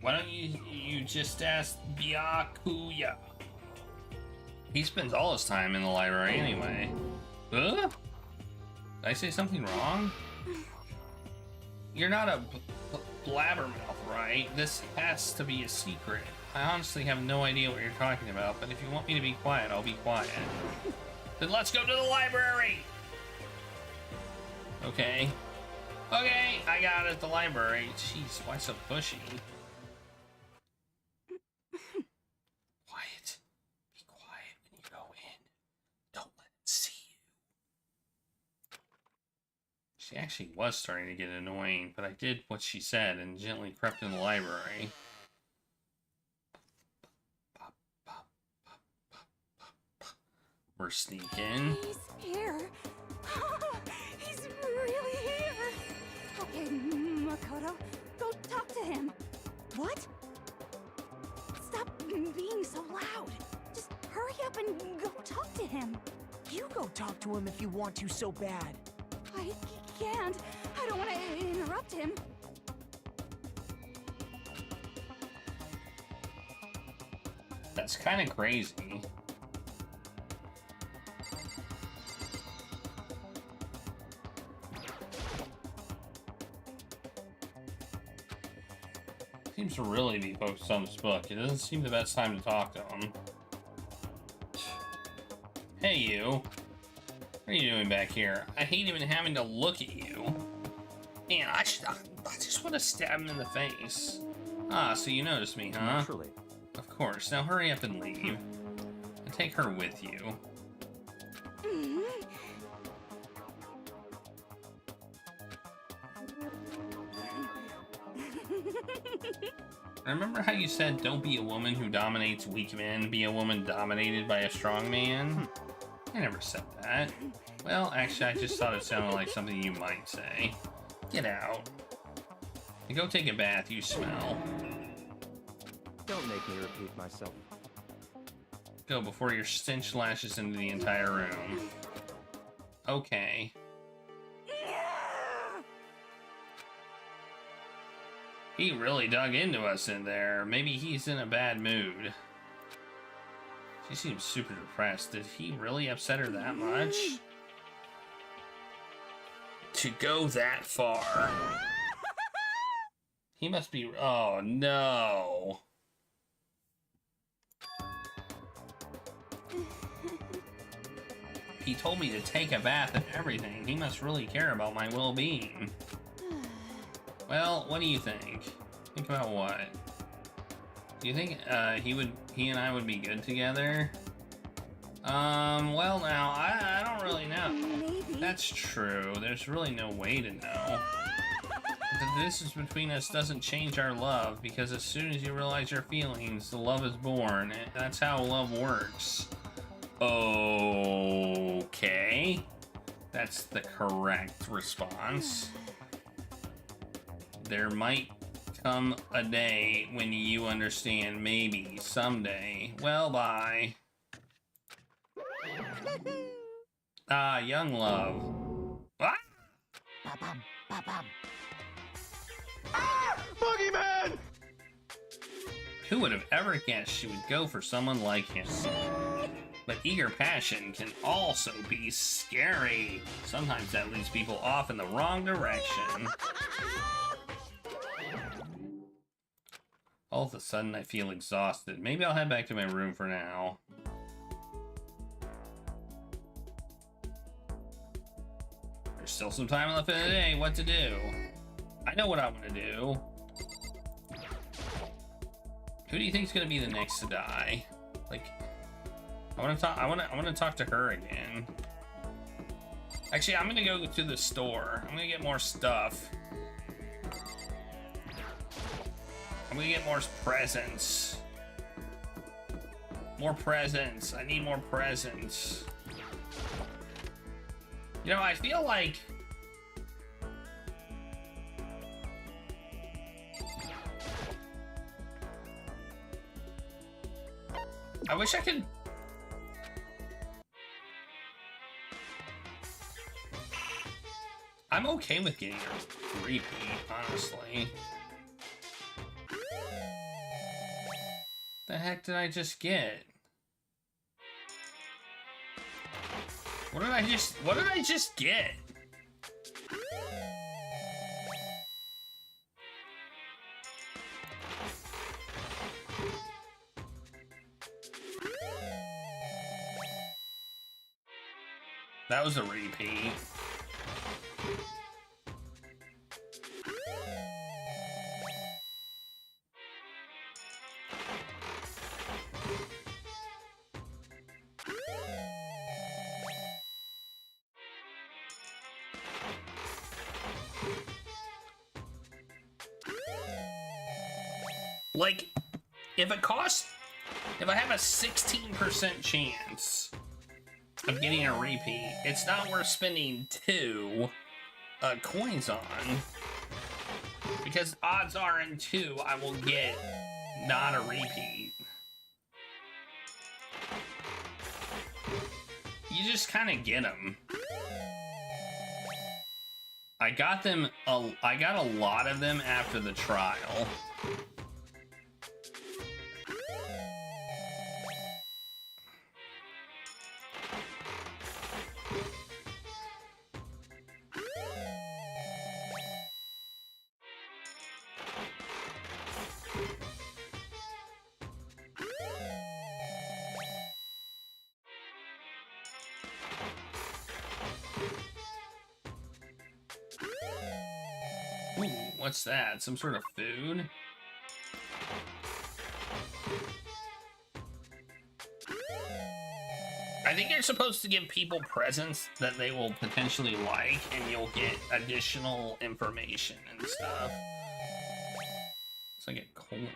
Why don't you just ask Byakuya? He spends all his time in the library anyway. Huh? Did I say something wrong? You're not a blabbermouth, right? This has to be a secret. I honestly have no idea what you're talking about, but if you want me to be quiet, I'll be quiet. Then let's go to the library! Okay. Okay, I got it at the library. Jeez, why so pushy? She actually was starting to get annoying, but I did what she said and gently crept in the library. We're sneaking. He's here. He's really here. Okay, Makoto, go talk to him. What? Stop being so loud. Just hurry up and go talk to him. You go talk to him if you want to so bad. I can't. I don't want to interrupt him. That's kind of crazy. Seems to really be focused on this book. It doesn't seem the best time to talk to him. Hey, you. What are you doing back here? I hate even having to look at you. Man, I just want to stab him in the face. Ah, so you noticed me, huh? Naturally. Of course. Now hurry up and leave. And take her with you. Remember how you said don't be a woman who dominates weak men, be a woman dominated by a strong man? I never said that. Well, actually, I just thought it sounded like something you might say. Get out. And go take a bath, you smell. Don't make me repeat myself. Go before your stench lashes into the entire room. Okay. He really dug into us in there. Maybe he's in a bad mood. She seems super depressed. Did he really upset her that much? To go that far. He must be... Oh, no. He told me to take a bath and everything. He must really care about my well-being. Well, what do you think? Think about what? Do you think he and I would be good together? Well now, I don't really know. Maybe. That's true. There's really no way to know. The distance between us doesn't change our love, because as soon as you realize your feelings, the love is born. That's how love works. Okay. That's the correct response. There might come a day when you understand, maybe, someday. Well, bye. Ah, young love. Ah! Ba-bum, ba-bum. Ah! Boogeyman! Who would have ever guessed she would go for someone like him? But eager passion can also be scary. Sometimes that leads people off in the wrong direction. All of a sudden, I feel exhausted. Maybe I'll head back to my room for now. There's still some time left in the day. What to do? I know what I want to do. Who do you think is going to be the next to die? Like, I want to talk to her again. Actually, I'm going to go to the store. I'm going to get more stuff. I'm gonna get more presents. More presents. I need more presents. You know, I feel like... I wish I could... I'm okay with getting a repeat, honestly. The heck did I just get? What did I just get? That was a repeat. Like, if I have a 16% chance of getting a repeat, it's not worth spending 2 coins on. Because odds are in 2, I will get not a repeat. You just kind of get them. I got a lot of them after the trial. Ooh, what's that? Some sort of food? I think you're supposed to give people presents that they will potentially like, and you'll get additional information and stuff. So I get coin.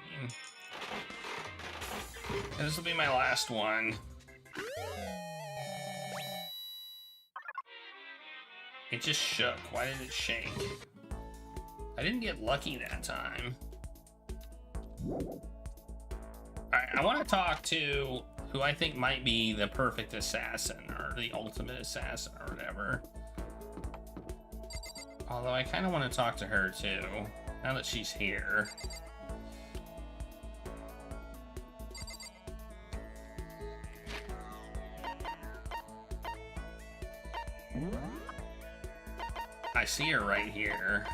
And this will be my last one. It just shook. Why did it shake? I didn't get lucky that time. Alright, I want to talk to who I think might be the perfect assassin, or the ultimate assassin, or whatever. Although I kind of want to talk to her too, now that she's here. I see her right here.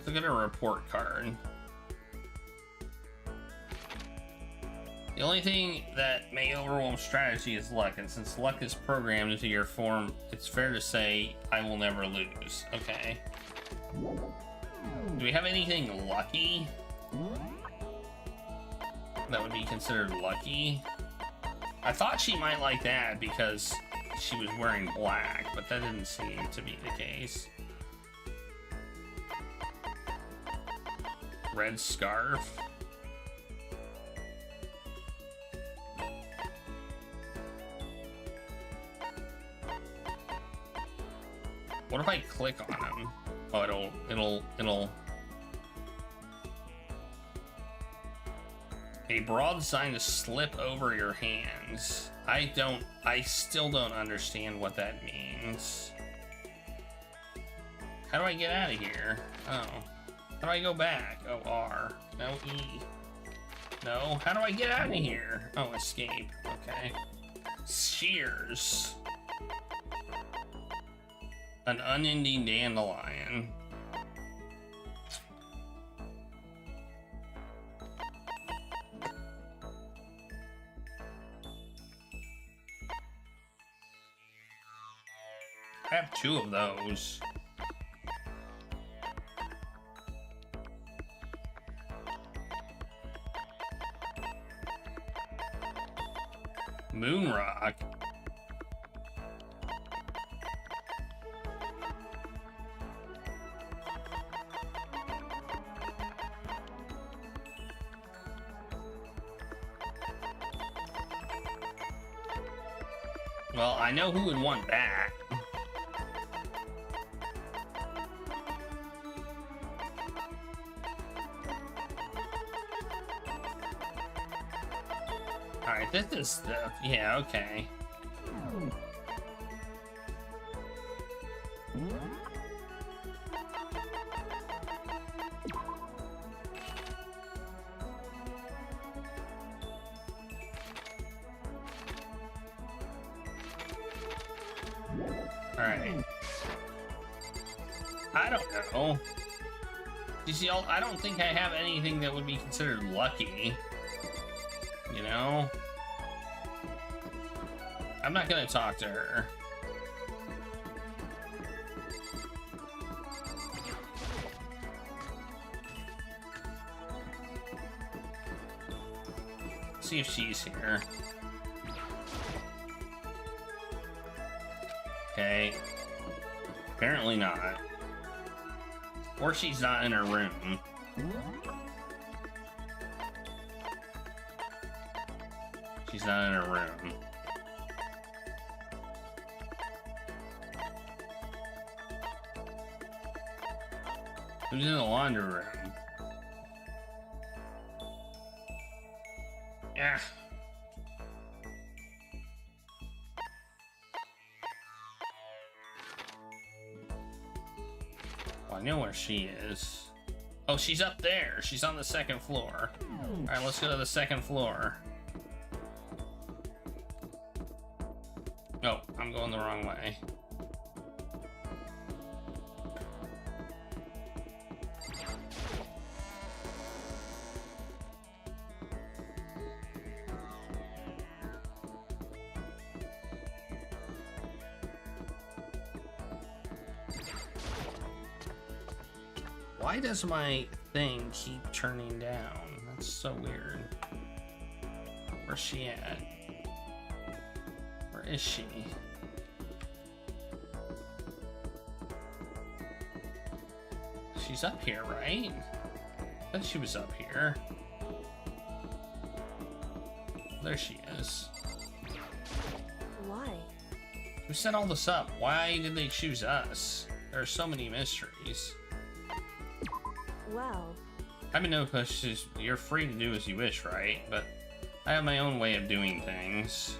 Look at her report card. The only thing that may overwhelm strategy is luck, and since luck is programmed into your form, it's fair to say I will never lose. Okay. Do we have anything lucky that would be considered lucky? I thought she might like that because she was wearing black, but that didn't seem to be the case. Red scarf. What if I click on him? Oh, it'll. A broad sign to slip over your hands. I still don't understand what that means. How do I get out of here? Oh. How do I go back? Oh, R. No, E. No. How do I get out of here? Oh, escape. Okay. Shears. An unending dandelion. I have 2 of those. Moonrock. Well, I know who would want that. Alright, this is stuff. Yeah, okay. Alright. I don't know. You see, I don't think I have anything that would be considered lucky. You know? I'm not gonna talk to her. See if she's here. Okay. Apparently not. Or she's not in her room. She's not in her room. Who's in the laundry room? Yeah. Well, I know where she is. Oh, she's up there. She's on the second floor. All right, let's go to the second floor. Oh, I'm going the wrong way. Why does my thing keep turning down? That's so weird. Where's she at? Where is she? She's up here, right? I thought she was up here. There she is. Why? Who set all this up? Why did they choose us? There are so many mysteries. Well, I mean, no questions. You're free to do as you wish, right? But I have my own way of doing things.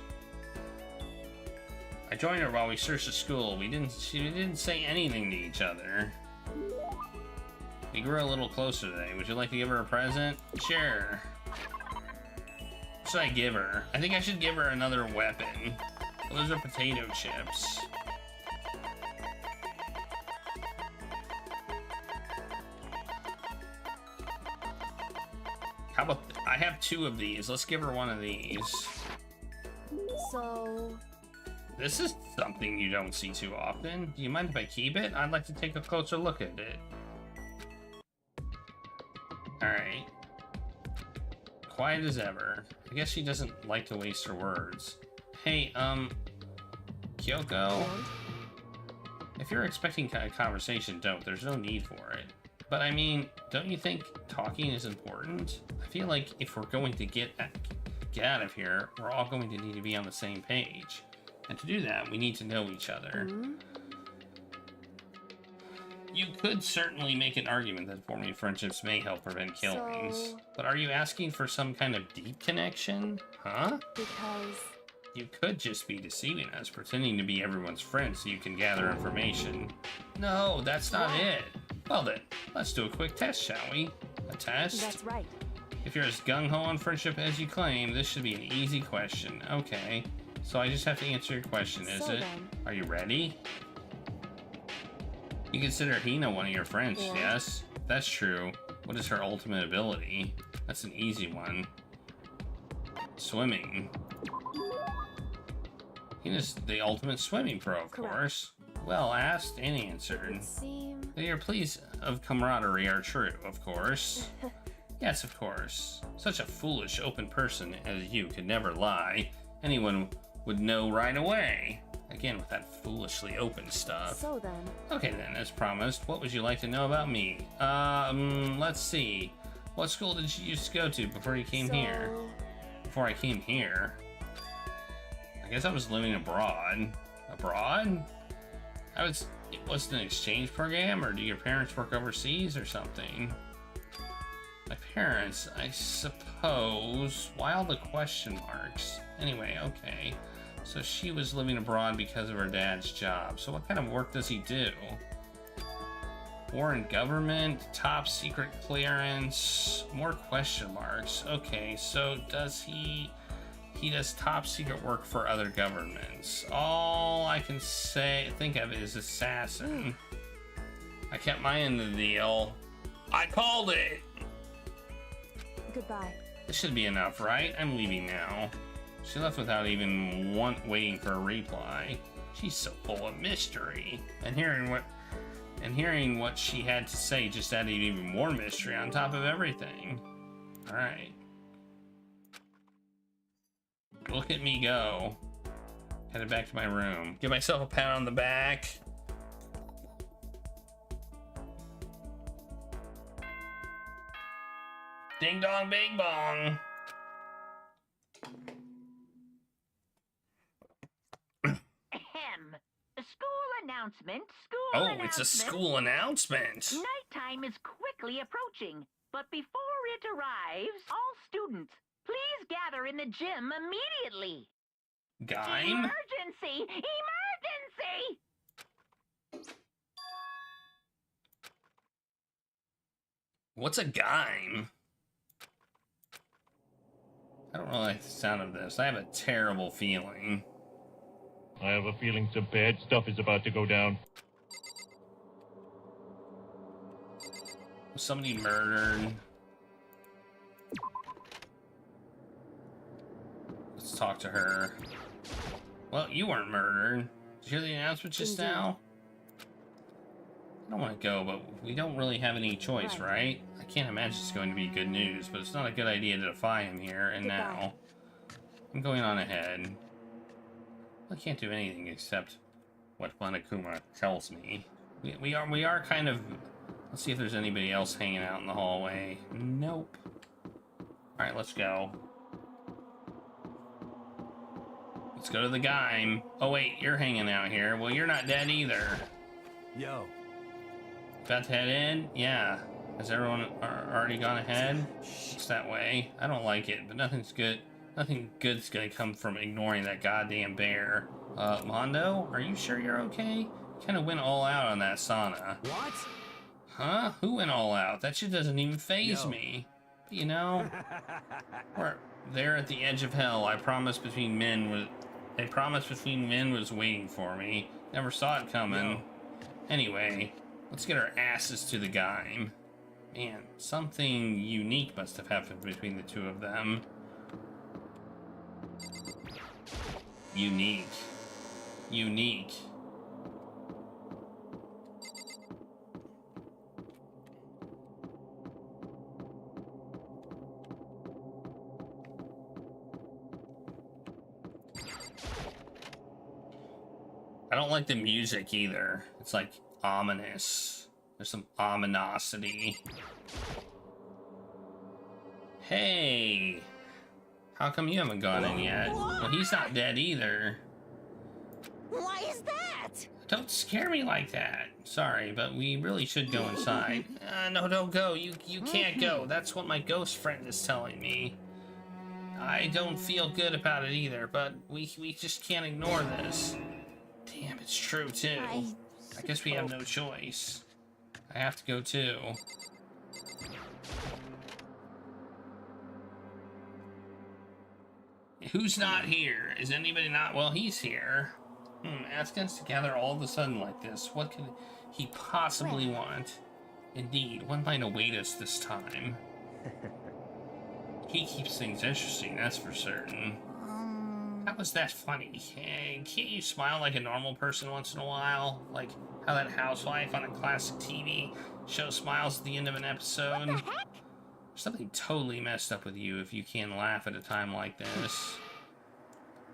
I joined her while we searched the school. She didn't say anything to each other. We grew a little closer today. Would you like to give her a present? Sure. What should I give her? I think I should give her another weapon. Those are potato chips. How about, I have 2 of these. Let's give her one of these. so... This is something you don't see too often. Do you mind if I keep it? I'd like to take a closer look at it. Alright. Quiet as ever. I guess she doesn't like to waste her words. Hey, Kyoko. If you're expecting a conversation, don't. There's no need for it. But I mean, don't you think talking is important? I feel like if we're going to get out of here, we're all going to need to be on the same page. And to do that, we need to know each other. You could certainly make an argument that forming friendships may help prevent killings. But are you asking for some kind of deep connection? Huh? Because... You could just be deceiving us, pretending to be everyone's friend so you can gather information. No, that's not it. Well then, let's do a quick test, shall we? A test? That's right. If you're as gung-ho on friendship as you claim, this should be an easy question. Okay. So I just have to answer your question, is it? Then. Are you ready? You consider Hina one of your friends, yes? That's true. What is her ultimate ability? That's an easy one. Swimming. Hina's the ultimate swimming pro, of course. Well asked and answered. Your pleas of camaraderie are true, of course. Yes, of course. Such a foolish, open person as you could never lie. Anyone would know right away. Again, with that foolishly open stuff. So then. Okay then, as promised, what would you like to know about me? Let's see. What school did you used to go to before you came here? Before I came here? I guess I was living abroad. Abroad? It wasn't an exchange program, or do your parents work overseas or something? My parents, I suppose. Why all the question marks? Anyway, okay. So she was living abroad because of her dad's job. So what kind of work does he do? Foreign government, top secret clearance, more question marks. Okay, so does he does top secret work for other governments. All I can think of is assassin. I kept my end of the deal. I called it! Goodbye. This should be enough, right? I'm leaving now. She left without even waiting for a reply. She's so full of mystery. And hearing what she had to say just added even more mystery on top of everything. Alright. Look at me go. Headed back to my room. Give myself a pat on the back. Ding dong, bing bong. Ahem. School announcement. It's a school announcement. Nighttime is quickly approaching, but before it arrives, all students, please gather in the gym immediately. Gaim? Emergency! Emergency! What's a gaim? I don't really like the sound of this. I have a terrible feeling. I have a feeling some bad stuff is about to go down. Was somebody murdered? Let's talk to her. Well, you weren't murdered. Did you hear the announcement just now? I don't want to go, but we don't really have any choice, right? I can't imagine it's going to be good news, but it's not a good idea to defy him here and now. I'm going on ahead. I can't do anything except what Monokuma tells me. We are kind of... Let's see if there's anybody else hanging out in the hallway. Nope. Alright, let's go. Let's go to the Gaim. Oh wait, you're hanging out here. Well, you're not dead either. Yo. About to head in? Yeah. Has everyone already gone ahead? It's that way. I don't like it, but nothing's good. Nothing good's gonna come from ignoring that goddamn bear. Mondo, are you sure you're okay? You kind of went all out on that sauna. What? Huh? Who went all out? That shit doesn't even faze me. But, you know, we're there at the edge of hell. I promised between men was. They promised between men was waiting for me. Never saw it coming. Anyway, let's get our asses to the Gaim. Man, something unique must have happened between the two of them. Unique. Unique. I don't like the music either. It's like ominous. There's some ominosity. Hey! How come you haven't gone in yet? Well, he's not dead either. Why is that? Don't scare me like that. Sorry, but we really should go inside. No, don't go. You can't go. That's what my ghost friend is telling me. I don't feel good about it either, but we just can't ignore this. Damn, it's true too. I guess we have no choice. I have to go too. Who's not here? Is anybody not? Well, he's here. Asking us to gather all of a sudden like this. What could he possibly want? Indeed, what might await us this time? He keeps things interesting, that's for certain. How was that funny? Hey, can't you smile like a normal person once in a while? Like how that housewife on a classic TV show smiles at the end of an episode? What the heck? There's something totally messed up with you if you can't laugh at a time like this.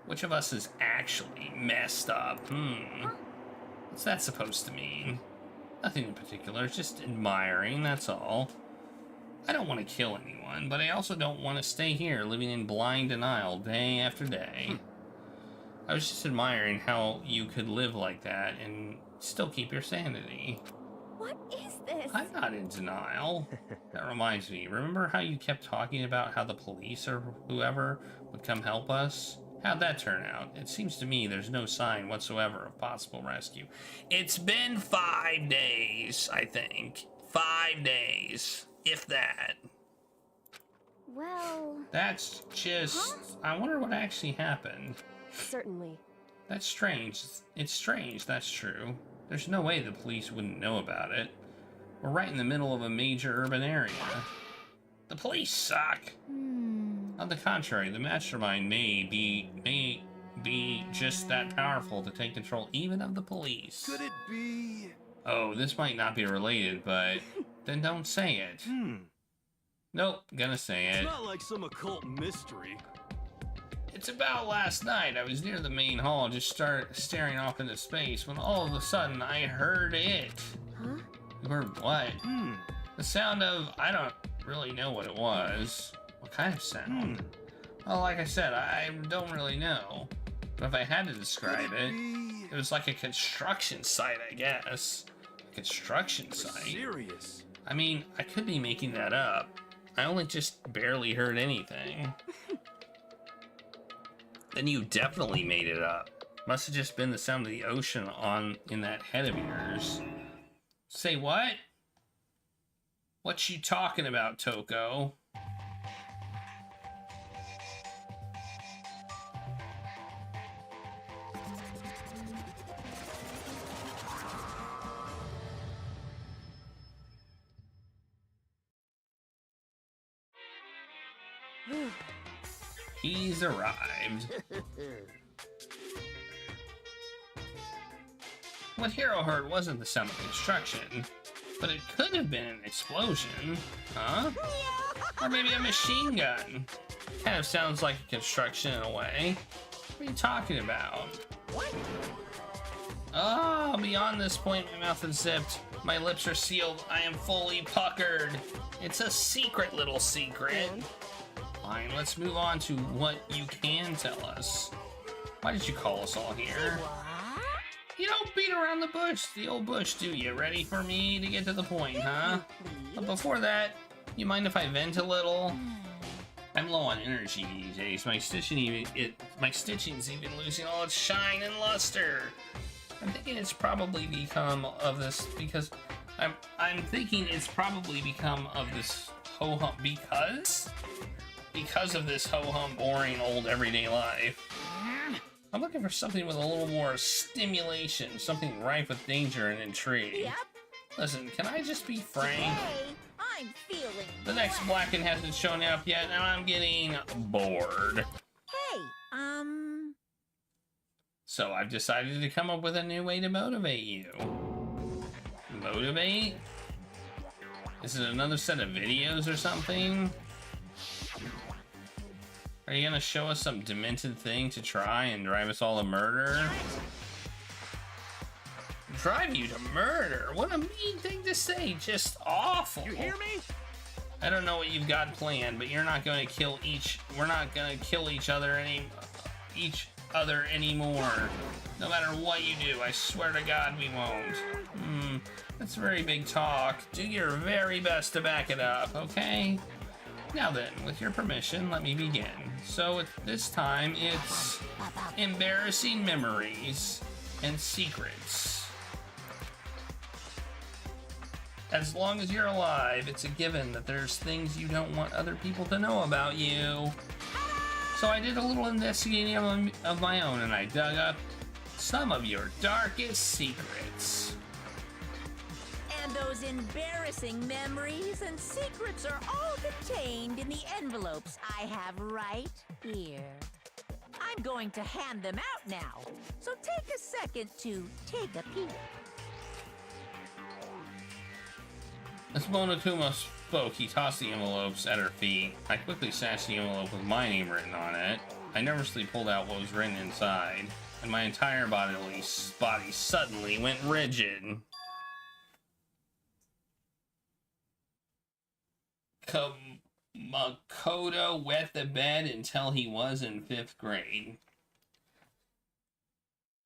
Which of us is actually messed up? What's that supposed to mean? Nothing in particular, just admiring, that's all. I don't want to kill anyone, but I also don't want to stay here living in blind denial day after day. I was just admiring how you could live like that and still keep your sanity. What is this? I'm not in denial. That reminds me, remember how you kept talking about how the police or whoever would come help us? How'd that turn out? It seems to me there's no sign whatsoever of possible rescue. It's been 5 days, I think. 5 days. If that. Well... That's just... I wonder what actually happened. Certainly. That's strange. It's strange, that's true. There's no way the police wouldn't know about it. We're right in the middle of a major urban area. The police suck. On the contrary, the mastermind may be just that powerful to take control even of the police. Could it be... Oh, this might not be related, but then don't say it. Nope, gonna say it. It's not like some occult mystery. It's about last night. I was near the main hall, just staring off into space, when all of a sudden I heard it. Huh? You heard what? The sound of, I really know what it was. What kind of sound? Well, like I said, I don't really know. But if I had to describe it, it was like a construction site, I guess. A construction site? Serious? I mean, I could be making that up. I only just barely heard anything. Then you definitely made it up. Must have just been the sound of the ocean in that head of yours. Say what? What you talking about, Toko? He's arrived. What Hero heard wasn't the sound of construction, but it could have been an explosion, huh? Or maybe a machine gun. Kind of sounds like a construction in a way. What are you talking about? Oh, beyond this point, my mouth is zipped. My lips are sealed. I am fully puckered. It's a secret, little secret. Fine, let's move on to what you can tell us. Why did you call us all here? You don't beat around the bush, the old bush, do you? Ready for me to get to the point, huh? But before that, you mind if I vent a little? I'm low on energy these days. My stitching's even losing all its shine and luster. I'm thinking it's probably become of this because I'm thinking it's probably become of this ho-hum because of this ho-hum boring old everyday life. I'm looking for something with a little more stimulation, something rife with danger and intrigue. Yep. Listen, can I just be frank? Hey, I'm feeling The next Blacken hasn't shown up yet, and I'm getting bored. Hey, So I've decided to come up with a new way to motivate you. Motivate? Is it another set of videos or something? Are you gonna show us some demented thing to try and drive us all to murder? Drive you to murder? What a mean thing to say, just awful. You hear me? I don't know what you've got planned, but we're not gonna kill each other anymore. No matter what you do, I swear to God we won't. That's very big talk. Do your very best to back it up, okay? Now then, with your permission, let me begin. So this time, it's embarrassing memories and secrets. As long as you're alive, it's a given that there's things you don't want other people to know about you. So I did a little investigating of my own, and I dug up some of your darkest secrets. And those embarrassing memories and secrets are all contained in the envelopes I have right here. I'm going to hand them out now, so take a second to take a peek. As Monokuma spoke, he tossed the envelopes at her feet. I quickly snatched the envelope with my name written on it. I nervously pulled out what was written inside, and my entire body suddenly went rigid. Makoto wet the bed until he was in 5th grade.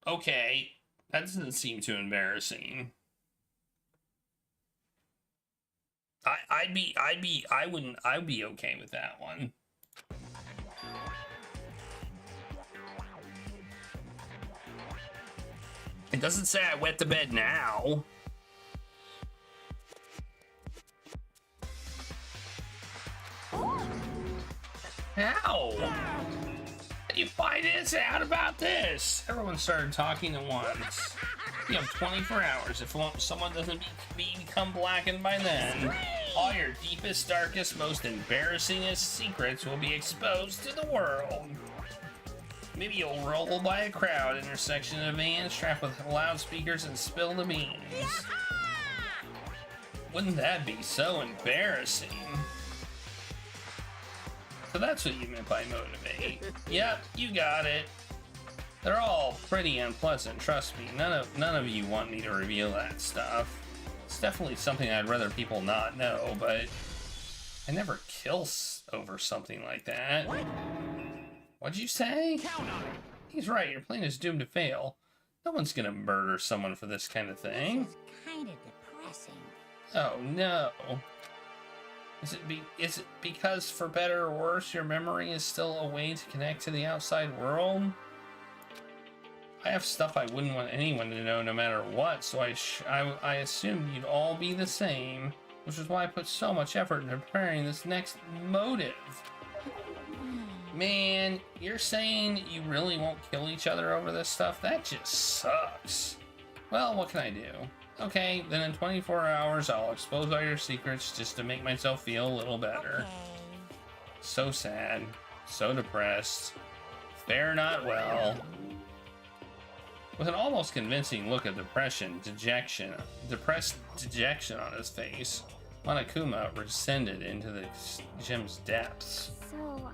Okay, that doesn't seem too embarrassing. I'd be okay with that one. It doesn't say I wet the bed now. How? How do you find out about this? Everyone started talking at once. You have 24 hours. If someone doesn't become blackened by then, all your deepest, darkest, most embarrassingest secrets will be exposed to the world. Maybe you'll roll by a crowd intersection of vans strapped with loudspeakers and spill the beans. Wouldn't that be so embarrassing? So that's what you meant by motivate. Yep, you got it. They're all pretty unpleasant, trust me. None of you want me to reveal that stuff. It's definitely something I'd rather people not know, but I never kill over something like that. What? What'd you say? Count on it. He's right, your plan is doomed to fail. No one's gonna murder someone for this kind of thing. This is kind of depressing. Oh no. Is it because for better or worse your memory is still a way to connect to the outside world? I have stuff I wouldn't want anyone to know no matter what, so I assumed you'd all be the same, which is why I put so much effort into preparing this next motive. Man, you're saying you really won't kill each other over this stuff? That just sucks. Well, what can I do? Okay, then in 24 hours I'll expose all your secrets just to make myself feel a little better. Okay. So sad, so depressed, fare not well. With an almost convincing look of depressed dejection on his face, Monokuma descended into the gym's depths. So,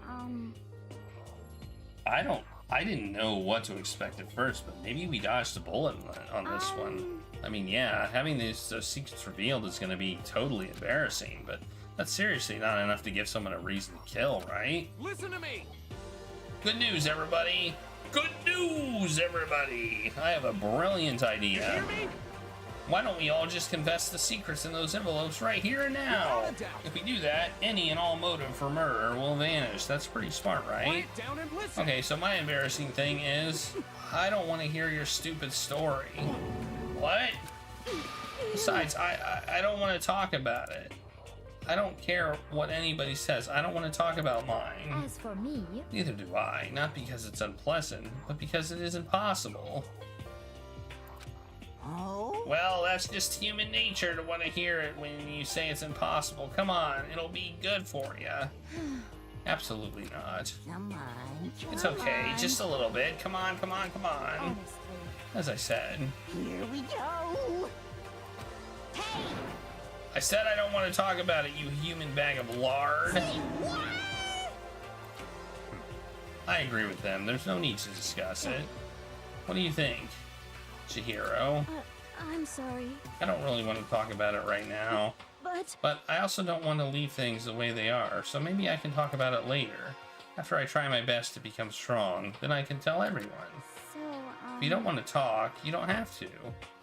I didn't know what to expect at first, but maybe we dodged a bullet on this one. I mean, yeah, having those secrets revealed is going to be totally embarrassing, but that's seriously not enough to give someone a reason to kill, right? Listen to me. Good news, everybody! Good news, everybody! I have a brilliant idea. You hear me? Why don't we all just confess the secrets in those envelopes right here and now? If we do that, any and all motive for murder will vanish. That's pretty smart, right? Quiet down and listen. Okay, so my embarrassing thing is, I don't want to hear your stupid story. What? Besides, I don't want to talk about it. I don't care what anybody says. I don't want to talk about mine. as for me, Neither do I. Not because it's unpleasant, but because it is impossible. Oh? Well, that's just human nature to want to hear it when you say it's impossible. Come on, it'll be good for you. Absolutely not. Come on. It's okay, just a little bit. Come on, come on, come on. honestly. As I said. Here we go. Hey! I said I don't want to talk about it, you human bag of lard. I agree with them. There's no need to discuss it. What do you think, Chihiro? I'm sorry, I don't really want to talk about it right now. But I also don't want to leave things the way they are, so maybe I can talk about it later. After I try my best to become strong, then I can tell everyone. so, If you don't want to talk, you don't have to.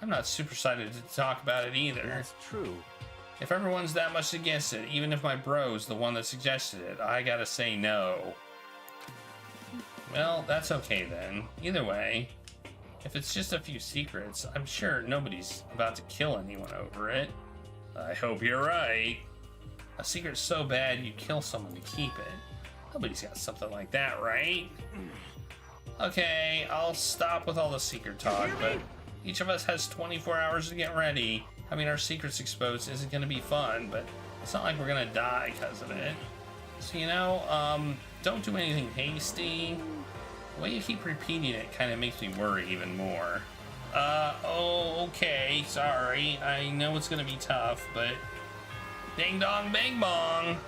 I'm not super excited to talk about it either. That's true. If everyone's that much against it, even if my bro's the one that suggested it, I gotta say no. Well, that's okay then. Either way, if it's just a few secrets, I'm sure nobody's about to kill anyone over it. I hope you're right. A secret's so bad you'd kill someone to keep it. Nobody's got something like that, right? Okay, I'll stop with all the secret talk, but each of us has 24 hours to get ready. Having our secrets exposed isn't going to be fun, but it's not like we're going to die because of it. So, you know, don't do anything hasty. The way you keep repeating it kind of makes me worry even more. Oh, okay, sorry. I know it's going to be tough, but ding dong bang bong.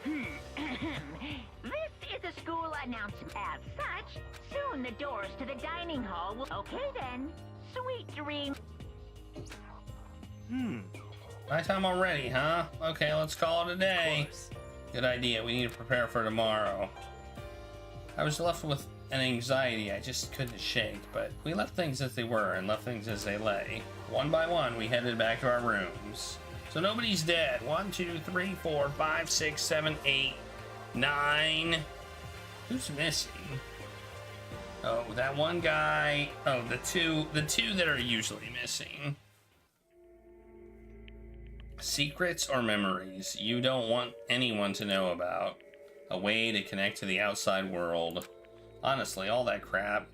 This is a school announcement. As such, soon the doors to the dining hall will... Okay then, sweet dreams. Nighttime already, huh? Okay, let's call it a day. Good idea. We need to prepare for tomorrow. I was left with an anxiety I just couldn't shake, but we left things as they were and left things as they lay. One by one, we headed back to our rooms. So nobody's dead. 1, 2, 3, 4, 5, 6, 7, 8, 9. Who's missing? Oh, that one guy. Oh, the two that are usually missing. Secrets or memories you don't want anyone to know about. A way to connect to the outside world. Honestly, all that crap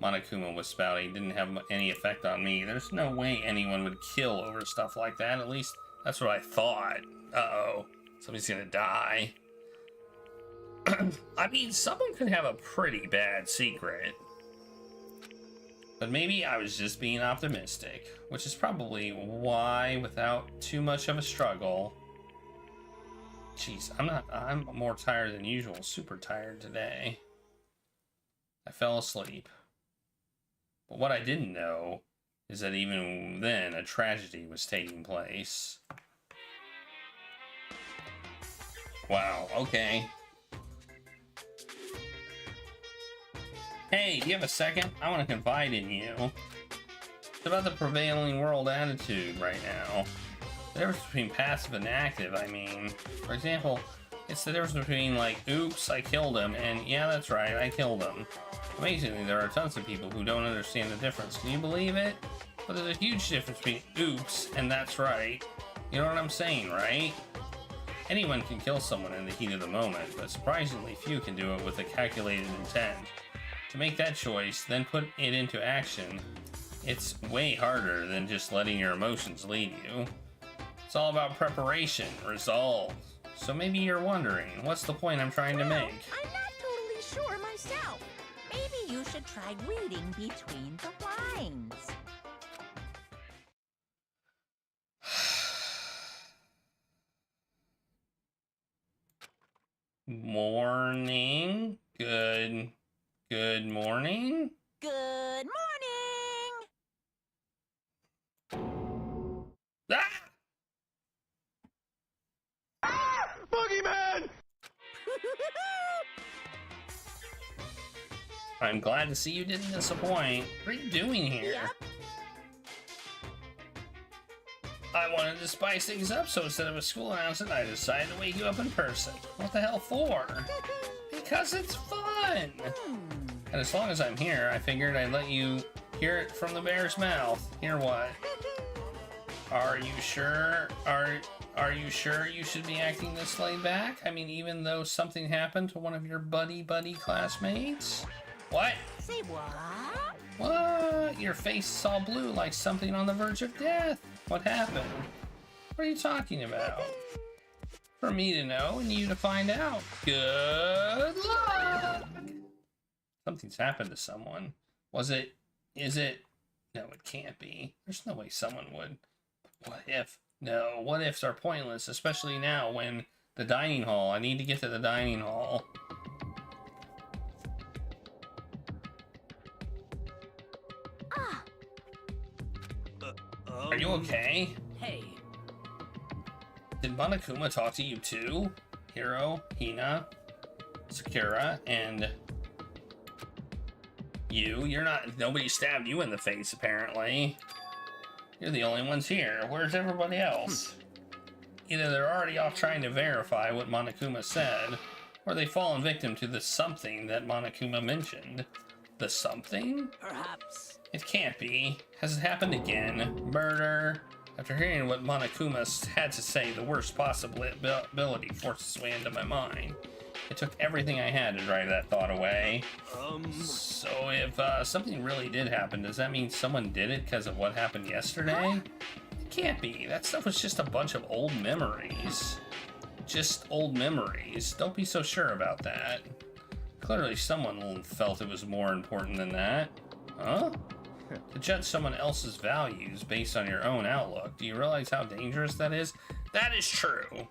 Monokuma was spouting didn't have any effect on me. There's no way anyone would kill over stuff like that. At least that's what I thought. Uh-oh. Somebody's gonna die. I mean, someone could have a pretty bad secret. But maybe I was just being optimistic, which is probably why, without too much of a struggle... Jeez, I'm more tired than usual. Super tired today. I fell asleep. But what I didn't know is that even then, a tragedy was taking place. Wow, okay. Hey, do you have a second? I want to confide in you. It's about the prevailing world attitude right now. The difference between passive and active, I mean. For example, it's the difference between, like, oops, I killed him, and yeah, that's right, I killed him. Amazingly, there are tons of people who don't understand the difference. Can you believe it? But there's a huge difference between oops and that's right. You know what I'm saying, right? Anyone can kill someone in the heat of the moment, but surprisingly few can do it with a calculated intent. To make that choice, then put it into action, it's way harder than just letting your emotions lead you. It's all about preparation, resolve. So maybe you're wondering, what's the point I'm trying to make? I'm not totally sure myself. Maybe you should try reading between the lines. Morning. Good morning? Good morning! Ah! Boogeyman! I'm glad to see you didn't disappoint. What are you doing here? Yep. I wanted to spice things up, so instead of a school announcement, I decided to wake you up in person. What the hell for? Because it's fun! And as long as I'm here, I figured I'd let you hear it from the bear's mouth. Hear what? Are you sure? Are you sure you should be acting this laid back? I mean, even though something happened to one of your buddy classmates? What? Say what? What? Your face is all blue like something on the verge of death. What happened? What are you talking about? For me to know and you to find out. Good luck! Something's happened to someone. Is it? No, it can't be. There's no way someone would. What if? No, what ifs are pointless, especially now when the dining hall. I need to get to the dining hall. Are you okay? Hey. Did Monokuma talk to you too? Hiro, Hina, Sakura, and you? Nobody stabbed you in the face, apparently. You're the only ones here. Where's everybody else? Either they're already off trying to verify what Monokuma said, or they've fallen victim to the something that Monokuma mentioned. The something? Perhaps. It can't be. Has it happened again? Murder? After hearing what Monokuma had to say, the worst possibility forced its way into my mind. It took everything I had to drive that thought away. So if something really did happen, does that mean someone did it because of what happened yesterday? It can't be. That stuff was just a bunch of old memories. Just old memories. Don't be so sure about that. Clearly someone felt it was more important than that. Huh? To judge someone else's values based on your own outlook, do you realize how dangerous that is? That is true.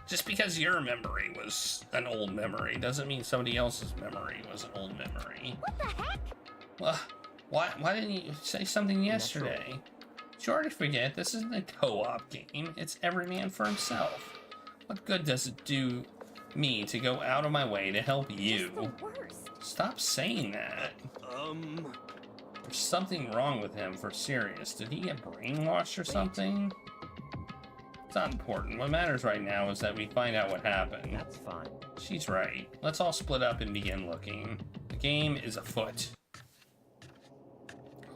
Just because your memory was an old memory doesn't mean somebody else's memory was an old memory. What the heck? Well, why didn't you say something yesterday? Did you already forget? This isn't a co-op game. It's every man for himself. What good does it do me to go out of my way to help you? The worst. Stop saying that. There's something wrong with him, for serious. Did he get brainwashed or something? It's not important. What matters right now is that we find out what happened. That's fine. She's right. Let's all split up and begin looking. The game is afoot.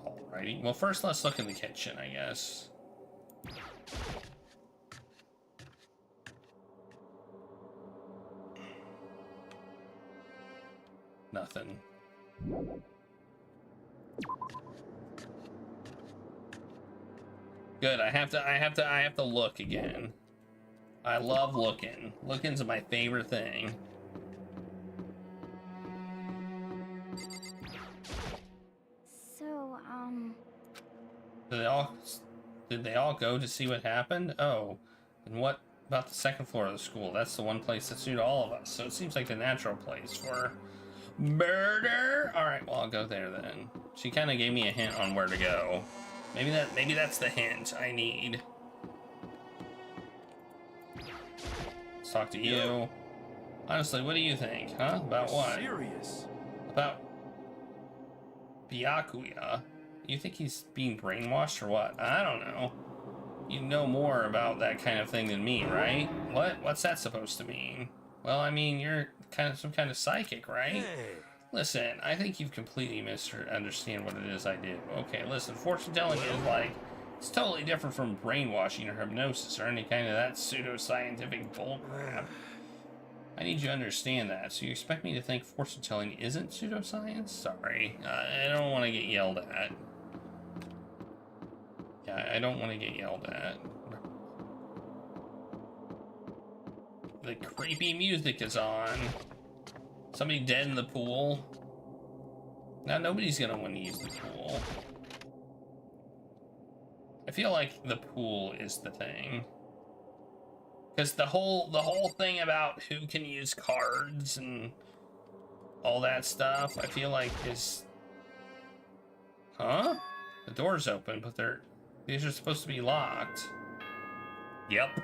Alrighty. Well, first let's look in the kitchen, I guess. Nothing. Good. I have to look again. I love looking. Looking's my favorite thing. So, Did they all go to see what happened? Oh, and what about the second floor of the school? That's the one place that suited all of us. So it seems like the natural place for murder. All right, well, I'll go there then. She kind of gave me a hint on where to go. Maybe that's the hint I need. Let's talk to you. Honestly, what do you think, huh? About what? Serious? About Byakuya. You think he's being brainwashed or what? I don't know. You know more about that kind of thing than me, right? What's that supposed to mean? Well, I mean, you're some kind of psychic, right? Hey. Listen, I think you've completely misunderstand what it is I do. Okay, listen, fortune telling is like, it's totally different from brainwashing or hypnosis or any kind of that pseudoscientific bullcrap. I need you to understand that. So you expect me to think fortune telling isn't pseudoscience? Sorry, I don't want to get yelled at. Yeah, I don't want to get yelled at. The creepy music is on. Somebody dead in the pool. Now nobody's gonna want to use the pool. I feel like the pool is the thing. Because the whole thing about who can use cards and all that stuff, I feel like is... Huh? The door's open, but these are supposed to be locked. Yep.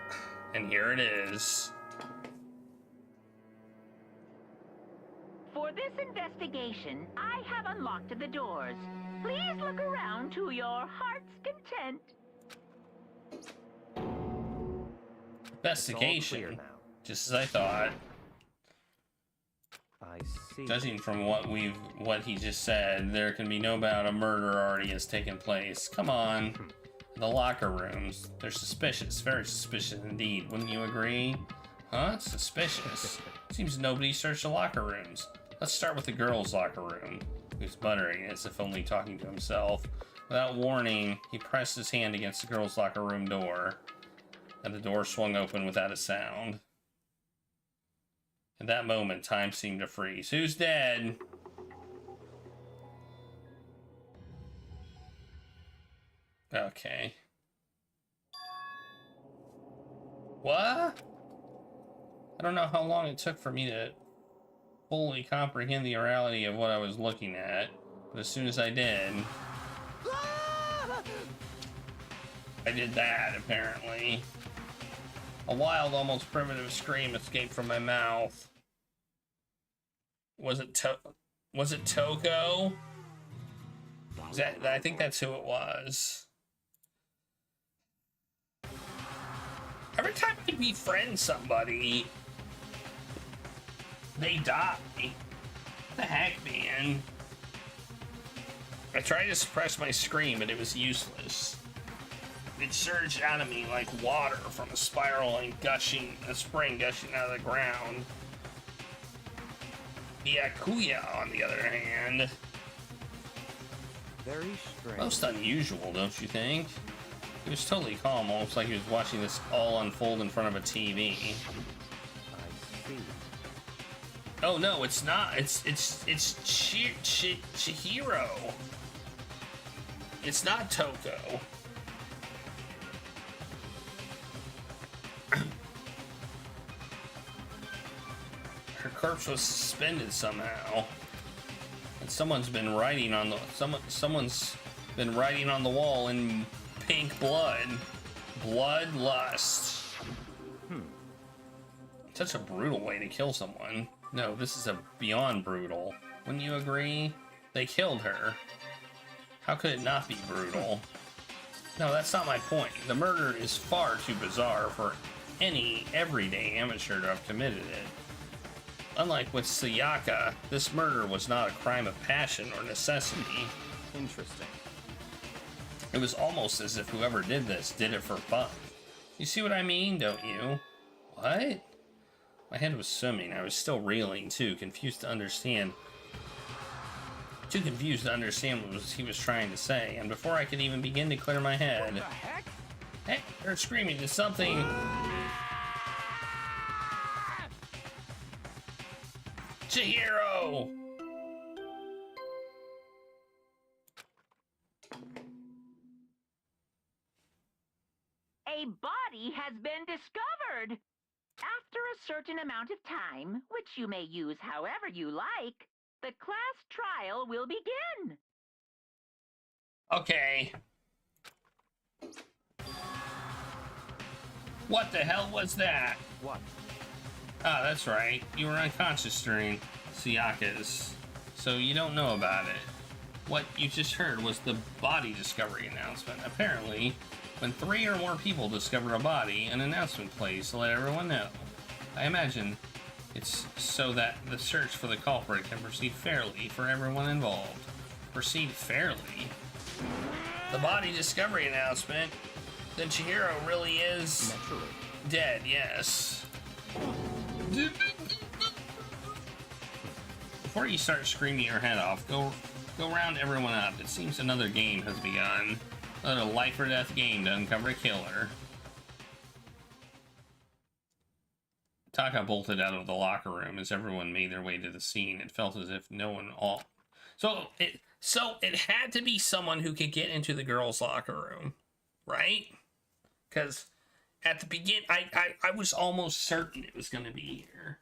And here it is. For this investigation, I have unlocked the doors. Please look around to your heart's content. Investigation. Just as I thought. I see. Judging from what he just said, there can be no doubt a murder already has taken place. Come on. The locker rooms. They're suspicious. Very suspicious indeed. Wouldn't you agree? Huh? Suspicious. Seems nobody searched the locker rooms. Let's start with the girls' locker room. He's muttering as if only talking to himself. Without warning, he pressed his hand against the girls' locker room door, and the door swung open without a sound. At that moment, time seemed to freeze. Who's dead? Okay. What? I don't know how long it took for me to fully comprehend the reality of what I was looking at, but as soon as I did, I did that, apparently. A wild, almost primitive scream escaped from my mouth. Was it Toko? I think that's who it was. Every time I befriend somebody, they die. What the heck, man? I tried to suppress my scream, but it was useless. It surged out of me like water from a spring gushing out of the ground. Byakuya, on the other hand, very strange. Most unusual, don't you think? He was totally calm, almost like he was watching this all unfold in front of a TV. I see. Oh no, it's not. It's Chihiro. It's not Toko. Her corpse was suspended somehow, and someone's been writing on the wall in pink blood. Bloodlust. Such a brutal way to kill someone. No, this is beyond brutal. Wouldn't you agree? They killed her. How could it not be brutal? No, that's not my point. The murder is far too bizarre for any everyday amateur to have committed it. Unlike with Sayaka, this murder was not a crime of passion or necessity. Interesting. It was almost as if whoever did this did it for fun. You see what I mean, don't you? What? My head was swimming. I was still reeling, too, confused to understand what he was trying to say. And before I could even begin to clear my head... What the heck? Hey, they're screaming. Did something... Chihiro! A body has been discovered. After a certain amount of time, which you may use however you like, the class trial will begin. Okay. What the hell was that? What? Ah, that's right. You were unconscious during Sayaka's, so you don't know about it. What you just heard was the body discovery announcement. Apparently, when 3 or more people discover a body, an announcement plays to let everyone know. I imagine it's so that the search for the culprit can proceed fairly for everyone involved. Proceed fairly? The body discovery announcement? Then Chihiro really is dead, yes. Before you start screaming your head off, go round everyone up. It seems another game has begun. Another life or death game to uncover a killer. Taka bolted out of the locker room as everyone made their way to the scene. It felt as if no one all... So it had to be someone who could get into the girls' locker room, right? Because at the beginning, I was almost certain it was going to be here.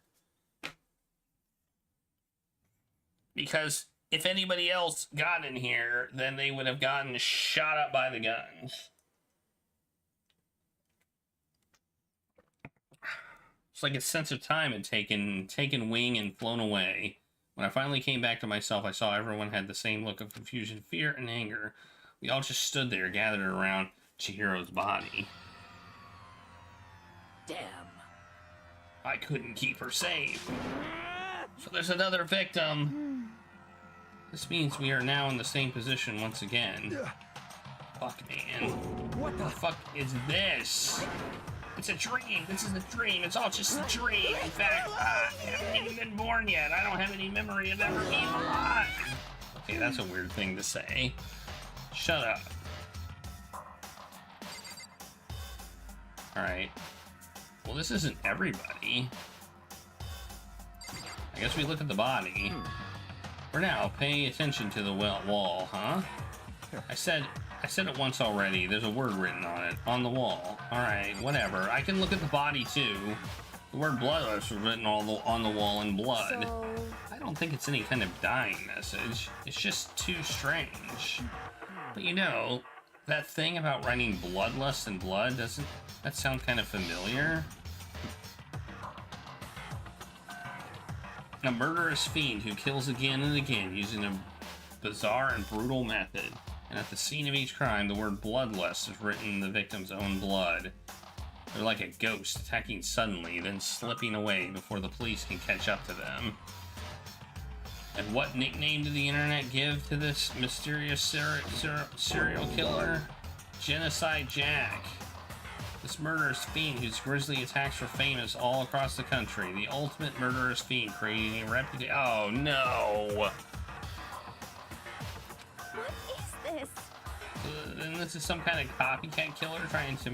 Because if anybody else got in here, then they would have gotten shot up by the guns. It's like a sense of time had taken wing and flown away. When I finally came back to myself, I saw everyone had the same look of confusion, fear, and anger. We all just stood there, gathered around Chihiro's body. Damn. I couldn't keep her safe. So there's another victim. This means we are now in the same position once again. Fuck, man. What the fuck is this? It's a dream. This is a dream. It's all just a dream. In fact, I haven't even been born yet. I don't have any memory of ever being alive. Okay, that's a weird thing to say. Shut up. Alright. Well, this isn't everybody. I guess we look at the body. For now, pay attention to the wall, huh? I said it once already. There's a word written on it. On the wall. Alright, whatever. I can look at the body, too. The word bloodless was written on the wall in blood. So... I don't think it's any kind of dying message. It's just too strange. But you know, that thing about writing bloodlust in blood, doesn't that sound kind of familiar? A murderous fiend who kills again and again using a bizarre and brutal method. And at the scene of each crime, the word bloodlust is written in the victim's own blood. They're like a ghost, attacking suddenly, then slipping away before the police can catch up to them. And what nickname did the internet give to this mysterious serial killer? Genocide Jack. This murderous fiend whose grisly attacks were famous all across the country. The ultimate murderous fiend creating a reputation. Oh no! What is this? Then this is some kind of copycat killer trying to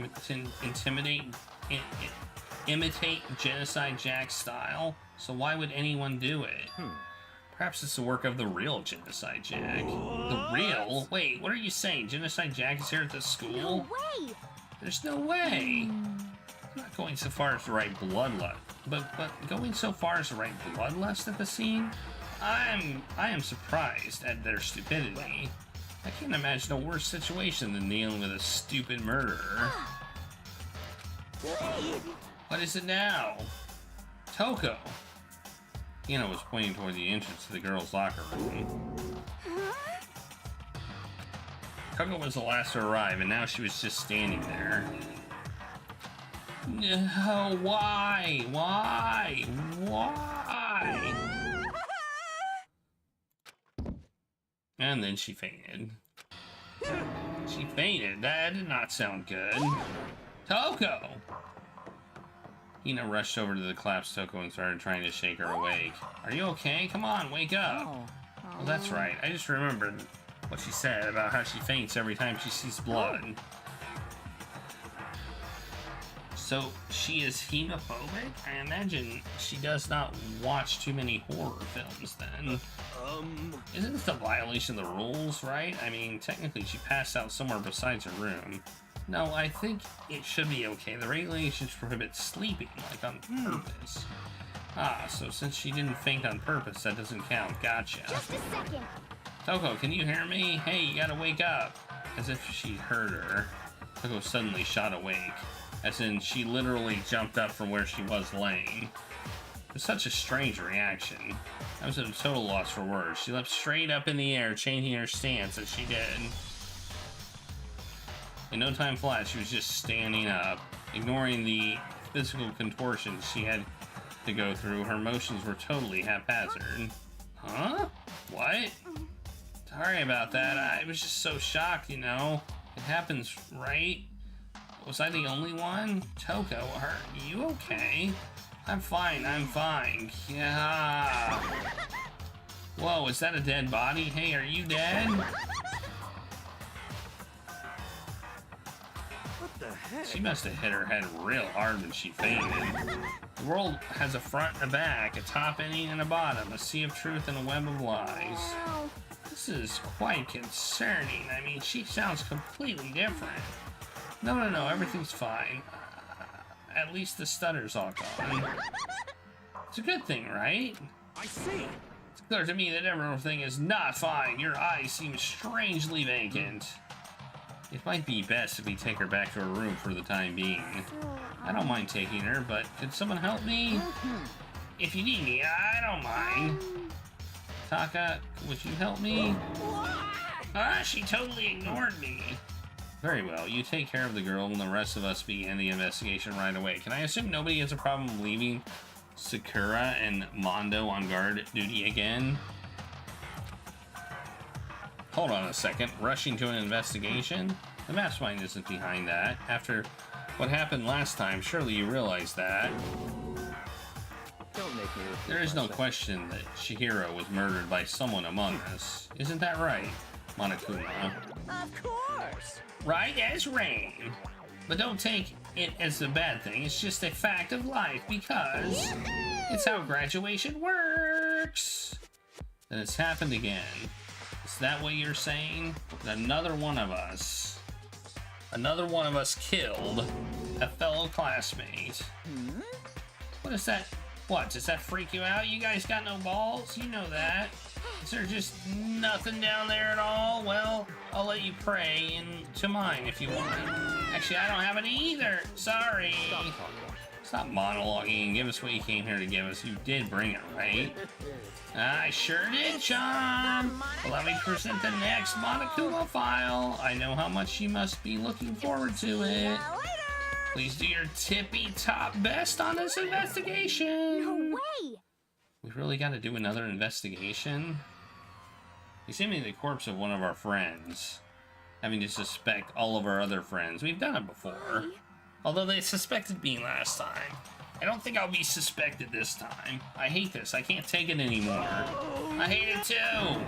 imitate Genocide Jack's style. So why would anyone do it? Perhaps it's the work of the real Genocide Jack. The real? Wait, what are you saying? Genocide Jack is here at the school? No way! There's no way. I'm not going so far as to write bloodlust, but going so far as to write bloodlust at the scene? I am surprised at their stupidity. I can't imagine a worse situation than dealing with a stupid murderer. What is it now? Toko. Hina was pointing toward the entrance to the girls' locker room. Toko was the last to arrive, and now she was just standing there. No, why? Why? Why? And then she fainted. She fainted? That did not sound good. Toko! Hina rushed over to the collapsed Toko and started trying to shake her awake. Are you okay? Come on, wake up! Well, that's right. I just remembered what she said about how she faints every time she sees blood. So, she is hemophobic? I imagine she does not watch too many horror films then. Isn't this a violation of the rules, right? I mean, technically she passed out somewhere besides her room. No, I think it should be okay. The regulations prohibit sleeping, like on purpose. Ah, so since she didn't faint on purpose, that doesn't count. Gotcha. Just a second. Toko, can you hear me? Hey, you gotta wake up. As if she heard her. Toko suddenly shot awake, as in she literally jumped up from where she was laying. It was such a strange reaction. I was at a total loss for words. She leapt straight up in the air, changing her stance as she did. In no time flat, she was just standing up, ignoring the physical contortions she had to go through. Her motions were totally haphazard. Huh? What? Sorry about that. I was just so shocked, you know. It happens, right? Was I the only one? Toko, are you okay? I'm fine, I'm fine. Yeah. Whoa, is that a dead body? Hey, are you dead? What the heck? She must have hit her head real hard when she fainted. The world has a front and a back, a top ending and a bottom, a sea of truth and a web of lies. This is quite concerning. I mean, she sounds completely different. No, everything's fine. At least the stutter's all gone. It's a good thing, right? I see. It's clear to me that everything is not fine. Your eyes seem strangely vacant. It might be best if we take her back to her room for the time being. I don't mind taking her, but could someone help me? If you need me, I don't mind. Taka, would you help me? She totally ignored me. Very well, you take care of the girl and the rest of us begin the investigation right away. Can I assume nobody has a problem leaving Sakura and Mondo on guard duty again? Hold on a second, rushing to an investigation? The mastermind isn't behind that. After what happened last time, surely you realize that. Don't make me repeat There is no myself. question that Chihiro was murdered by someone among us. Isn't that right, Monokuma? Of course. Right as rain. But don't take it as a bad thing. It's just a fact of life because it's how graduation works. And it's happened again. Is that what you're saying? Another one of us killed a fellow classmate. What is that? What, does that freak you out? You guys got no balls? You know that. Is there just nothing down there at all? Well, I'll let you pray into mine if you want. Actually, I don't have any either. Sorry. Stop monologuing and give us what you came here to give us. You did bring it, right? I sure did, John. Allow me to present the next Monokuma file. I know how much you must be looking forward to it. Please do your tippy-top best on this investigation. No way! We really got to do another investigation? Examining the corpse of one of our friends. Having to suspect all of our other friends. We've done it before. Although they suspected me last time. I don't think I'll be suspected this time. I hate this. I can't take it anymore. I hate it too.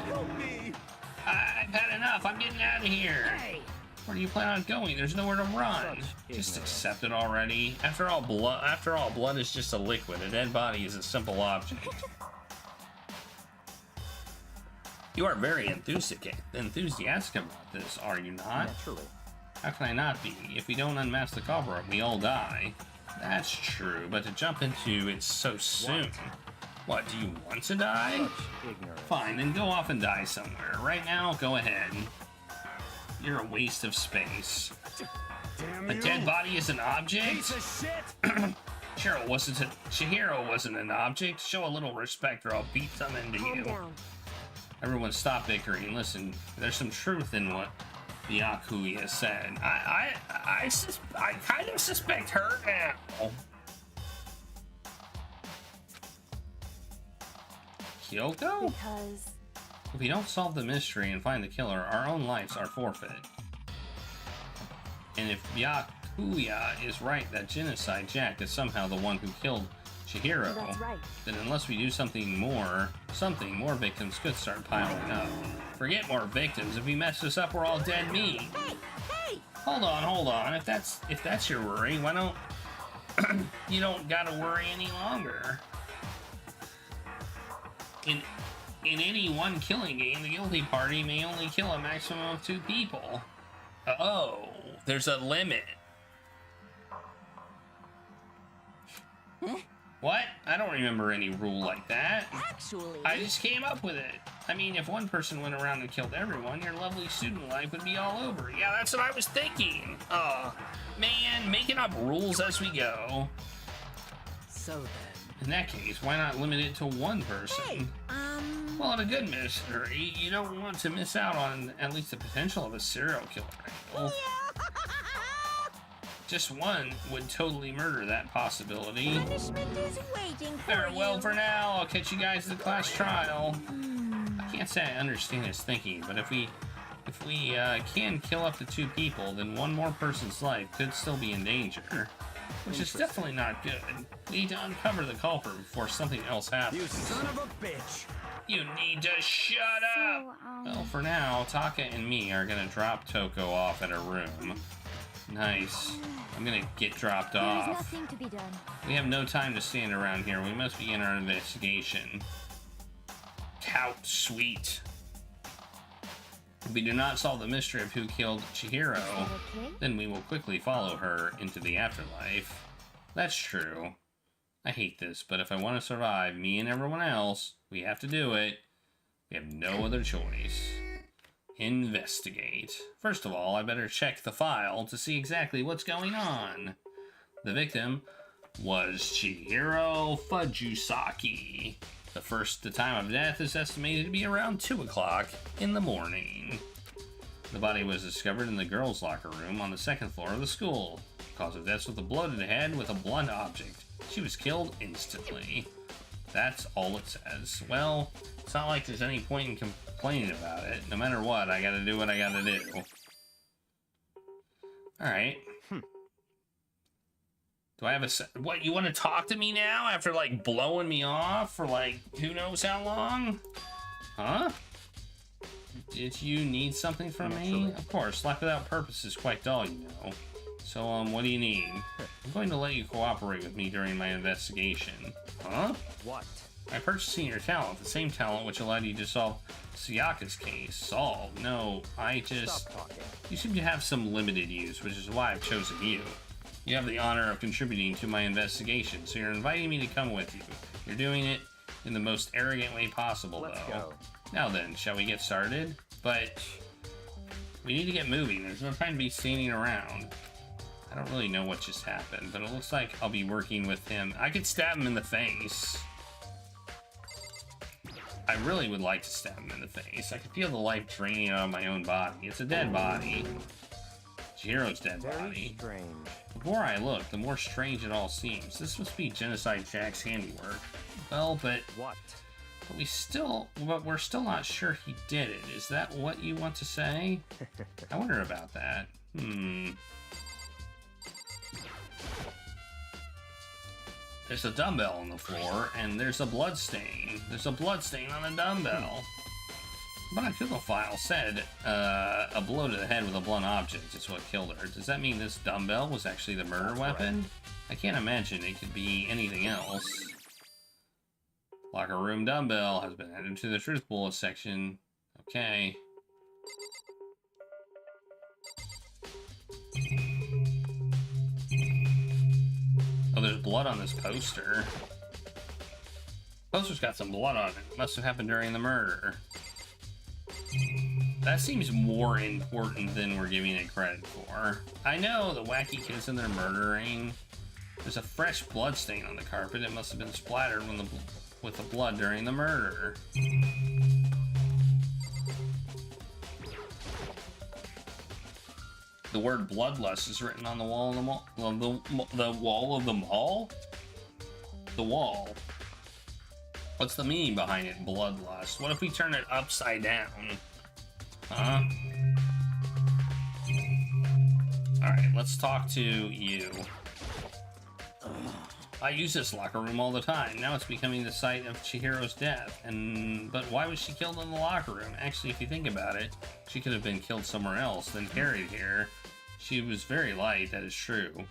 I've had enough. I'm getting out of here. Where do you plan on going? There's nowhere to run. Just accept it already. After all, blood is just a liquid. A dead body is a simple object. You are very enthusiastic about this, are you not? Naturally. How can I not be? If we don't unmask the culprit, we all die. That's true, but to jump into it so soon. What, do you want to die? Fine, then go off and die somewhere. Right now, go ahead. You're a waste of space. A dead body is an object? Chihiro wasn't an object. Show a little respect or I'll beat some into you. Everyone stop bickering. Listen, there's some truth in what Byakuya said. I kind of suspect her now. Kyoko? Because... If we don't solve the mystery and find the killer, our own lives are forfeit. And if Byakuya is right that Genocide Jack is somehow the one who killed Chihiro, That's right. then unless we do something more victims could start piling up. Forget more victims. If we mess this up, we're all dead meat. Hey! Hold on. If that's your worry, why don't you don't gotta worry any longer? In any one killing game, the guilty party may only kill a maximum of 2 people. Oh, there's a limit. What? I don't remember any rule like that. Actually... I just came up with it. I mean, if one person went around and killed everyone, your lovely student life would be all over. Yeah, that's what I was thinking. Oh, man, making up rules as we go. So then... In that case, why not limit it to one person? Hey, Well, in a good mystery, you don't want to miss out on at least the potential of a serial killer angle. Just one would totally murder that possibility. Punishment is waiting for Farewell you. for now. I'll catch you guys at the class trial. I can't say I understand his thinking, but if we can kill up to 2 people, then one more person's life could still be in danger. Which is definitely not good. We need to uncover the culprit before something else happens. You son of a bitch! You need to shut up! Well, for now, Taka and me are gonna drop Toko off at her room. Nice. I'm gonna get dropped off. There's nothing to be done. We have no time to stand around here. We must begin our investigation. Tout sweet. If we do not solve the mystery of who killed Chihiro, then we will quickly follow her into the afterlife. That's true. I hate this, but if I want to survive, me and everyone else, we have to do it. We have no other choice. Investigate. First of all, I better check the file to see exactly what's going on. The victim was Chihiro Fujisaki. The time of death is estimated to be around 2 o'clock in the morning. The body was discovered in the girls' locker room on the 2nd floor of the school. Cause of death was a bloated head with a blunt object. She was killed instantly. That's all it says. Well, it's not like there's any point in complaining about it. No matter what, I gotta do what I gotta do. Alright. Do I have a... What, you want to talk to me now after, like, blowing me off for, like, who knows how long? Huh? Did you need something from me? Of course, life without purpose is quite dull, you know. So, what do you need? I'm going to let you cooperate with me during my investigation. Huh? What? I purchased senior talent, the same talent which allowed you to solve Sayaka's case. Solved? No, I just... Stop talking. You seem to have some limited use, which is why I've chosen you. You have the honor of contributing to my investigation, so you're inviting me to come with you. You're doing it in the most arrogant way possible, Let's though. go. Now then, shall we get started? But we need to get moving. There's no time to be standing around. I don't really know what just happened, but it looks like I'll be working with him. I could stab him in the face. I really would like to stab him in the face. I can feel the life draining out of my own body. It's a dead body. Chihiro's dead body. Strange. The more I look, the more strange it all seems. This must be Genocide Jack's handiwork. Well, but... What? But we're still not sure he did it. Is that what you want to say? I wonder about that. There's a dumbbell on the floor, and there's a blood stain. There's a blood stain on the dumbbell. Monocular file said a blow to the head with a blunt object is what killed her. Does that mean this dumbbell was actually the murder weapon? I can't imagine it could be anything else. Locker room dumbbell has been added to the truth bullet section. Okay. Oh, there's blood on this poster. Poster's got some blood on it. Must have happened during the murder. That seems more important than we're giving it credit for. I know the wacky kids and they're murdering. There's a fresh blood stain on the carpet. It must have been splattered with the blood during the murder. The word bloodlust is written on the wall of the mall. The wall of the mall? The wall. What's the meaning behind it, bloodlust? What if we turn it upside down? Huh? Alright, let's talk to you. I use this locker room all the time. Now it's becoming the site of Chihiro's death. But why was she killed in the locker room? Actually, if you think about it, she could have been killed somewhere else, then carried here. She was very light, that is true.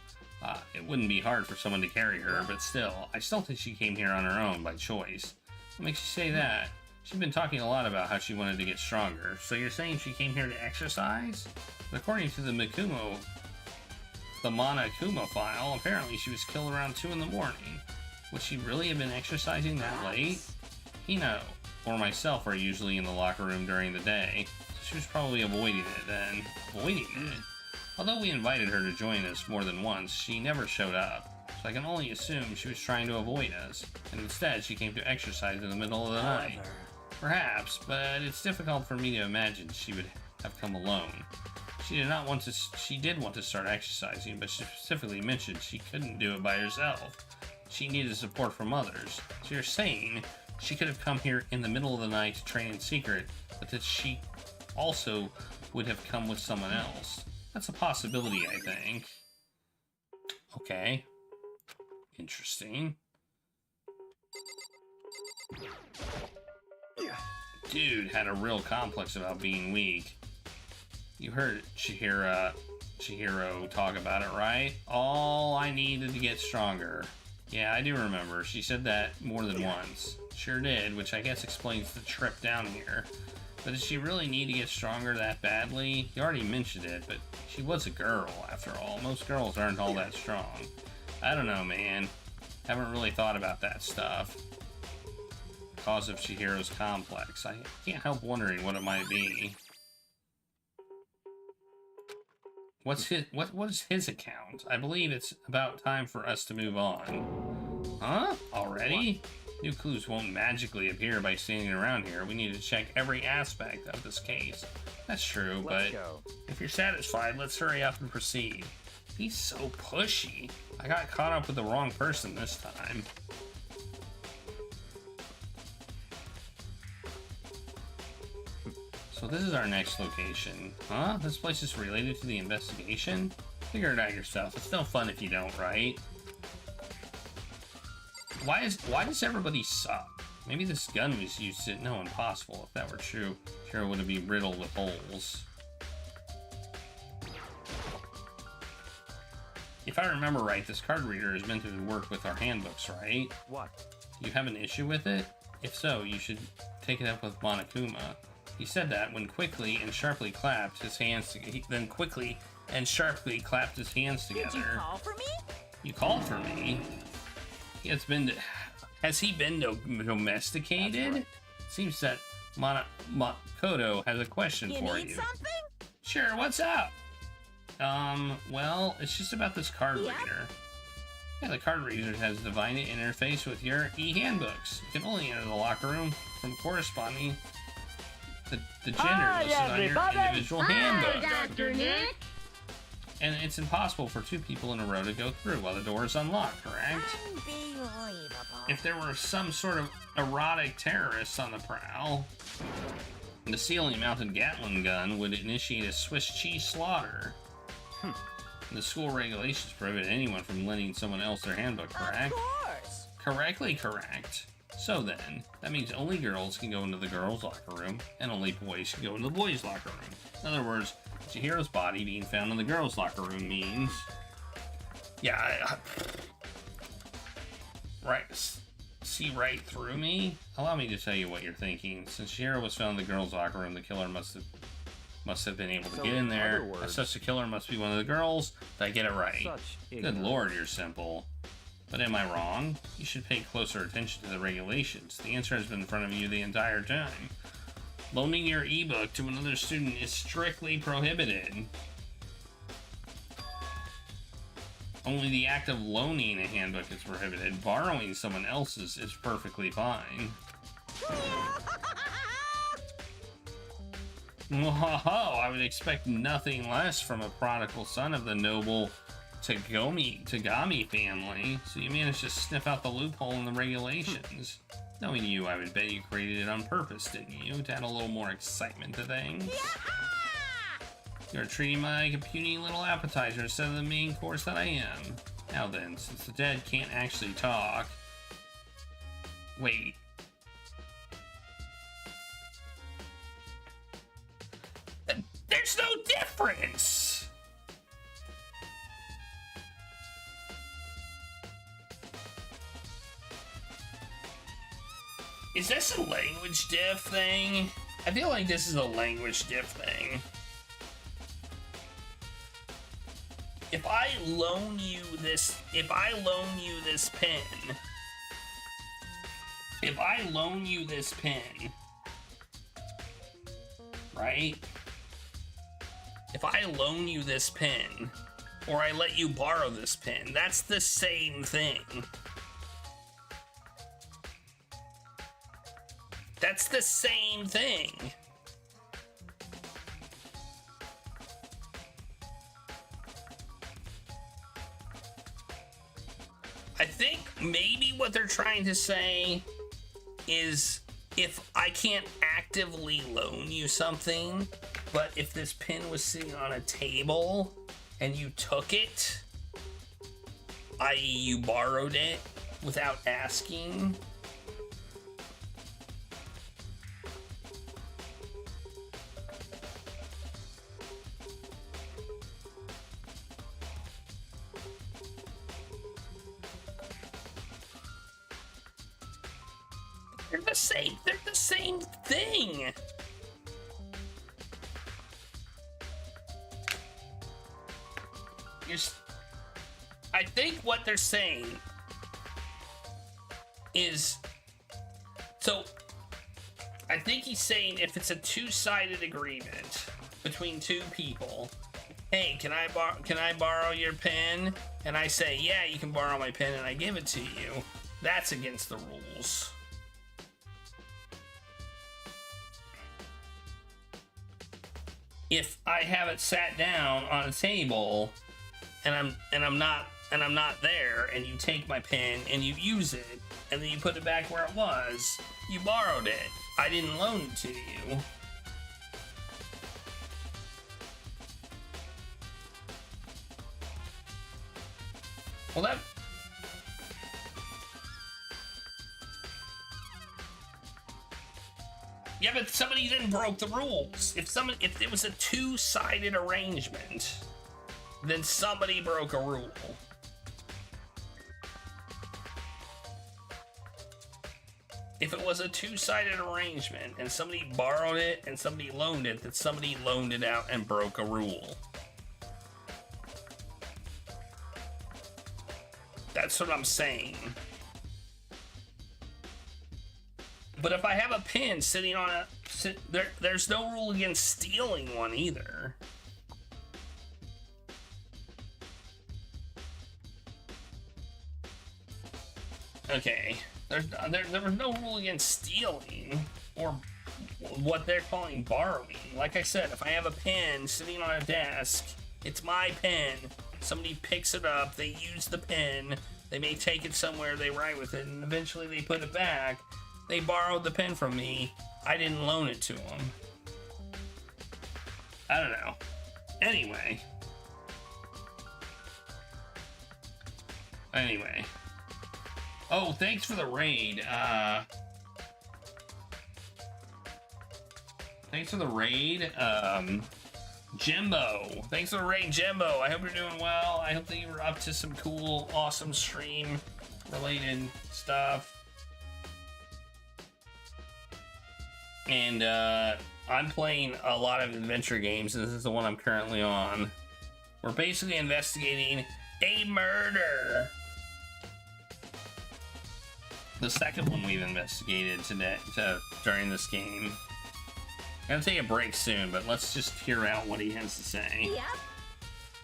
It wouldn't be hard for someone to carry her, but still, I still think she came here on her own by choice. What makes you say that? She's been talking a lot about how she wanted to get stronger. So you're saying she came here to exercise? But according to the Monokuma file, apparently she was killed around 2 in the morning. Would she really have been exercising that late? Hina or myself are usually in the locker room during the day, so she was probably avoiding it then. Avoiding it? Although we invited her to join us more than once, she never showed up, so I can only assume she was trying to avoid us, and instead she came to exercise in the middle of the night. Perhaps, but it's difficult for me to imagine she would have come alone. She did want to start exercising, but she specifically mentioned she couldn't do it by herself. She needed support from others. So you're saying she could have come here in the middle of the night to train in secret, but that she also would have come with someone else. That's a possibility, I think. Okay. Interesting. Dude had a real complex about being weak. You heard Chihiro talk about it, right? All I needed to get stronger. Yeah, I do remember. She said that more than once. Sure did, which I guess explains the trip down here. But did she really need to get stronger that badly? You already mentioned it, but she was a girl, after all. Most girls aren't all that strong. I don't know, man. Haven't really thought about that stuff. Cause of Chihiro's complex. I can't help wondering what it might be. What is his account? I believe it's about time for us to move on. Huh? Already? New clues won't magically appear by standing around here. We need to check every aspect of this case. That's true, but if you're satisfied, let's hurry up and proceed. He's so pushy. I got caught up with the wrong person this time. So this is our next location. Huh? This place is related to the investigation? Figure it out yourself. It's no fun if you don't, right? Why does everybody suck? Maybe this gun was used to... No, impossible. If that were true, Shiro would be riddled with holes. If I remember right, this card reader is meant to work with our handbooks, right? What? You have an issue with it? If so, you should take it up with Monokuma. He said that when quickly and sharply clapped his hands together. Then quickly and sharply clapped his hands together. Did you call for me? You called for me? Has he been domesticated? Right. Seems that Makoto has a question for you. You need something? Sure, what's up? Well, it's just about this card reader. Yeah, the card reader has a divine interface with your e-handbooks. You can only enter the locker room from corresponding the gender listed on your individual handbook. Dr. Nick. And it's impossible for two people in a row to go through while the door is unlocked, correct? Unbelievable. If there were some sort of erotic terrorists on the prowl, the ceiling-mounted Gatling gun would initiate a Swiss cheese slaughter. The school regulations prohibit anyone from lending someone else their handbook, correct? Of course. Correctly correct. So then, that means only girls can go into the girls' locker room, and only boys can go into the boys' locker room. In other words, Chihiro's body being found in the girls' locker room means... Yeah, right. See right through me? Allow me to tell you what you're thinking. Since Chihiro was found in the girls' locker room, the killer must have been able to get in there. As such, the killer must be one of the girls. Did I get it right? Good lord, you're simple. But am I wrong? You should pay closer attention to the regulations. The answer has been in front of you the entire time. Loaning your ebook to another student is strictly prohibited. Only the act of loaning a handbook is prohibited. Borrowing someone else's is perfectly fine. Whoa, I would expect nothing less from a prodigal son of the noble Tagami family, so you managed to sniff out the loophole in the regulations. Knowing you, I would bet you created it on purpose, didn't you? To add a little more excitement to things? You're treating me like a puny little appetizer instead of the main course that I am. Now then, since the dead can't actually talk... Wait. There's no difference! Is this a language diff thing? I feel like this is a language diff thing. If I loan you this pen, if I loan you this pen, right? If I loan you this pen, or I let you borrow this pen, that's the same thing. That's the same thing. I think maybe what they're trying to say is if I can't actively loan you something, but if this pin was sitting on a table and you took it, i.e. you borrowed it without asking, they're the same thing. I think what they're saying is, so I think he's saying if it's a two-sided agreement between two people, hey, can I borrow your pen? And I say, yeah, you can borrow my pen, and I give it to you. That's against the rules. If I have it sat down on a table and I'm not there, and you take my pen and you use it and then you put it back where it was, you borrowed it. I didn't loan it to you. Well, that yeah, but somebody then broke the rules. If it was a two-sided arrangement, then somebody broke a rule. If it was a two-sided arrangement and somebody borrowed it and somebody loaned it, then somebody loaned it out and broke a rule. That's what I'm saying. But if I have a pen sitting on there's no rule against stealing one either. Okay, there was no rule against stealing or what they're calling borrowing. Like I said, if I have a pen sitting on a desk, it's my pen. Somebody picks it up, they use the pen, they may take it somewhere, they write with it, and eventually they put it back. They borrowed the pen from me. I didn't loan it to them. I don't know. Anyway. Oh, thanks for the raid. Thanks for the raid. Jimbo. Thanks for the raid, Jimbo. I hope you're doing well. I hope that you were up to some cool, awesome stream-related stuff. And I'm playing a lot of adventure games. This is the one I'm currently on. We're basically investigating a murder. The second one we've investigated today during this game. I'm gonna take a break soon, but let's just hear out what he has to say. Yep.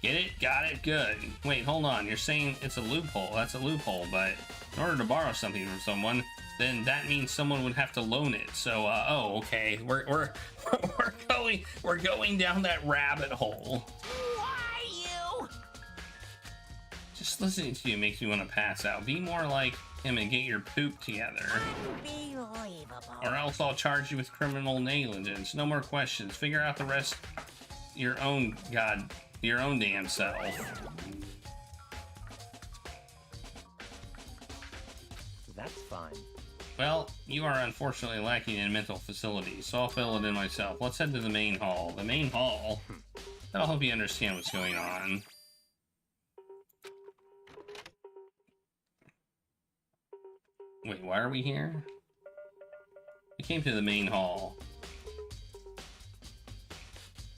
Get it? Got it? Good. Wait, hold on. You're saying it's a loophole. That's a loophole, but in order to borrow something from someone, then that means someone would have to loan it. So, oh, okay. We're going down that rabbit hole. Why you? Just listening to you makes me want to pass out. Be more like him and get your poop together. Unbelievable. Or else I'll charge you with criminal negligence. No more questions. Figure out the rest your own damn self. That's fine. Well, you are unfortunately lacking in mental facilities, so I'll fill it in myself. Let's head to the main hall. The main hall? That'll help you understand what's going on. Wait, why are we here? We came to the main hall.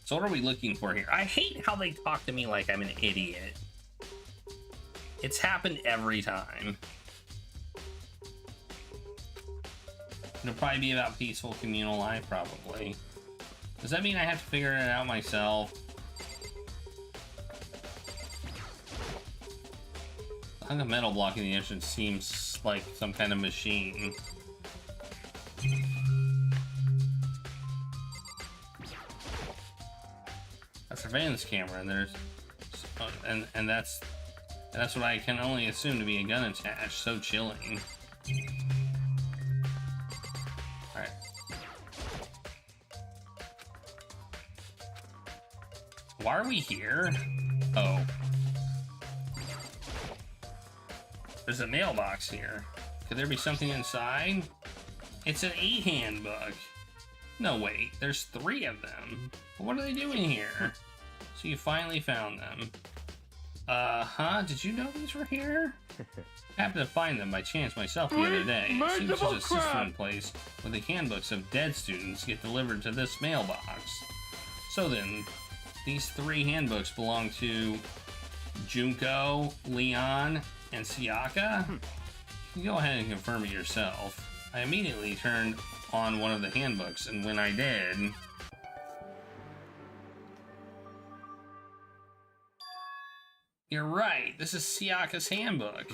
So what are we looking for here? I hate how they talk to me like I'm an idiot. It's happened every time. It'll probably be about peaceful communal life, probably. Does that mean I have to figure it out myself? The hunk of metal blocking the entrance seems like some kind of machine. A surveillance camera, and there's and that's what I can only assume to be a gun attached. So chilling. All right. Why are we here? Oh. There's a mailbox here. Could there be something inside? It's an e-handbook. No, wait. There's 3 of them. What are they doing here? So you finally found them. Huh? Did you know these were here? I happened to find them by chance myself the other day. It seems there's a system in place where the handbooks of dead students get delivered to this mailbox. So then, these 3 handbooks belong to Junko, Leon, and Sayaka? You can go ahead and confirm it yourself. I immediately turned on one of the handbooks, and when I did... You're right, this is Sayaka's handbook.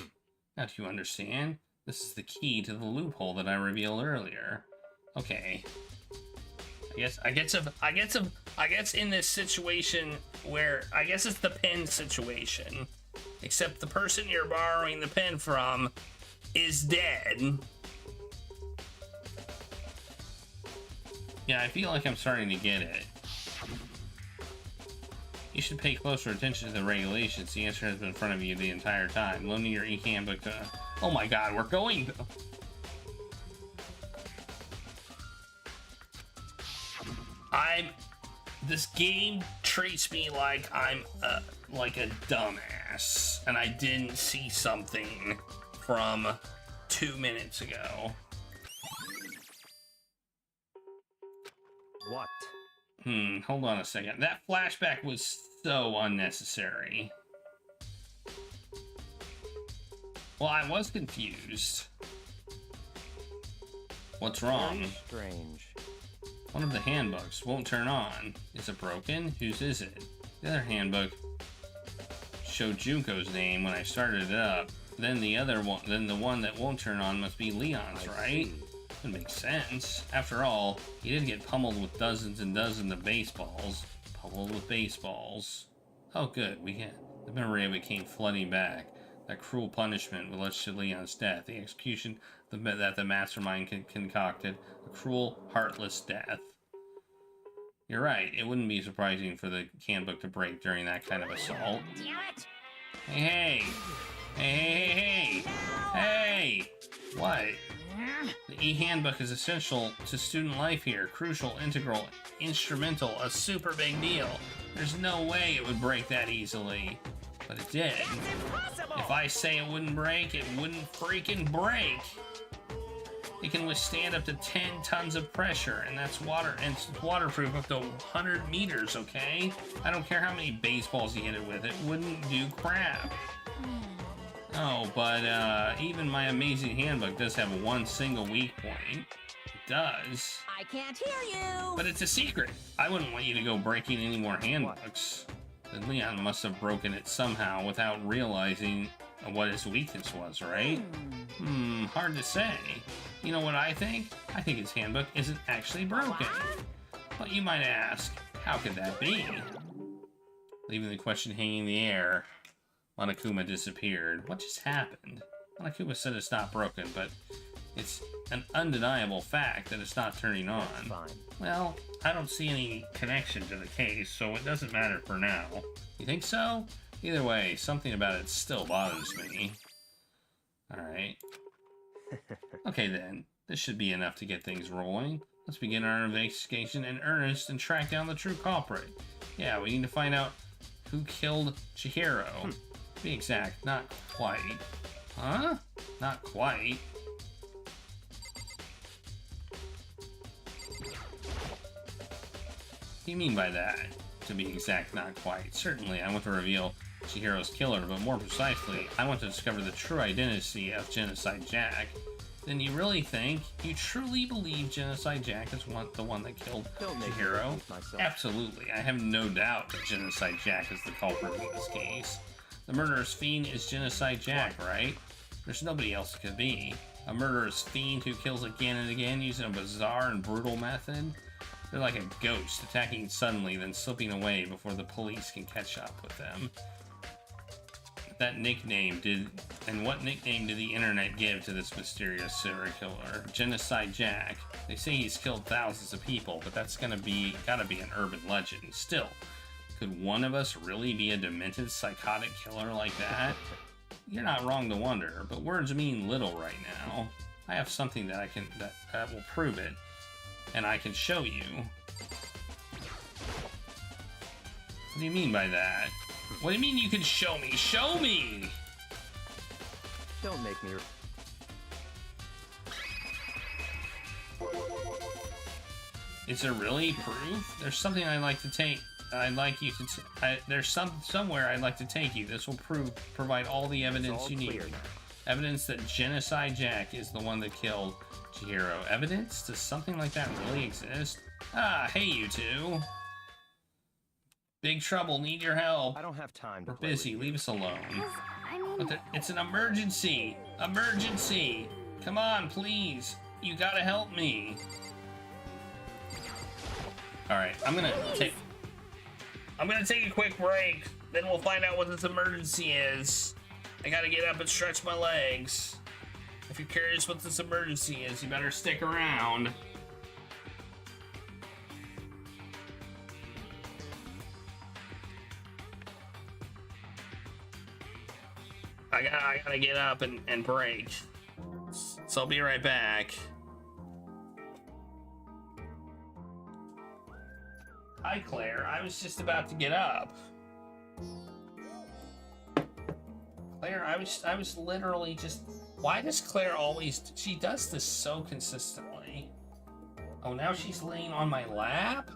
Now do you understand? This is the key to the loophole that I revealed earlier. Okay. I guess in this situation where, I guess it's the pen situation. Except the person you're borrowing the pen from is dead. Yeah, I feel like I'm starting to get it. You should pay closer attention to the regulations. The answer has been in front of you the entire time. Loaning your e-handbook to... Oh my god, we're going to... This game treats me like I'm like a dumbass, and I didn't see something from 2 minutes ago. What? Hold on a second. That flashback was so unnecessary. Well, I was confused. What's wrong? Very strange. One of the handbooks won't turn on. Is it broken? Whose is it? The other handbook showed Junko's name when I started it up. Then the other one, then the one that won't turn on must be Leon's, right? That makes sense. After all, he did get pummeled with dozens and dozens of baseballs. Pummeled with baseballs. Oh good, the memory of it came flooding back. That cruel punishment led to Leon's death. The execution that the mastermind concocted. A cruel, heartless death. You're right, it wouldn't be surprising for the handbook to break during that kind of assault. Damn it! Hey! Hey! Hey! What? The e-handbook is essential to student life here. Crucial, integral, instrumental, a super big deal. There's no way it would break that easily. But it did. If I say it wouldn't break, it wouldn't freaking break. It can withstand up to 10 tons of pressure, and that's water, and it's waterproof up to 100 meters, okay? I don't care how many baseballs you hit it with, it wouldn't do crap. Oh, but even my amazing handbook does have one single weak point. It does. I can't hear you! But it's a secret. I wouldn't want you to go breaking any more handbooks. Then Leon must have broken it somehow without realizing what his weakness was, right? Hard to say. You know what I think? I think his handbook isn't actually broken. But you might ask, how could that be? Leaving the question hanging in the air, Monokuma disappeared. What just happened? Monokuma said it's not broken, but it's an undeniable fact that it's not turning on. Fine. Well, I don't see any connection to the case, so it doesn't matter for now. You think so? Either way, something about it still bothers me. Alright. Okay then, this should be enough to get things rolling. Let's begin our investigation in earnest and track down the true culprit. Yeah, we need to find out who killed Chihiro. To be exact, not quite. Huh? Not quite. What do you mean by that? To be exact, not quite. Certainly, I want to reveal Chihiro's killer, but more precisely, I want to discover the true identity of Genocide Jack. Then you really think, you truly believe Genocide Jack is the one that killed Chihiro? Absolutely, I have no doubt that Genocide Jack is the culprit in this case. The murderous fiend is Genocide Jack, right? There's nobody else it could be. A murderous fiend who kills again and again using a bizarre and brutal method? They're like a ghost, attacking suddenly, then slipping away before the police can catch up with them. What nickname did the internet give to this mysterious serial killer? Genocide Jack. They say he's killed thousands of people, but that's gotta be an urban legend. Still, could one of us really be a demented, psychotic killer like that? You're not wrong to wonder, but words mean little right now. I have something that that will prove it, and I can show you. What do you mean by that? What do you mean you can show me? Show me! Don't make me... Is there really proof? There's something I'd like to take. I'd like you to... there's somewhere I'd like to take you. This will provide all the evidence you need. Evidence that Genocide Jack is the one that killed Chihiro. Evidence? Does something like that really exist? Ah, hey you two. Big trouble, need your help. I don't have time to We're busy, leave us alone. I mean... It's an emergency! Emergency! Come on, please! You gotta help me! Alright, I'm gonna take a quick break, then we'll find out what this emergency is. I gotta get up and stretch my legs. If you're curious what this emergency is, you better stick around. I gotta get up and break. So I'll be right back. Hi, Claire. I was just about to get up. Claire, I was literally just... Why does Claire always... She does this so consistently. Oh, now she's laying on my lap?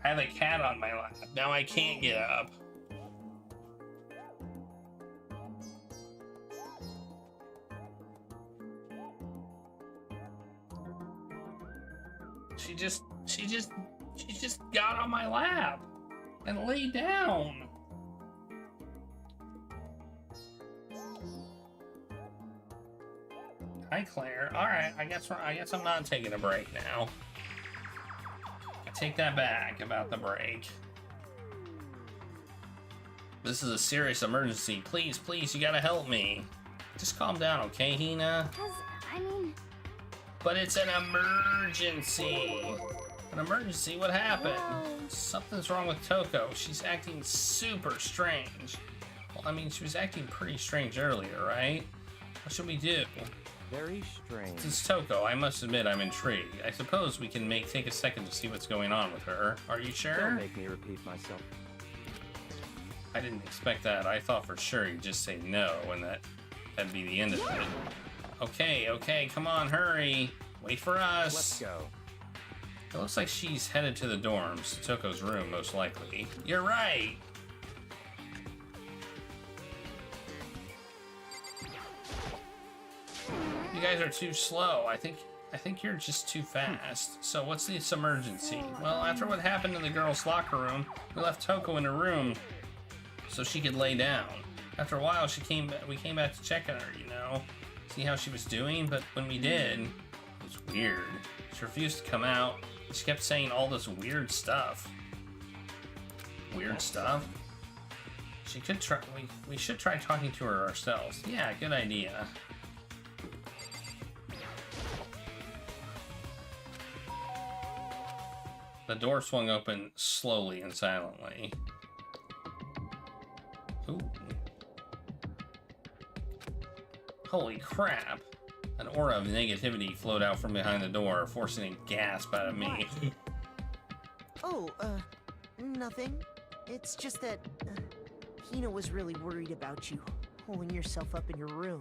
I have a cat on my lap. Now I can't get up. She just got on my lap and lay down. Hi, Claire. All right, I guess I'm not taking a break now. I take that back about the break. This is a serious emergency. Please, please, you gotta help me. Just calm down, okay, Hina? I mean... But it's an emergency. An emergency? What happened? Something's wrong with Toko. She's acting super strange. Well, I mean, she was acting pretty strange earlier, right? What should we do? Very strange. Since Toko, I must admit I'm intrigued. I suppose we can take a second to see what's going on with her. Are you sure? Don't make me repeat myself. I didn't expect that. I thought for sure you'd just say no and that'd be the end of it. Okay, come on, hurry. Wait for us. Let's go. It looks like she's headed to the dorms, to Toko's room, most likely. You're right! You guys are too slow. I think you're just too fast. So what's this emergency? Well, after what happened in the girls' locker room, we left Toko in her room so she could lay down. After a while, we came back to check on her, you know? See how she was doing, but when we did, it was weird. She refused to come out. She kept saying all this weird stuff. Weird stuff? She could try. We should try talking to her ourselves. Yeah, good idea. The door swung open slowly and silently. Ooh. Holy crap! An aura of negativity flowed out from behind the door, forcing a gasp out of me. Oh, nothing. It's just that Hina was really worried about you, holding yourself up in your room.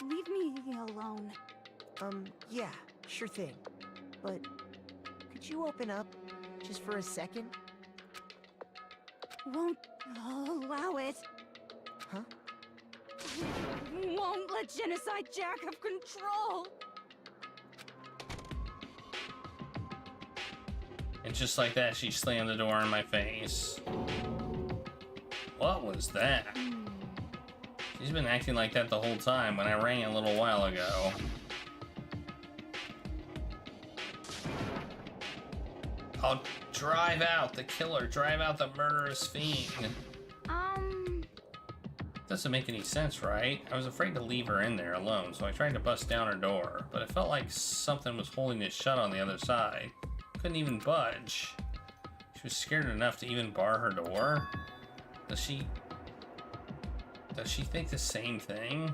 Leave me alone. Yeah, sure thing. But could you open up just for a second? Won't I'll allow it. Huh? I won't let Genocide Jack have control. And just like that, she slammed the door in my face. What was that? She's been acting like that the whole time when I rang a little while ago. I'll drive out the killer, drive out the murderous fiend. Doesn't make any sense, right? I was afraid to leave her in there alone, so I tried to bust down her door, but it felt like something was holding it shut on the other side. Couldn't even budge. She was scared enough to even bar her door? Does she think the same thing?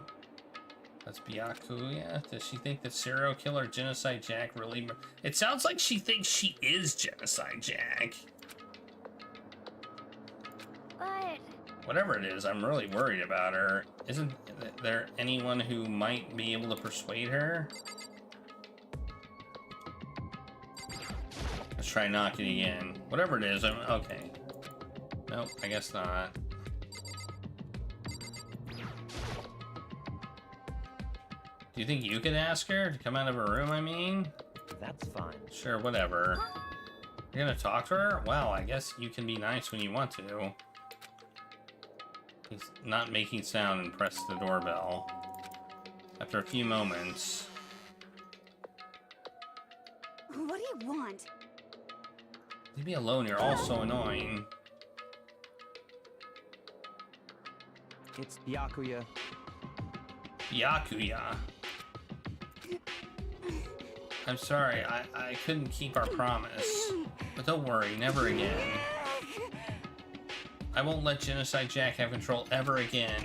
That's Byakuya? Does she think that serial killer Genocide Jack really... It sounds like she thinks she is Genocide Jack. But... Whatever it is, I'm really worried about her. Isn't there anyone who might be able to persuade her? Let's try knocking again. Whatever it is, I'm... Okay. Nope, I guess not. Do you think you could ask her to come out of her room, I mean? That's fine. Sure, whatever. You're gonna talk to her? Wow, I guess you can be nice when you want to. He's not making sound and pressed the doorbell. After a few moments... What do you want? Leave me alone, you're all so annoying. It's Byakuya. Byakuya. I'm sorry, I couldn't keep our promise. But don't worry, never again. I won't let Genocide Jack have control ever again.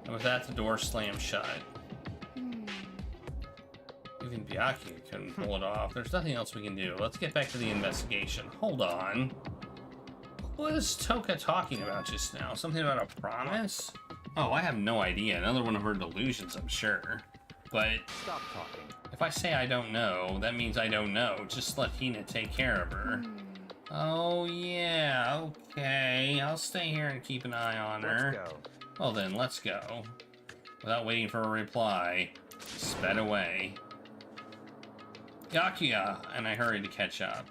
And with that, the door slammed shut. Even Byakuya couldn't pull it off. There's nothing else we can do. Let's get back to the investigation. Hold on. What was Toka talking about just now? Something about a promise? Oh, I have no idea. Another one of her delusions, I'm sure. But stop talking. If I say I don't know, that means I don't know. Just let Hina take care of her. Oh, yeah, okay. I'll stay here and keep an eye on her. Let's go. Well then, let's go. Without waiting for a reply, sped away. Byakuya! And I hurried to catch up.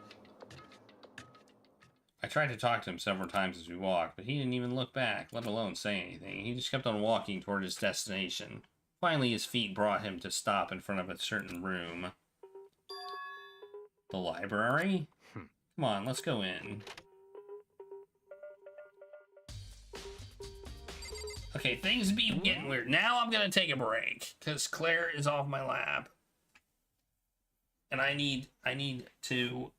I tried to talk to him several times as we walked, but he didn't even look back, let alone say anything. He just kept on walking toward his destination. Finally, his feet brought him to stop in front of a certain room. The library? Come on, let's go in. Okay, things be getting weird. Now I'm gonna take a break, because Claire is off my lap. And I need to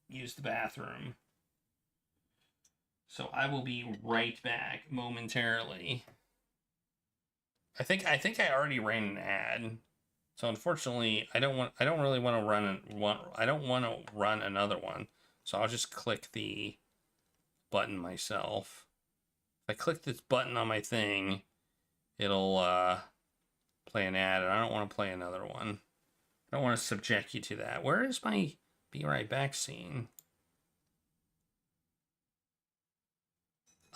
use the bathroom. So I will be right back momentarily. I think I already ran an ad. So unfortunately, I don't really want to run another one. So I'll just click the button myself. If I click this button on my thing, it'll play an ad, and I don't want to play another one. I don't want to subject you to that. Where is my be right back scene?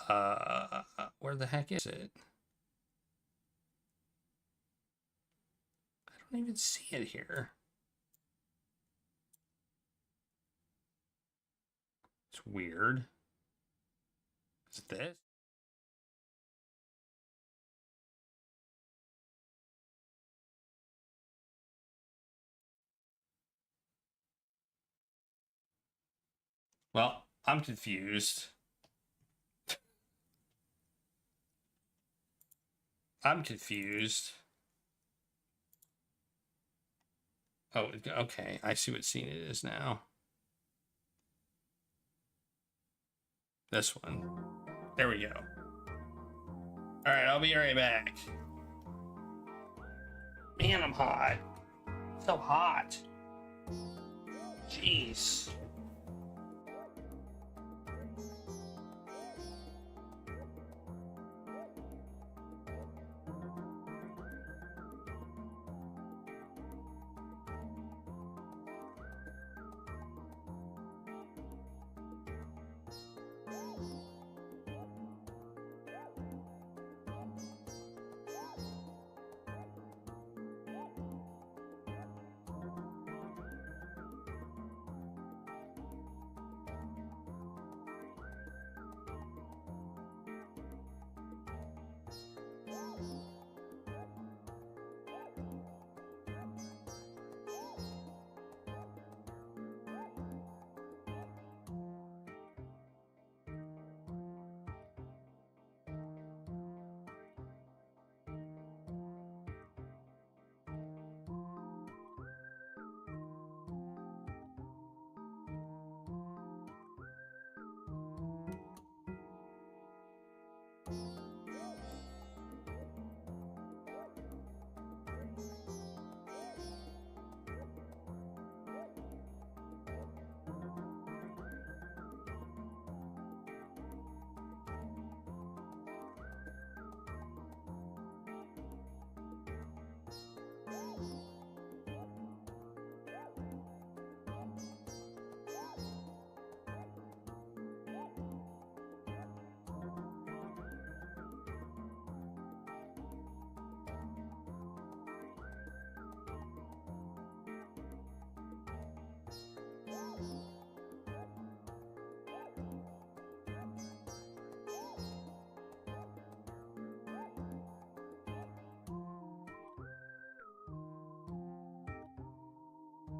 Where the heck is it? I don't even see it here. It's weird. Is it this? Well, I'm confused. I'm confused. Oh, okay. I see what scene it is now. This one. There we go. Alright, I'll be right back. Man, I'm hot. So hot. Jeez.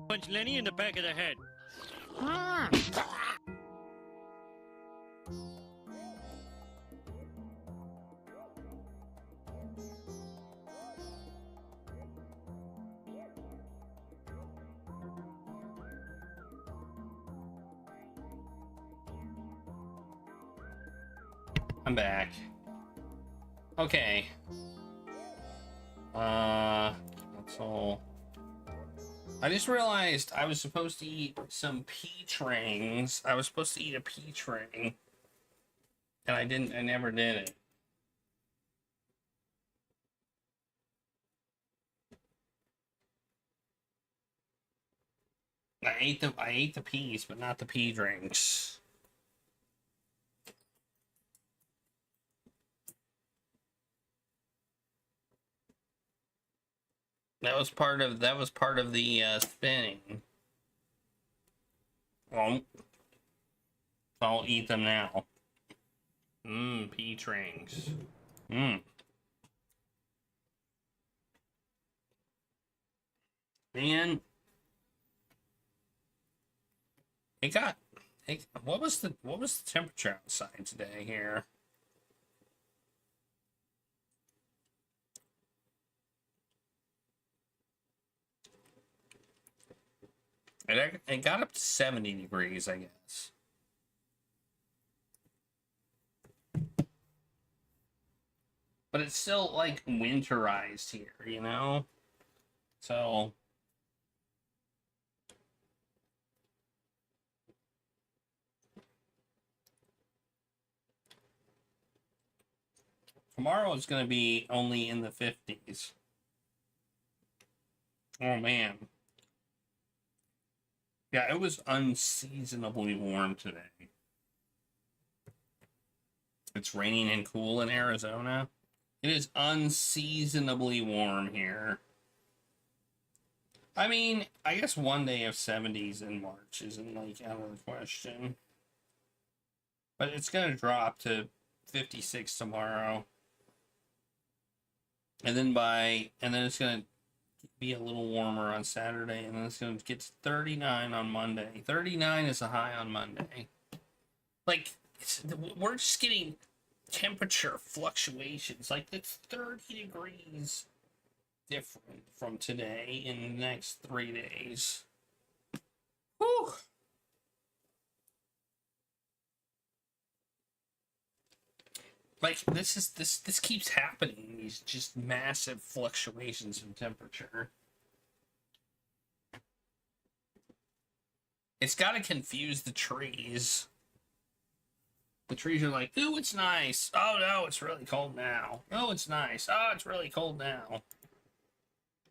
Punch Lenny in the back of the head. I'm back. Okay. That's all. I just realized I was supposed to eat some peach rings. I was supposed to eat a peach ring. And I didn't, I never did it. I ate the peas, but not the pea drinks. That was part of the spinning. Well, I'll eat them now. Peach rings. Man, what was the temperature outside today here? It got up to 70 degrees, I guess. But it's still, like, winterized here, you know? So... tomorrow is going to be only in the 50s. Oh, man. Yeah, it was unseasonably warm today. It's raining and cool in Arizona. It is unseasonably warm here. I mean, I guess one day of 70s in March isn't, like, out of the question. But it's going to drop to 56 tomorrow. And then it's going to be a little warmer on Saturday, and then it's going to get to 39 on Monday. 39 is a high on Monday. Like, we're just getting temperature fluctuations. Like, it's 30 degrees different from today in the next 3 days. Whew. Like, this keeps happening, these just massive fluctuations in temperature. It's got to confuse the trees. The trees are like, ooh, it's nice. Oh, no, it's really cold now. Oh, it's nice. Oh, it's really cold now.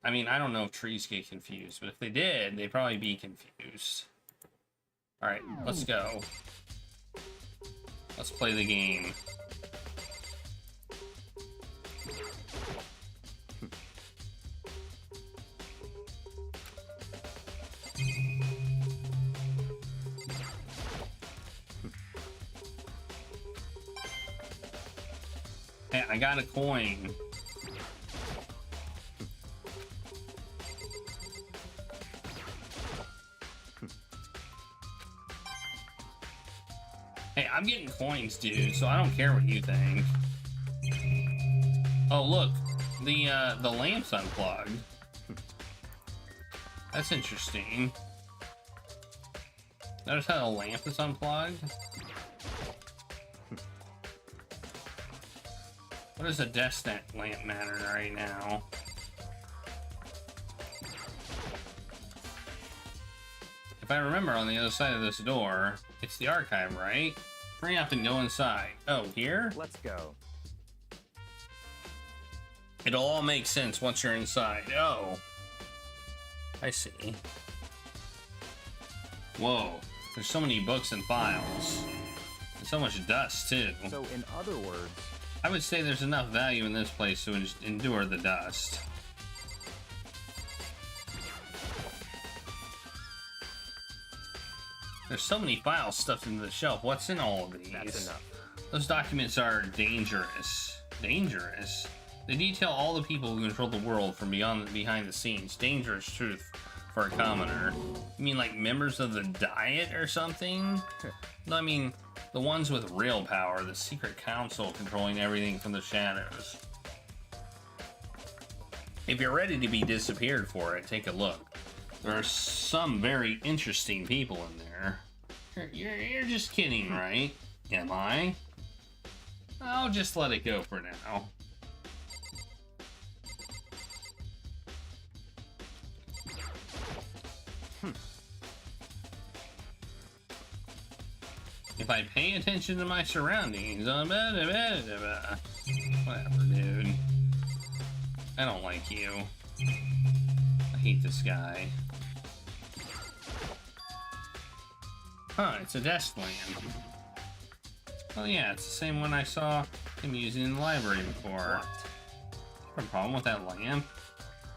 I mean, I don't know if trees get confused, but if they did, they'd probably be confused. All right, let's go. Let's play the game. Hey, I got a coin. Hey, I'm getting coins, dude, so I don't care what you think. Oh, look, the lamp's unplugged. That's interesting. Notice how the lamp is unplugged? What does a desktop lamp matter right now? If I remember, on the other side of this door, it's the archive, right? Hurry up and go inside. Oh, here? Let's go. It'll all make sense once you're inside. Oh. I see. Whoa. There's so many books and files. There's so much dust, too. So, in other words... I would say there's enough value in this place to endure the dust. There's so many files stuffed into the shelf. What's in all of these? That's enough. Those documents are dangerous. Dangerous? They detail all the people who control the world from behind the scenes. Dangerous truth. for a commoner. You mean like members of the Diet or something? No, I mean the ones with real power, the secret council controlling everything from the shadows. If you're ready to be disappeared for it, take a look. There are some very interesting people in there. You're just kidding, right? Am I? I'll just let it go for now. If I pay attention to my surroundings, whatever, dude. I don't like you. I hate this guy. Huh, it's a desk lamp. Oh yeah, it's the same one I saw him using in the library before. What? A problem with that lamp?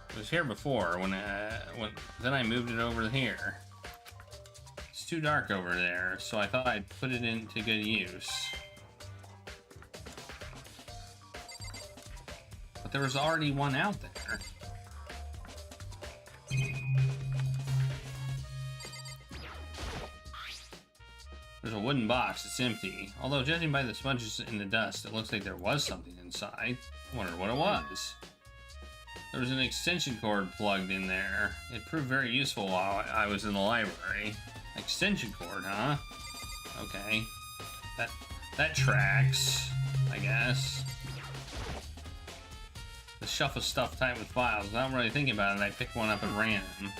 It was here before, then I moved it over here. It's too dark over there, so I thought I'd put it into good use. But there was already one out there. There's a wooden box, it's empty. Although judging by the smudges in the dust, it looks like there was something inside. I wonder what it was. There was an extension cord plugged in there. It proved very useful while I was in the library. Extension cord, huh? Okay. That tracks, I guess. The shelf of stuff tight with files. Without really thinking about it, I picked one up at random.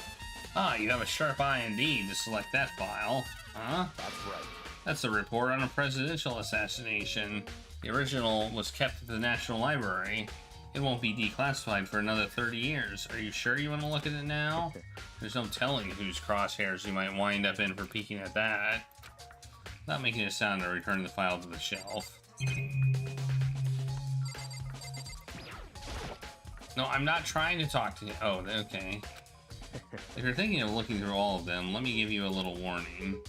Ah, you have a sharp eye indeed to select that file. Huh? That's right. That's a report on a presidential assassination. The original was kept at the National Library. It won't be declassified for another 30 years. Are you sure you want to look at it now? There's no telling whose crosshairs you might wind up in for peeking at that. Without making a sound, I return the file to the shelf. No, I'm not trying to talk to you. Oh, okay. If you're thinking of looking through all of them, let me give you a little warning.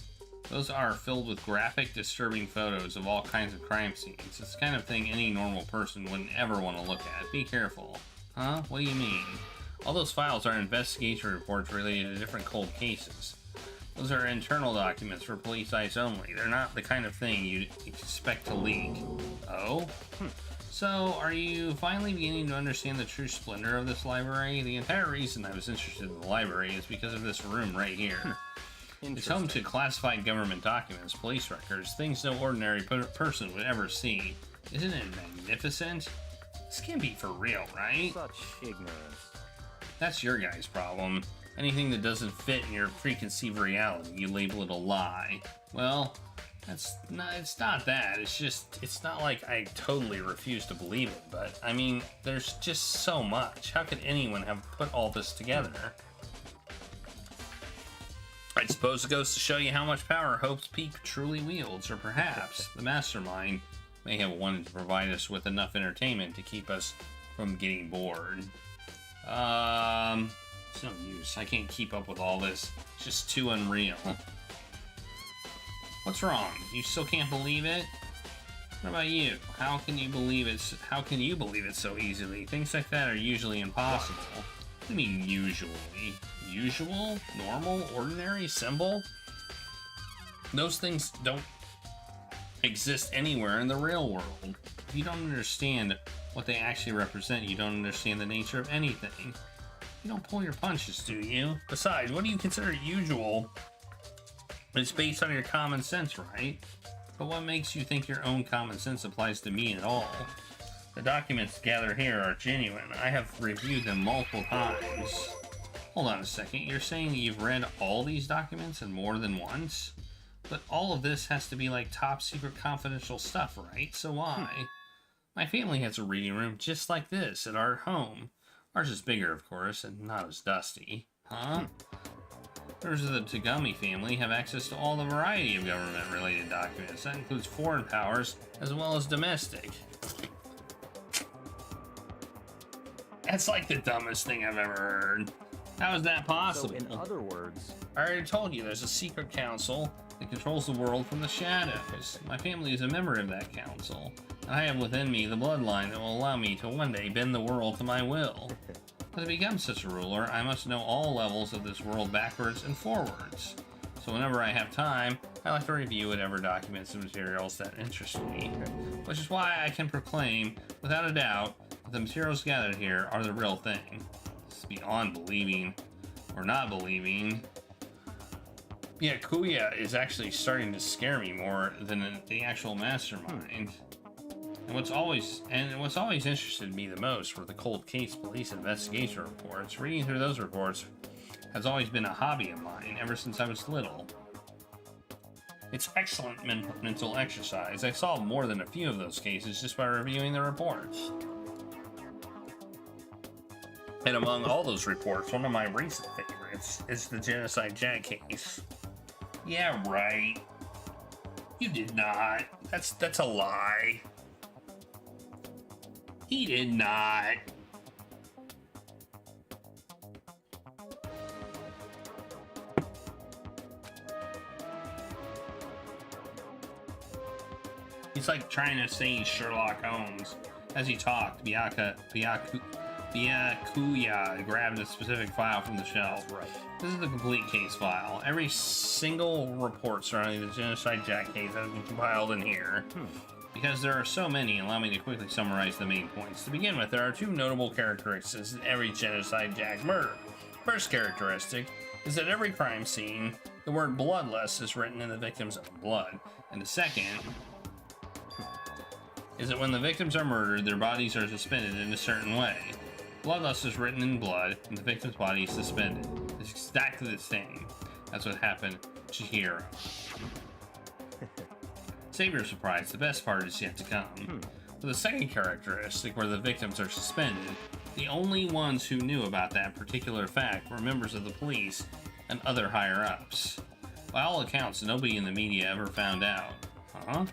Those are filled with graphic, disturbing photos of all kinds of crime scenes. It's the kind of thing any normal person wouldn't ever want to look at. Be careful. Huh? What do you mean? All those files are investigation reports related to different cold cases. Those are internal documents for police eyes only. They're not the kind of thing you'd expect to leak. Oh? So, are you finally beginning to understand the true splendor of this library? The entire reason I was interested in the library is because of this room right here. It's home to classified government documents, police records, things no ordinary person would ever see. Isn't it magnificent? This can't be for real, right? Such ignorance. That's your guy's problem. Anything that doesn't fit in your preconceived reality, you label it a lie. Well, it's not that. It's not like I totally refuse to believe it, but I mean, there's just so much. How could anyone have put all this together? I suppose it goes to show you how much power Hope's Peak truly wields, or perhaps the mastermind may have wanted to provide us with enough entertainment to keep us from getting bored. It's no use. I can't keep up with all this. It's just too unreal. What's wrong? You still can't believe it? What about you? How can you believe it so easily? Things like that are usually impossible. What do you mean usually? Usual? Normal? Ordinary? Symbol? Those things don't exist anywhere in the real world. If you don't understand what they actually represent, you don't understand the nature of anything. You don't pull your punches, do you? Besides, what do you consider usual? It's based on your common sense, right? But what makes you think your own common sense applies to me at all? The documents gathered here are genuine. I have reviewed them multiple times. Hold on a second, you're saying that you've read all these documents and more than once? But all of this has to be like top secret confidential stuff, right? So why? My family has a reading room just like this at our home. Ours is bigger, of course, and not as dusty. Huh? Members of the Tagami family have access to all the variety of government-related documents. That includes foreign powers as well as domestic. That's like the dumbest thing I've ever heard. How is that possible? So in other words, I already told you there's a secret council that controls the world from the shadows. My family is a member of that council. I have within me the bloodline that will allow me to one day bend the world to my will. But to become such a ruler, I must know all levels of this world backwards and forwards. So whenever I have time, I like to review whatever documents and materials that interest me. Which is why I can proclaim, without a doubt, that the materials gathered here are the real thing. It's beyond believing or not believing. Yeah, Kuya is actually starting to scare me more than the actual mastermind. And what's always interested me the most were the cold case police investigation reports. Reading through those reports has always been a hobby of mine ever since I was little. It's excellent mental exercise. I solved more than a few of those cases just by reviewing the reports. And among all those reports, one of my recent favorites is the Genocide Jack case. Yeah, right. You did not. That's a lie. He did not. He's like trying to say Sherlock Holmes. As he talked, Byakuya grabbed a specific file from the shelf. Right. This is the complete case file. Every single report surrounding the Genocide Jack case has been compiled in here. Because there are so many, allow me to quickly summarize the main points. To begin with, there are two notable characteristics in every Genocide Jack murder. First characteristic is that every crime scene, the word bloodless is written in the victim's own blood. And the second is that when the victims are murdered, their bodies are suspended in a certain way. Bloodlust is written in blood, and the victim's body is suspended. It's exactly the same. That's what happened to Chihiro. Save your surprise, the best part is yet to come. For the second characteristic, where the victims are suspended, the only ones who knew about that particular fact were members of the police and other higher-ups. By all accounts, nobody in the media ever found out. Huh?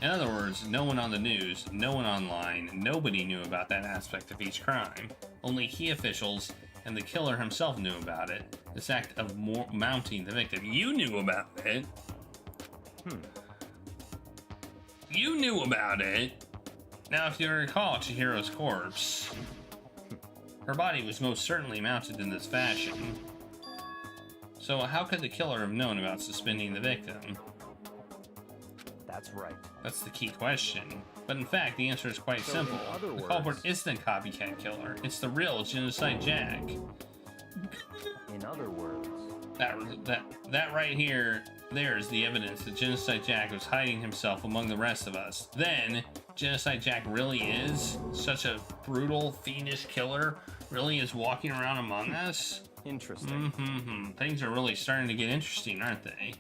In other words, no one on the news, no one online, nobody knew about that aspect of each crime. Only key officials and the killer himself knew about it. This act of mounting the victim. You knew about it. You knew about it. Now, if you recall Chihiro's corpse, her body was most certainly mounted in this fashion. So how could the killer have known about suspending the victim? That's right. That's the key question. But in fact, the answer is quite simple. The culprit isn't a copycat killer. It's the real Genocide Jack. In other words, that right here, there is the evidence that Genocide Jack was hiding himself among the rest of us. Then, Genocide Jack really is such a brutal, fiendish killer, really is walking around among us? Interesting. Things are really starting to get interesting, aren't they?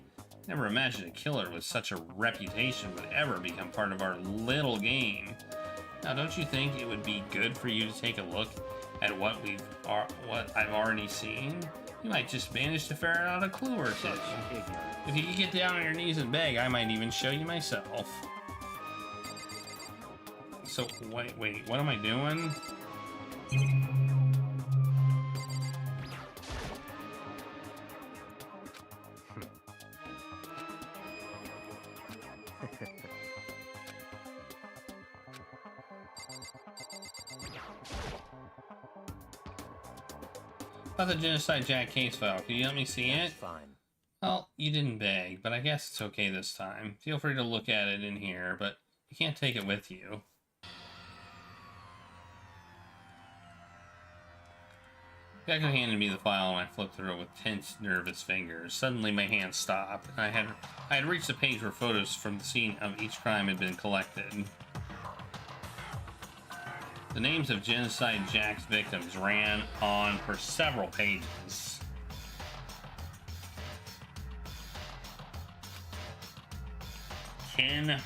Never imagined a killer with such a reputation would ever become part of our little game. Now, don't you think it would be good for you to take a look at what I've already seen? You might just manage to ferret out a clue or two. If you could get down on your knees and beg, I might even show you myself. So, wait, what am I doing? About the Genocide Jack case file, can you let me see it? Fine. Well, you didn't beg, but I guess it's okay this time. Feel free to look at it in here, but you can't take it with you. Becca handed me the file and I flipped through it with tense, nervous fingers. Suddenly my hand stopped, and I had reached the page where photos from the scene of each crime had been collected. The names of Genocide Jack's victims ran on for several pages. Ken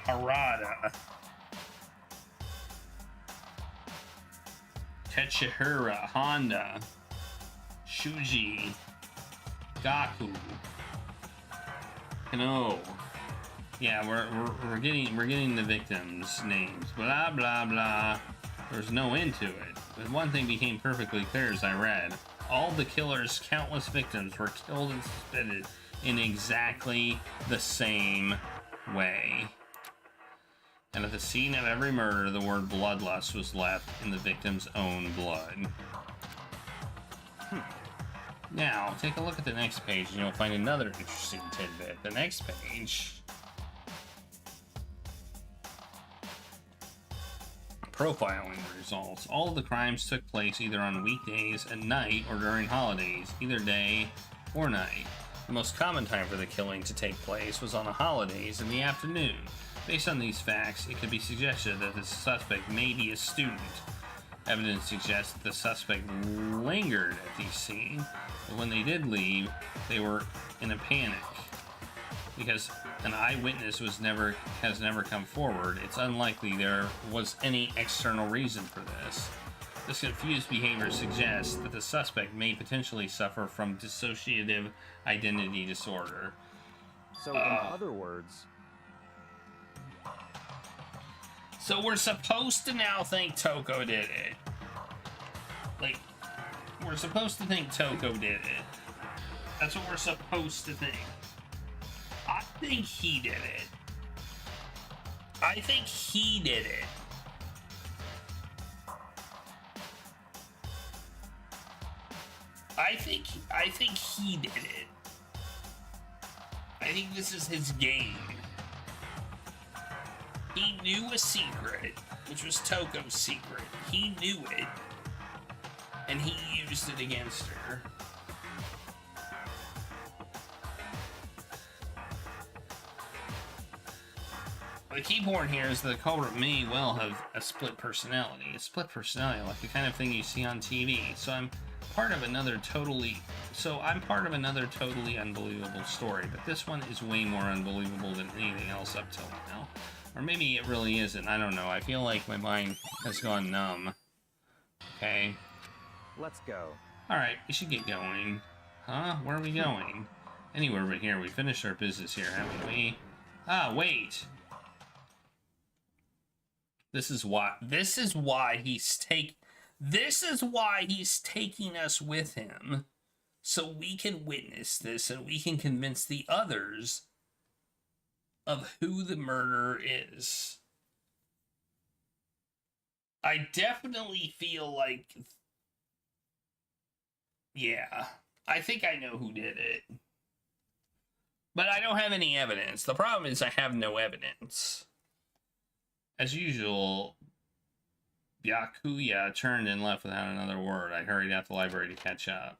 Harada, Tetsuhira Honda, Shuji, Gaku, Kano. Yeah, we're getting the victims' names. Blah blah blah. There's no end to it. But one thing became perfectly clear as I read. All the killer's countless victims were killed and suspended in exactly the same way. And at the scene of every murder, the word bloodlust was left in the victim's own blood. Now, take a look at the next page and you'll find another interesting tidbit. The next page... Profiling results. All of the crimes took place either on weekdays, at night, or during holidays, either day or night. The most common time for the killing to take place was on the holidays in the afternoon. Based on these facts, it could be suggested that the suspect may be a student. Evidence suggests that the suspect lingered at the scene, but when they did leave, they were in a panic. Because an eyewitness has never come forward, it's unlikely there was any external reason for this. This confused behavior suggests that the suspect may potentially suffer from dissociative identity disorder. So, in other words... So we're supposed to now think Toko did it. Like, we're supposed to think Toko did it. That's what we're supposed to think. I think he did it. I think he did it. I think he did it. I think this is his game. He knew a secret, which was Toko's secret. He knew it, and he used it against her. The key point here is that the culprit may well have a split personality. A split personality, like the kind of thing you see on TV. So I'm part of another totally unbelievable story, but this one is way more unbelievable than anything else up till now. Or maybe it really isn't. I don't know. I feel like my mind has gone numb. Okay. Let's go. Alright, we should get going. Huh? Where are we going? Anywhere but here. We finished our business here, haven't we? Ah, wait! This is why he's taking us with him. So we can witness this and we can convince the others of who the murderer is. I definitely feel like... Yeah, I think I know who did it. But I don't have any evidence. The problem is I have no evidence. As usual, Byakuya turned and left without another word. I hurried out the library to catch up.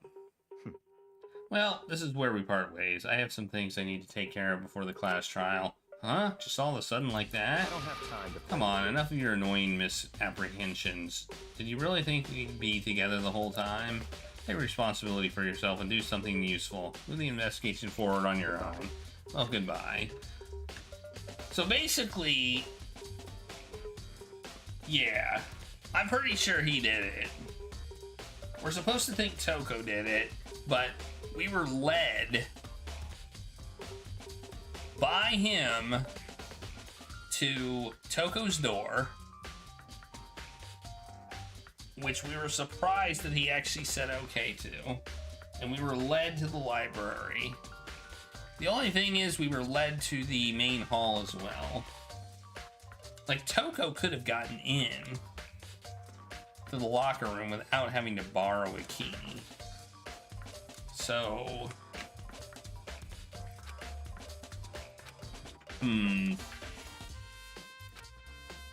Well, this is where we part ways. I have some things I need to take care of before the class trial. Huh? Just all of a sudden like that? I don't have time to... Come on, enough of your annoying misapprehensions. Did you really think we'd be together the whole time? Take responsibility for yourself and do something useful. Move the investigation forward on your own. Well, goodbye. So basically... Yeah. I'm pretty sure he did it. We're supposed to think Toko did it, but we were led by him to Toko's door, which we were surprised that he actually said okay to, and we were led to the library. The only thing is we were led to the main hall as well. Like, Toko could have gotten in to the locker room without having to borrow a key. So... In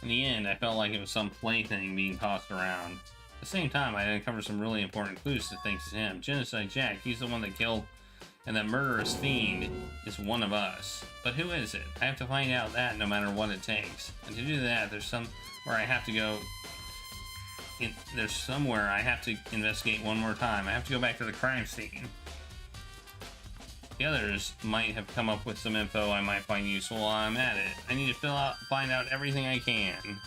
the end, I felt like it was some plaything being tossed around. At the same time, I uncovered some really important clues to thanks to him. Genocide Jack, he's the one that killed, and that murderous fiend is one of us. But who is it? I have to find out that no matter what it takes. And to do that, there's somewhere I have to go investigate one more time. I have to go back to the crime scene. The others might have come up with some info I might find useful while I'm at it. I need to find out everything I can.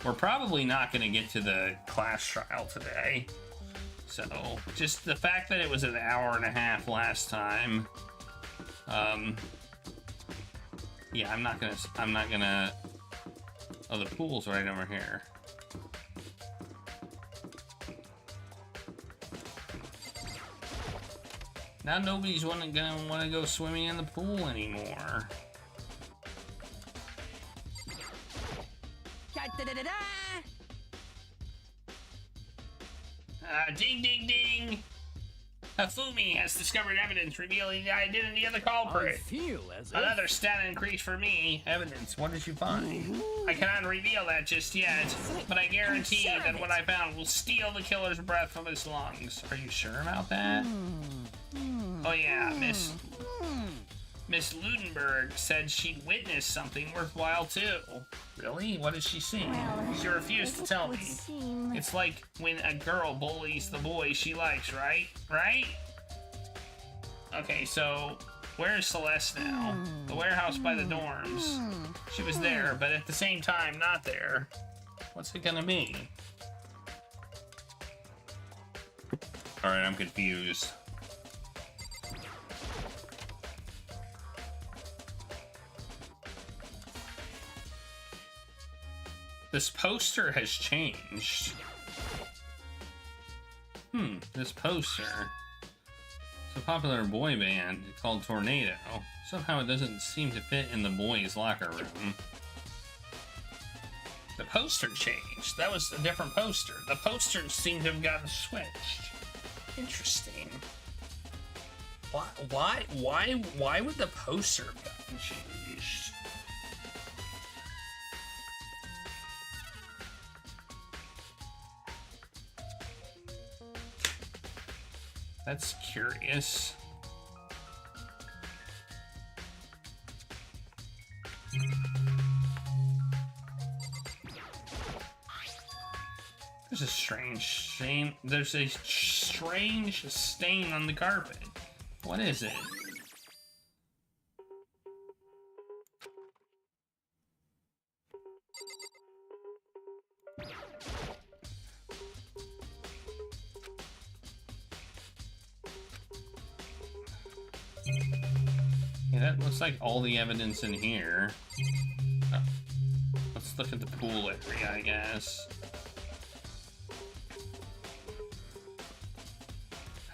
We're probably not going to get to the class trial today. So, just the fact that it was an hour and a half last time. Yeah, I'm not gonna... Oh, the pool's right over here. Now nobody's gonna want to go swimming in the pool anymore. Ding, ding, ding. Hafumi has discovered evidence revealing the identity of the culprit. I feel as if... Another stat increase for me. Evidence, what did you find? I cannot reveal that just yet, but I guarantee that what I found will steal the killer's breath from his lungs. Are you sure about that? Oh yeah, Miss Ludenberg said she'd witnessed something worthwhile too. Really? What did she see? She refused to tell me. It's like when a girl bullies the boy she likes, right? Right? Okay, so where is Celeste now? The warehouse by the dorms. She was there, but at the same time, not there. What's it gonna be? Alright, I'm confused. This poster has changed. This poster. It's a popular boy band called Tornado. Somehow it doesn't seem to fit in the boys' locker room. The poster changed. That was a different poster. The posters seem to have gotten switched. Interesting. Why would the poster have gotten changed? That's curious. There's a strange stain. There's a strange stain on the carpet. What is it? Yeah, that looks like all the evidence in here. Oh. Let's look at the pool area, I guess.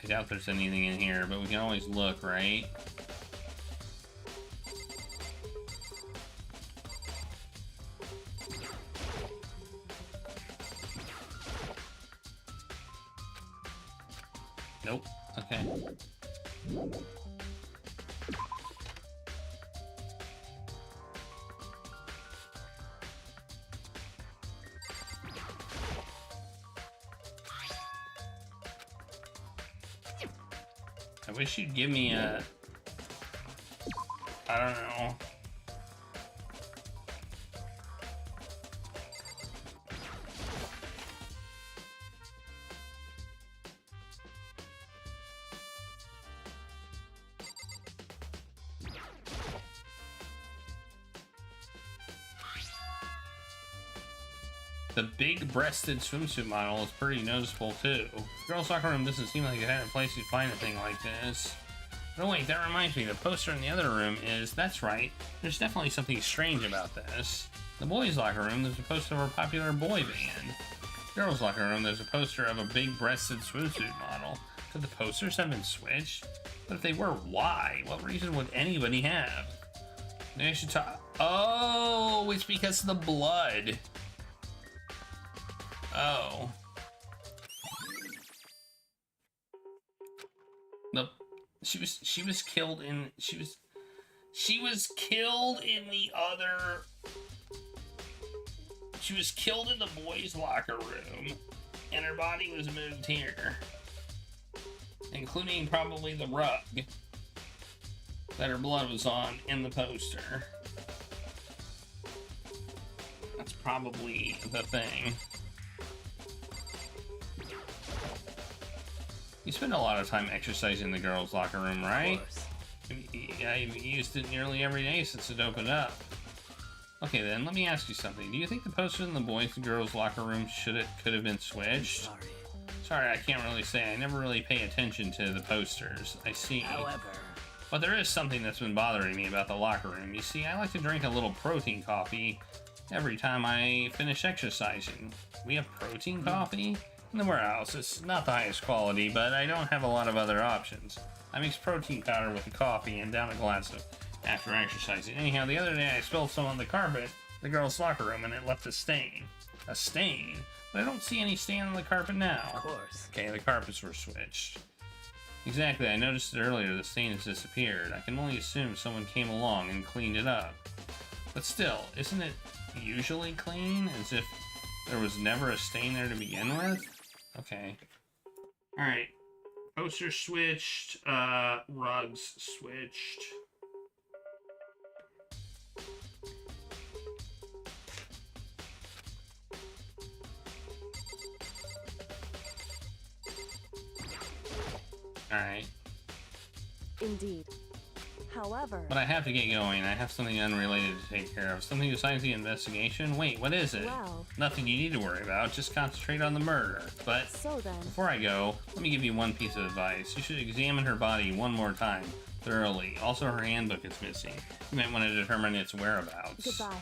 I doubt there's anything in here, but we can always look, right? Nope. Okay. I wish you'd give me a... I don't know. The big-breasted swimsuit model is pretty noticeable too. The girls' locker room doesn't seem like the kind of place you'd find a thing like this. But wait, that reminds me, the poster in the other room is... That's right, there's definitely something strange about this. The boys' locker room, there's a poster of a popular boy band. The girls' locker room, there's a poster of a big-breasted swimsuit model. Could the posters have been switched? But if they were, why? What reason would anybody have? Maybe I should talk... Oh, it's because of the blood. Oh. Nope. She was killed in the other. She was killed in the boys' locker room, and her body was moved here, including probably the rug that her blood was on in the poster. That's probably the thing. You spend a lot of time exercising in the girls' locker room, right? I've used it nearly every day since it opened up. Okay then, let me ask you something. Do you think the posters in the boys' and girls' locker room could have been switched? Sorry, I can't really say. I never really pay attention to the posters. I see. However... But there is something that's been bothering me about the locker room. You see, I like to drink a little protein coffee every time I finish exercising. We have protein coffee? In the warehouse. It's not the highest quality, but I don't have a lot of other options. I mix protein powder with the coffee and down a glass of after exercising. Anyhow, the other day I spilled some on the carpet. the girls' locker room and it left a stain. A stain? But I don't see any stain on the carpet now. Of course. Okay, the carpets were switched. Exactly, I noticed it earlier. The stain has disappeared. I can only assume someone came along and cleaned it up. But still, isn't it usually clean? As if there was never a stain there to begin with? Okay. Alright. Poster switched. Rugs switched. Alright. Indeed. However... But I have to get going. I have something unrelated to take care of. Something besides the investigation? Wait, what is it? Well... Nothing you need to worry about. Just concentrate on the murder. But so then... before I go, let me give you one piece of advice. You should examine her body one more time, thoroughly. Also, her handbook is missing. You might want to determine its whereabouts. Goodbye.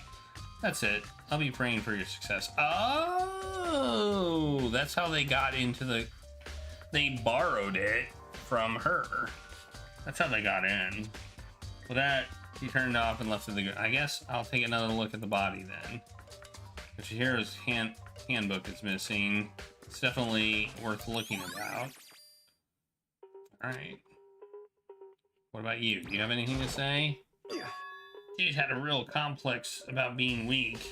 That's it. I'll be praying for your success. Oh! That's how they got into the... They borrowed it from her. That's how they got in. With that, he turned off and left the... I guess I'll take another look at the body then. If Chihiro's handbook is missing, it's definitely worth looking about. Alright. What about you? Do you have anything to say? She's had a real complex about being weak.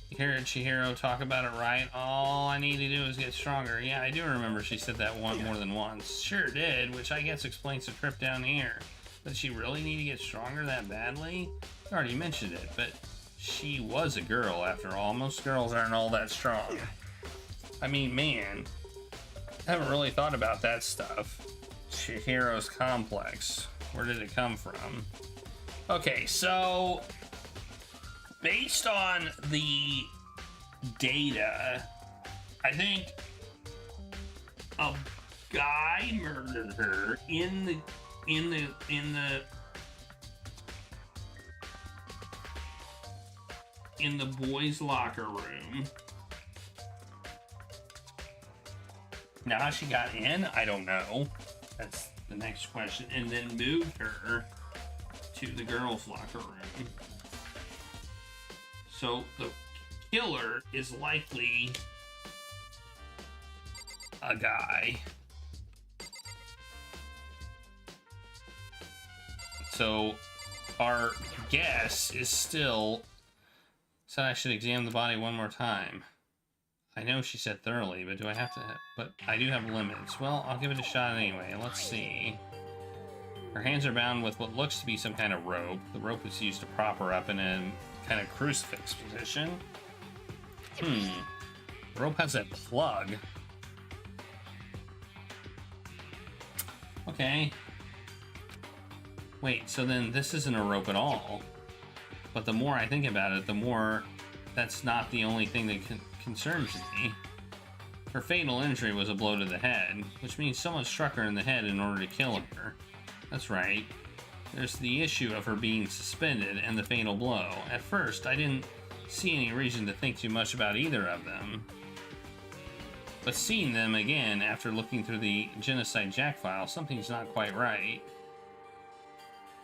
You hear Chihiro talk about it, right? All I need to do is get stronger. Yeah, I do remember she said that more than once. Sure did, which I guess explains the trip down here. Does she really need to get stronger that badly? I already mentioned it, but she was a girl after all. Most girls aren't all that strong. I mean, man, I haven't really thought about that stuff. Chihiro's complex. Where did it come from? Okay, so based on the data, I think a guy murdered her in the boys' locker room. Now how she got in, I don't know. That's the next question. And then moved her to the girls' locker room. So the killer is likely a guy. So our guess is still... Said I should examine the body one more time. I know she said thoroughly, but do I have to... But I do have limits. Well, I'll give it a shot anyway. Let's see. Her hands are bound with what looks to be some kind of rope. The rope is used to prop her up in a kind of crucifix position. The rope has a plug. Okay. Wait, so then this isn't a rope at all. But the more I think about it, the more that's not the only thing that concerns me. Her fatal injury was a blow to the head, which means someone struck her in the head in order to kill her. That's right. There's the issue of her being suspended and the fatal blow. At first, I didn't see any reason to think too much about either of them. But seeing them again after looking through the Genocide Jack file, something's not quite right.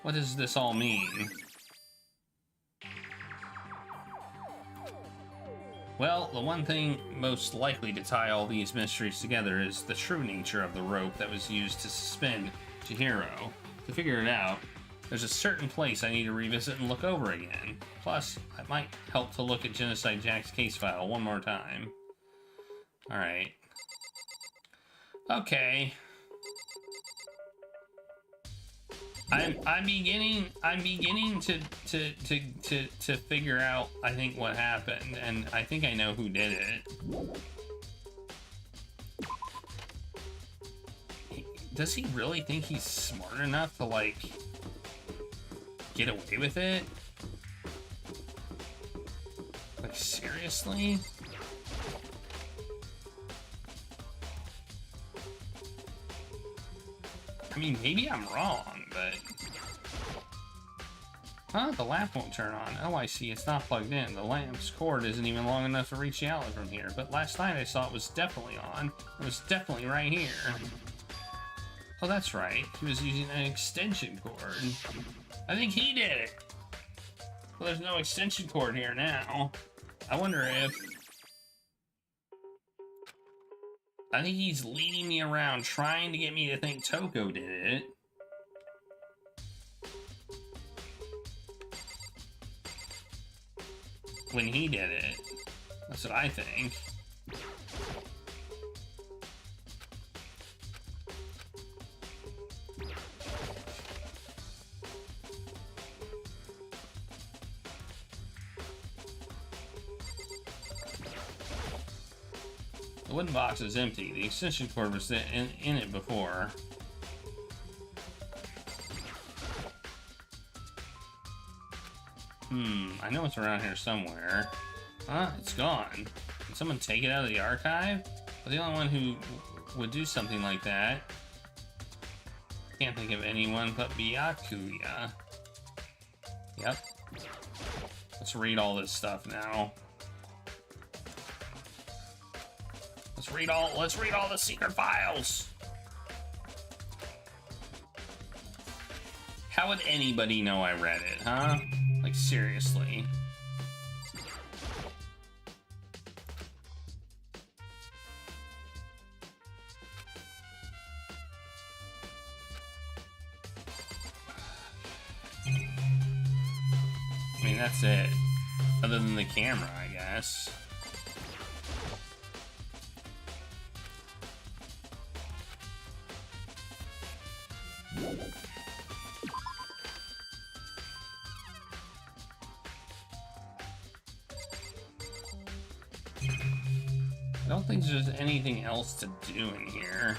What does this all mean? Well, the one thing most likely to tie all these mysteries together is the true nature of the rope that was used to suspend Chihiro. To figure it out, there's a certain place I need to revisit and look over again. Plus, it might help to look at Genocide Jack's case file one more time. Alright. Okay. I'm beginning to figure out, I think, what happened, and I think I know who did it. Does he really think he's smart enough to, like, get away with it? Like, seriously? I mean, maybe I'm wrong, but... Huh? The lamp won't turn on. Oh, I see. It's not plugged in. The lamp's cord isn't even long enough to reach the outlet from here. But last night I saw it was definitely on. It was definitely right here. Oh, that's right. He was using an extension cord. I think he did it. Well, there's no extension cord here now. I wonder if... I think he's leading me around, trying to get me to think Toko did it. When he did it. That's what I think. The wooden box is empty. The extension cord was in it before. I know it's around here somewhere. Huh? It's gone. Did someone take it out of the archive? But the only one who would do something like that. Can't think of anyone but Byakuya. Yep. Let's read all this stuff now. Let's read all the secret files. How would anybody know I read it, huh? Like, seriously. I mean, that's it. Other than the camera, I guess. I don't think there's anything else to do in here.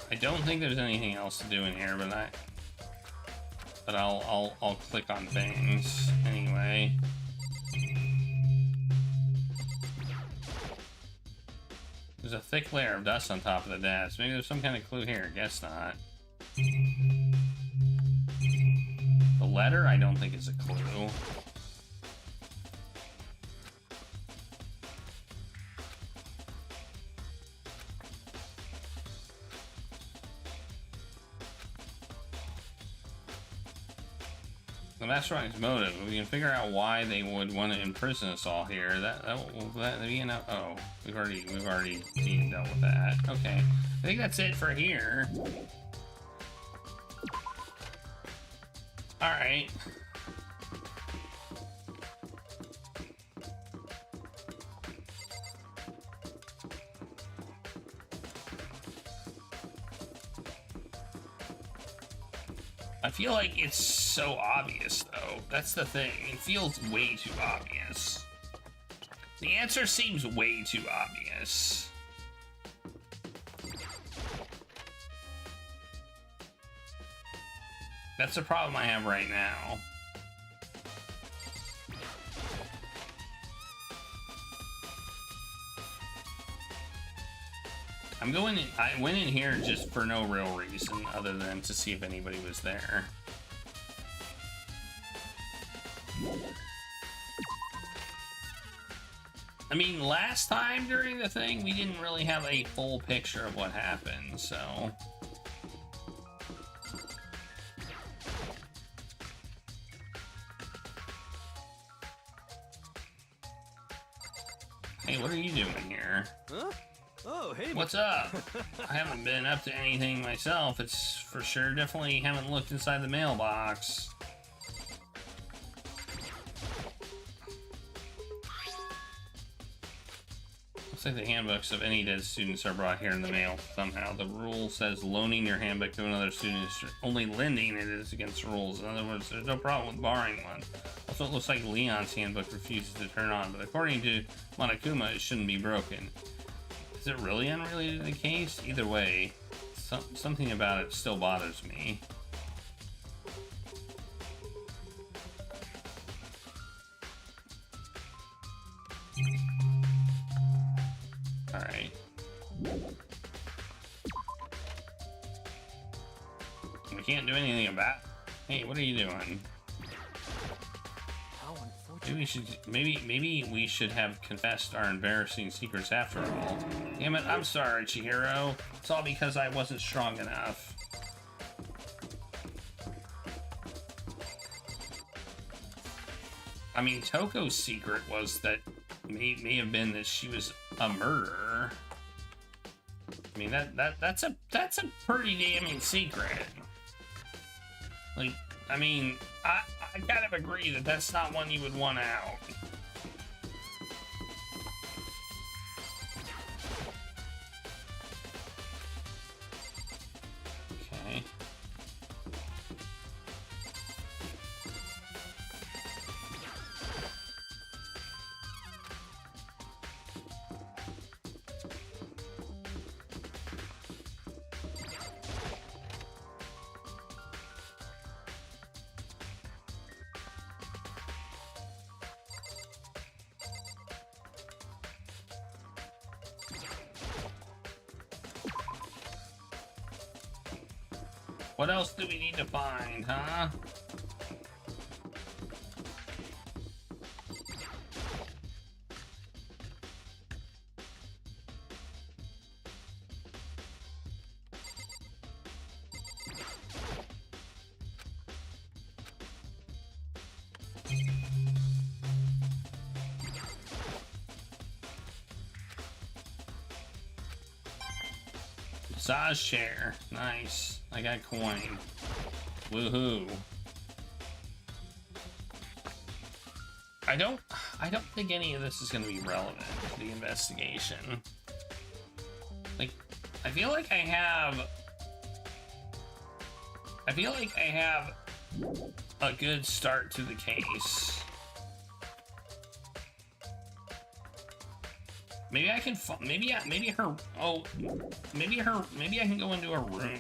I don't think there's anything else to do in here, but I'll click on things anyway. There's a thick layer of dust on top of the desk. Maybe there's some kind of clue here. Guess not. The letter, I don't think is a clue. The Mastermind's motive. We can figure out why they would want to imprison us all here. That be enough. Oh, we've already dealt with that. Okay, I think that's it for here. All right. I feel like it's so obvious, though. That's the thing. It feels way too obvious. The answer seems way too obvious. That's the problem I have right now. I went in here just for no real reason other than to see if anybody was there. I mean, last time during the thing, we didn't really have a full picture of what happened, so... Hey, what are you doing here? Huh? Oh, hey. What's up? I haven't been up to anything myself. It's for sure. Definitely haven't looked inside the mailbox. Looks like the handbooks of any dead students are brought here in the mail somehow. The rule says loaning your handbook to another student is only lending it is against the rules. In other words, there's no problem with borrowing one. Also, it looks like Leon's handbook refuses to turn on, but according to Monokuma, it shouldn't be broken. Is it really unrelated to the case? Either way, something about it still bothers me. Alright. We can't do anything about it. Hey, what are you doing? How Maybe we should have confessed our embarrassing secrets after all. Damn it, I'm sorry, Chihiro. It's all because I wasn't strong enough. I mean, Toko's secret was that may have been that she was a murderer. I mean, that's a pretty damning secret. Like, I mean, I kind of agree that that's not one you would want out. Okay. What else do we need to find, huh? Massage chair. Nice. I got coin. Woohoo. I don't think any of this is going to be relevant to the investigation. Like, I feel like I have a good start to the case. Maybe I can, maybe I can go into her room.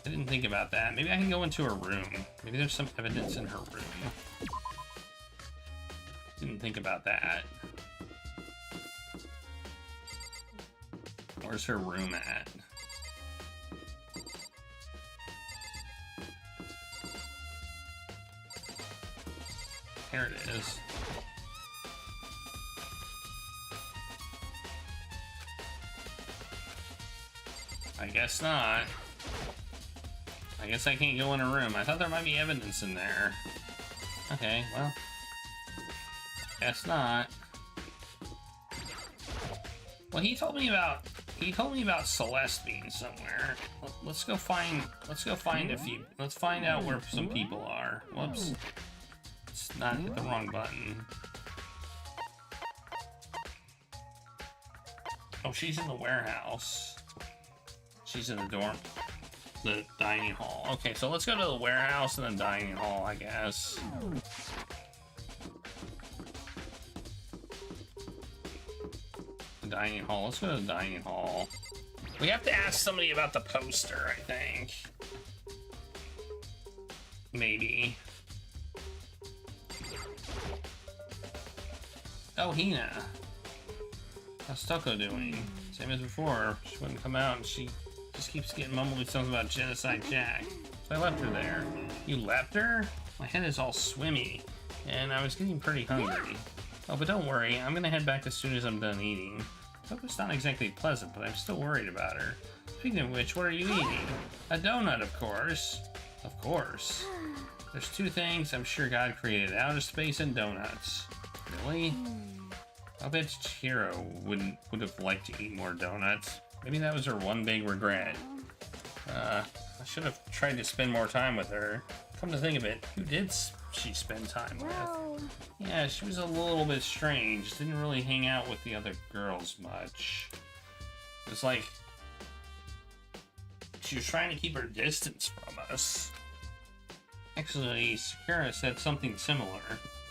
I didn't think about that. Maybe I can go into her room. Maybe there's some evidence in her room. Didn't think about that. Where's her room at? Here it is. I guess not. I guess I can't go in a room. I thought there might be evidence in there. Okay, well. Guess not. Well, he told me about Celeste being somewhere. Let's go find a few. Let's find out where some people are. Whoops. It's not hit the wrong button. Oh, she's in the warehouse. She's in the dining hall. Okay, so let's go to the warehouse and then dining hall, I guess. The dining hall. Let's go to the dining hall. We have to ask somebody about the poster, I think. Maybe. Oh, Hina. How's Toko doing? Same as before. She wouldn't come out and she just keeps getting mumbly something about Genocide Jack. So I left her there. You left her? My head is all swimmy, and I was getting pretty hungry. Oh, but don't worry, I'm gonna head back as soon as I'm done eating. Toko's not exactly pleasant, but I'm still worried about her. Speaking of which, what are you eating? A donut, of course. Of course. There's two things I'm sure God created: outer space and donuts. Really? I bet Chihiro would have liked to eat more donuts. Maybe that was her one big regret. I should have tried to spend more time with her. Come to think of it, who did she spend time with? Yeah, she was a little bit strange. Didn't really hang out with the other girls much. It was like she was trying to keep her distance from us. Actually, Sakura said something similar.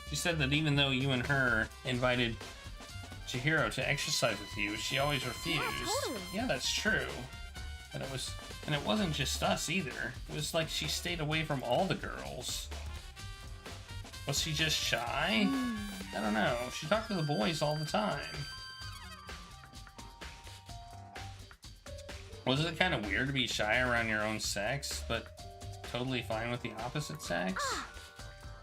She said that even though you and her invited Chihiro to exercise with you, she always refused. Yeah, totally. Yeah, that's true. And it wasn't just us either. It was like she stayed away from all the girls. Was she just shy? I don't know. She talked to the boys all the time. Was it kind of weird to be shy around your own sex, but totally fine with the opposite sex?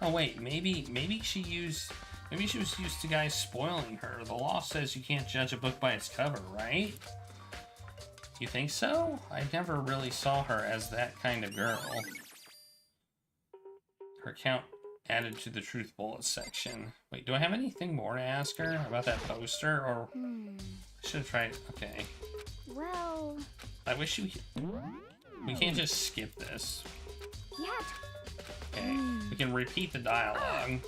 Oh wait, maybe she was used to guys spoiling her. The law says you can't judge a book by its cover, right? You think so? I never really saw her as that kind of girl. Her count added to the truth bullet section. Wait, do I have anything more to ask her about that poster, or I should have tried? Okay. Well, I wish we can't just skip this. Yet. Okay, we can repeat the dialogue.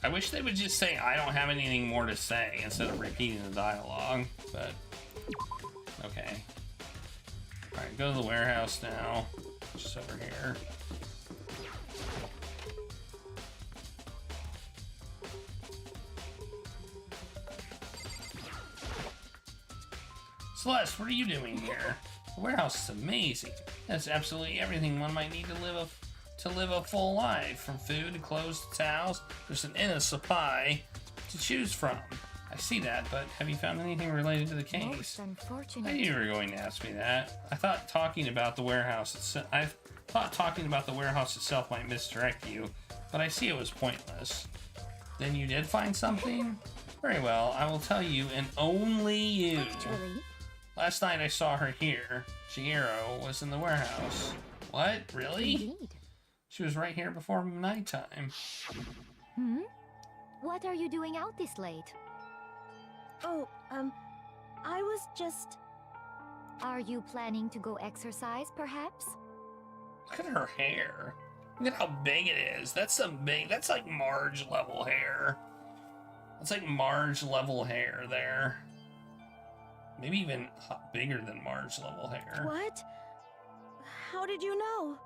I wish they would just say, I don't have anything more to say, instead of repeating the dialogue, but okay. Alright, go to the warehouse now. Just over here. Celeste, what are you doing here? The warehouse is amazing. That's absolutely everything one might need to live a full life. From food to clothes to towels, there's an endless supply to choose from. I see that, but have you found anything related to the case? Most unfortunate. I knew you were going to ask me that. I thought talking about the warehouse itself might misdirect you, but I see it was pointless. Then you did find something? Very well, I will tell you, and only you. Actually. Last night I saw her here. Chihiro was in the warehouse. What? Really? Indeed. She was right here before nighttime. What are you doing out this late? Oh, I was just... Are you planning to go exercise, perhaps? Look at her hair. Look at how big it is. That's like Marge level hair. That's like Marge level hair there. Maybe even bigger than Marge level hair. What? How did you know?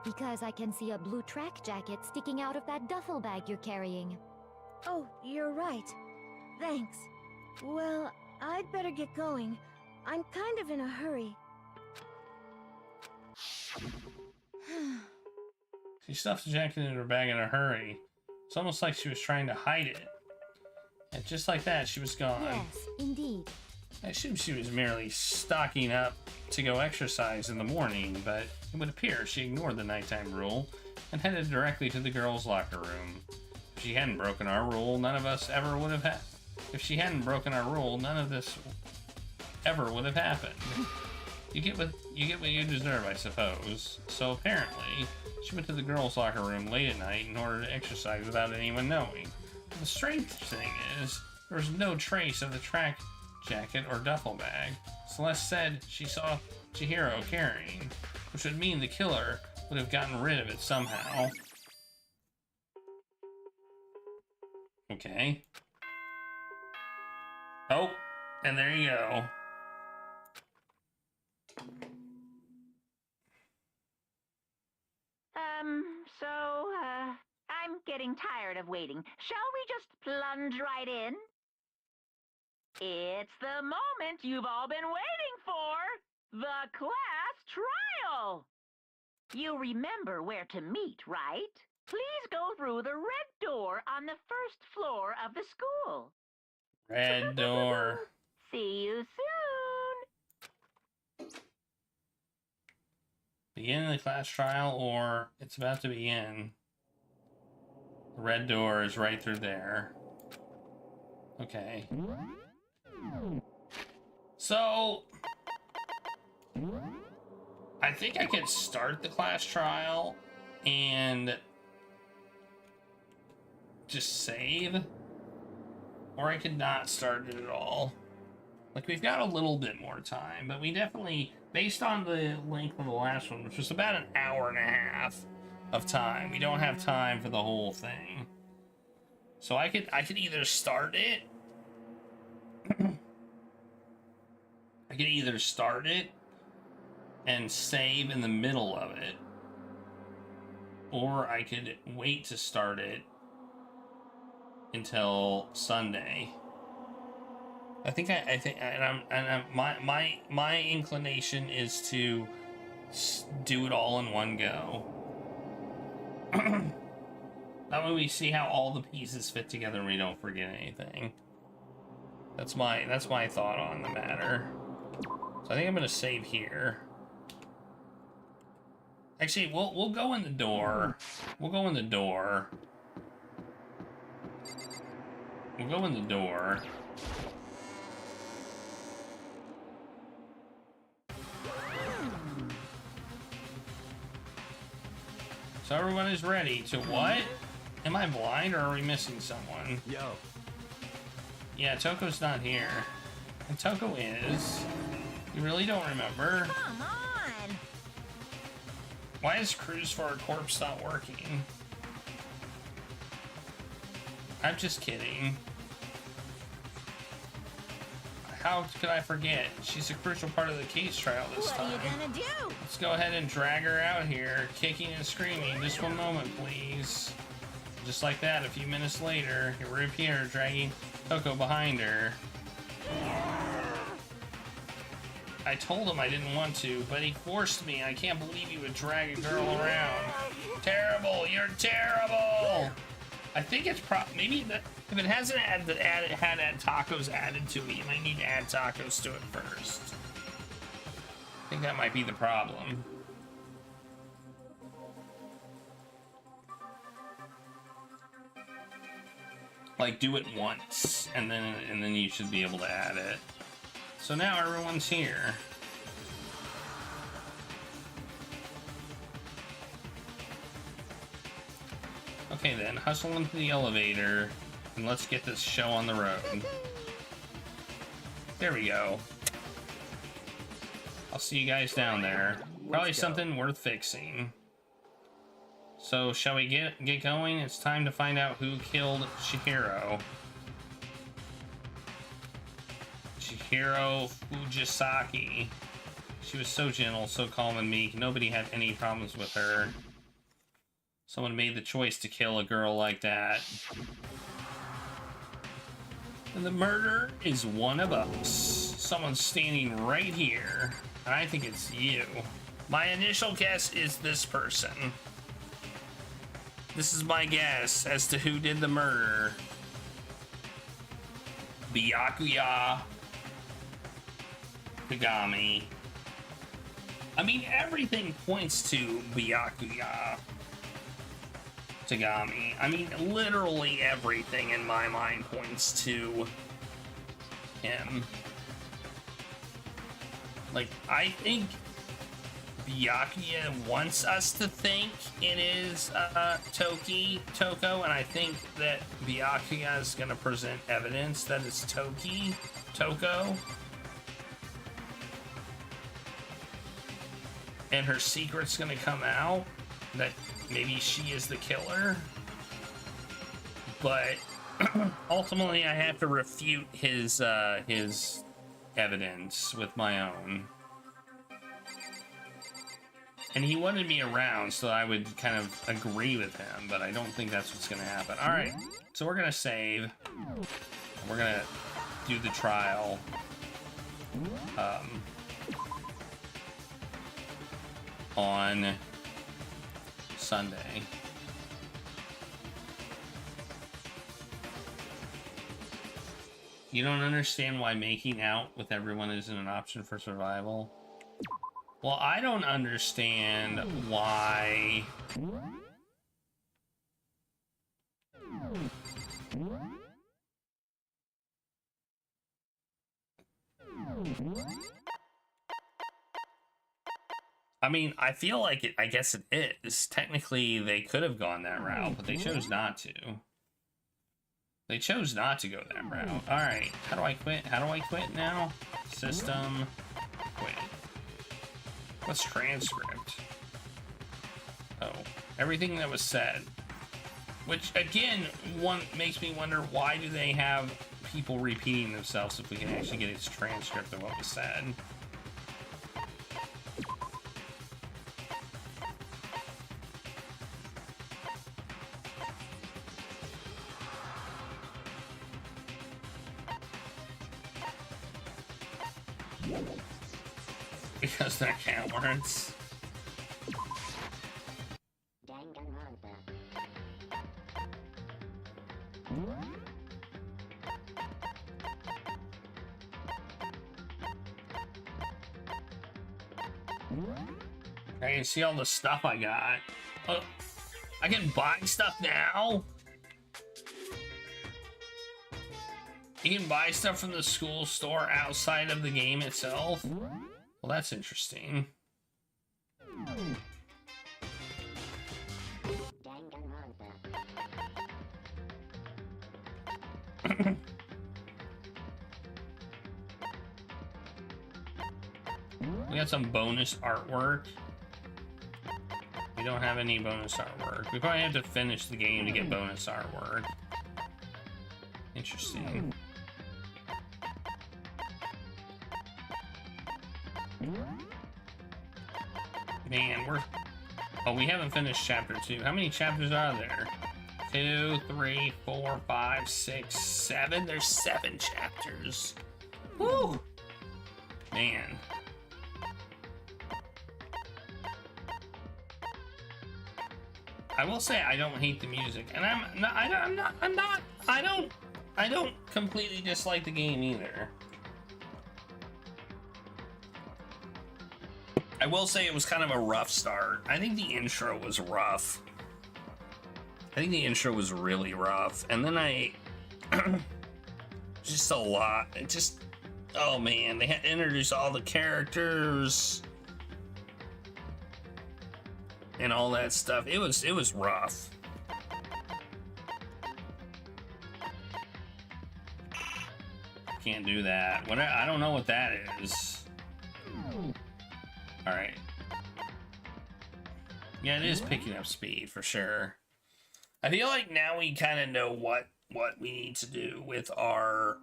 Because I can see a blue track jacket sticking out of that duffel bag you're carrying. Oh, you're right. Thanks. Well, I'd better get going. I'm kind of in a hurry. She stuffed the jacket in her bag in a hurry. It's almost like she was trying to hide it. And just like that, she was gone. Yes, indeed. I assumed she was merely stocking up to go exercise in the morning, but it would appear she ignored the nighttime rule and headed directly to the girls' locker room. If she hadn't broken our rule, none of us ever would have If she hadn't broken our rule, none of this ever would have happened. You get what you deserve, I suppose. So apparently, she went to the girls' locker room late at night in order to exercise without anyone knowing. But the strange thing is, there was no trace of the track jacket or duffel bag. Celeste said she saw Chihiro carrying, which would mean the killer would have gotten rid of it somehow. Okay. Oh, and there you go. I'm getting tired of waiting. Shall we just plunge right in? It's the moment you've all been waiting for! The class trial! You remember where to meet, right? Please go through the red door on the first floor of the school. Red door. See you soon! Begin the class trial, or it's about to begin. The red door is right through there. Okay. So, I think I could start the class trial and just save, or I could not start it at all. Like, we've got a little bit more time, but we definitely, based on the length of the last one, which was about an hour and a half of time, we don't have time for the whole thing. So I could either start it, I could either start it and save in the middle of it, or I could wait to start it until Sunday. My inclination is to do it all in one go. That way we see how all the pieces fit together and we don't forget anything. That's my thought on the matter. So I think I'm gonna save here. Actually, we'll go in the door. We'll go in the door. We'll go in the door. So everyone is ready to what? Am I blind or are we missing someone? Yo. Yeah, Toko's not here. And Toko is. You really don't remember? Come on! Why is Cruise for a Corpse not working? I'm just kidding. How could I forget? She's a crucial part of the case trial this time. What are you gonna do? Let's go ahead and drag her out here, kicking and screaming. Just one moment, please. Just like that, a few minutes later, we reappear, dragging Toko behind her. I told him I didn't want to, but he forced me. I can't believe you would drag a girl around. Terrible! You're terrible! I think it's maybe that if it hasn't had tacos added to it, you might need to add tacos to it first. I think that might be the problem. Like, do it once, and then you should be able to add it. So now everyone's here. Okay then, hustle into the elevator, and let's get this show on the road. There we go. I'll see you guys down there. Probably something worth fixing. So, shall we get going? It's time to find out who killed Chihiro. Chihiro Fujisaki. She was so gentle, so calm and meek. Nobody had any problems with her. Someone made the choice to kill a girl like that. And the murder is one of us. Someone's standing right here. I think it's you. My initial guess is this person. This is my guess as to who did the murder. Byakuya Kagami. I mean, everything points to Byakuya Tagami. I mean, literally everything in my mind points to him. Like, I think Byakuya wants us to think it is Toko, and I think that Byakuya is going to present evidence that it's Toko. And her secret's going to come out, that maybe she is the killer. But ultimately, I have to refute his evidence with my own. And he wanted me around so I would kind of agree with him, but I don't think that's what's going to happen. All right, so we're going to save. We're going to do the trial. On Sunday. You don't understand why making out with everyone isn't an option for survival? Well, I don't understand why... I mean, I feel like it, I guess it is. Technically, they could have gone that route, but they chose not to. They chose not to go that route. Alright, how do I quit? How do I quit now? System, quit. What's transcript? Oh, everything that was said. Which, again, makes me wonder, why do they have people repeating themselves if we can actually get its transcript of what was said? Because they're cat words. Danganronpa. I can see all the stuff I got. Oh, I can buy stuff now? You can buy stuff from the school store outside of the game itself? Well, that's interesting. We got some bonus artwork. We don't have any bonus artwork. We probably have to finish the game to get bonus artwork. Interesting. Man, oh, we haven't finished chapter 2. How many chapters are there? 2, 3, 4, 5, 6, 7. There's 7 chapters. Woo! Man. I will say I don't hate the music, and I don't completely dislike the game either. I will say it was kind of a rough start. I think the intro was rough. I think the intro was really rough, and then just a lot. It just, oh man, they had to introduce all the characters and all that stuff. It was rough. Can't do that. What I don't know what that is. All right. Yeah, it is picking up speed for sure. I feel like now we kind of know what we need to do with our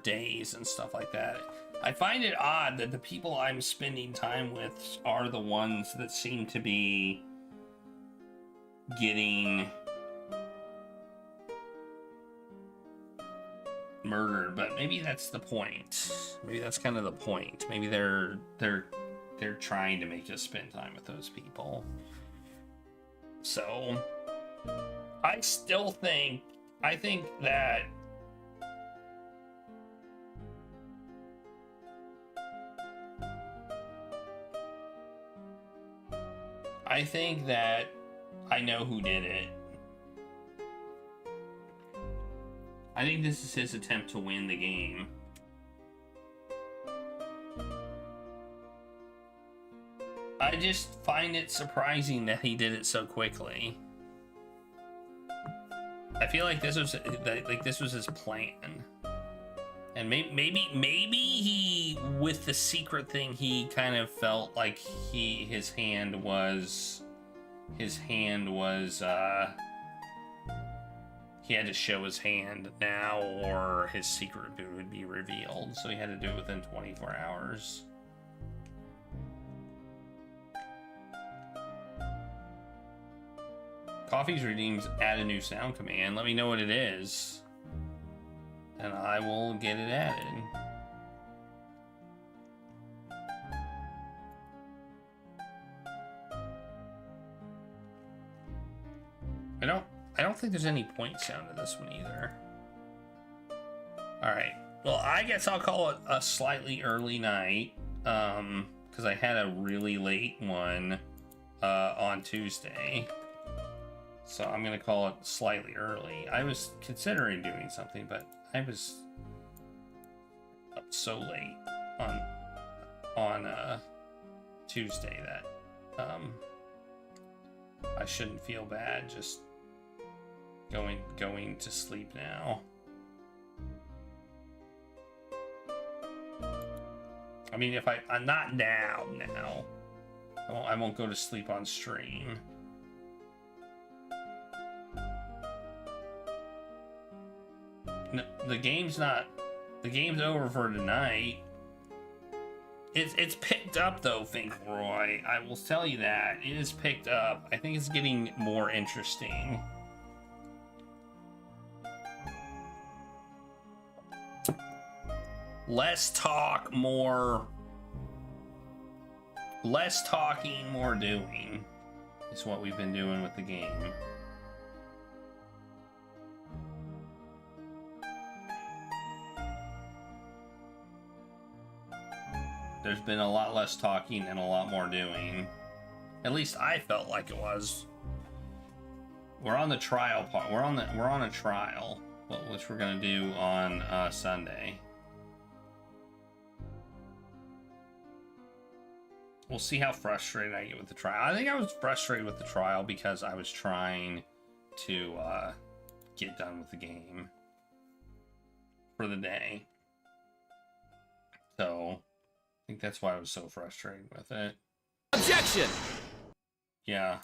days and stuff like that. I find it odd that the people I'm spending time with are the ones that seem to be getting murdered, but maybe that's the point. Maybe that's kind of the point. Maybe they're trying to make us spend time with those people. So I still think that I know who did it. I think this is his attempt to win the game. I just find it surprising that he did it so quickly. I feel like this was his plan, and maybe he, with the secret thing, he kind of felt like he had to show his hand now, or his secret would be revealed. So he had to do it within 24 hours. Coffee's redeems add a new sound command. Let me know what it is, and I will get it added. I don't think there's any point sound to this one either. All right. Well, I guess I'll call it a slightly early night, because I had a really late one on Tuesday. So I'm gonna call it slightly early. I was considering doing something, but I was up so late on Tuesday that I shouldn't feel bad just going to sleep now. I mean, if I'm not now, I won't go to sleep on stream. No, the game's over for tonight. It's picked up though, Finkelroy. I will tell you that. It is picked up. I think it's getting more interesting. Less talk, more less talking, more doing is what we've been doing with the game. There's been a lot less talking and a lot more doing. At least I felt like it was. We're on the trial part. We're on a trial, which we're gonna do on Sunday. We'll see how frustrated I get with the trial. I think I was frustrated with the trial because I was trying to get done with the game for the day. So I think that's why I was so frustrated with it. Objection! Yeah,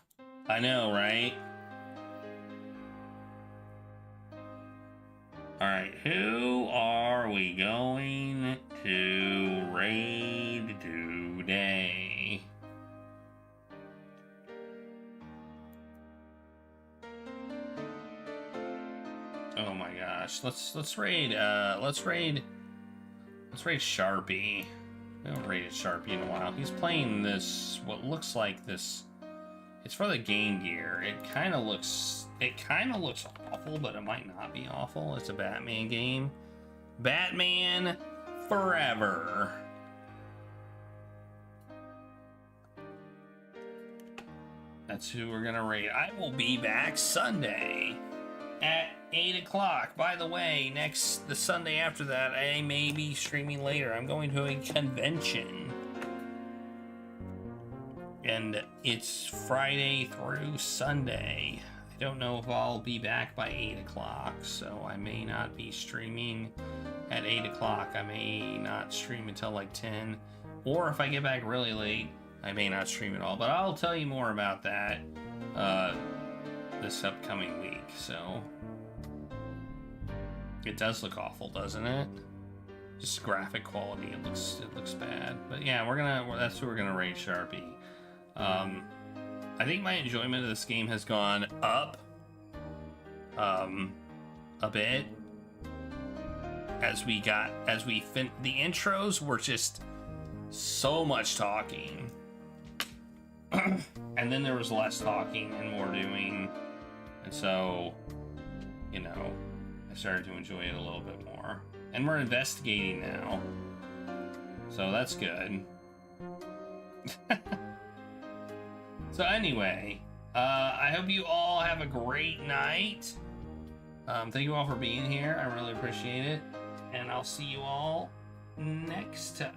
I know, right? Alright, who are we going to raid today? Oh my gosh, let's raid Sharpie. We haven't raided Sharpie in a while. He's playing this, what looks like this. It's for the Game Gear. It kind of looks awful, but it might not be awful. It's a Batman game. Batman Forever. That's who we're gonna raid. I will be back Sunday at 8 o'clock. By the way, the Sunday after that, I may be streaming later. I'm going to a convention. And it's Friday through Sunday. I don't know if I'll be back by 8 o'clock, so I may not be streaming at 8 o'clock. I may not stream until like 10. Or if I get back really late, I may not stream at all. But I'll tell you more about that this upcoming week. So it does look awful, doesn't it? Just graphic quality, it looks bad. But yeah, that's who we're gonna raid, Sharpie. I think my enjoyment of this game has gone up a bit the intros were just so much talking. And then there was less talking and more doing. And so, you know, I started to enjoy it a little bit more. And we're investigating now. So that's good. So anyway, I hope you all have a great night. Thank you all for being here. I really appreciate it. And I'll see you all next time.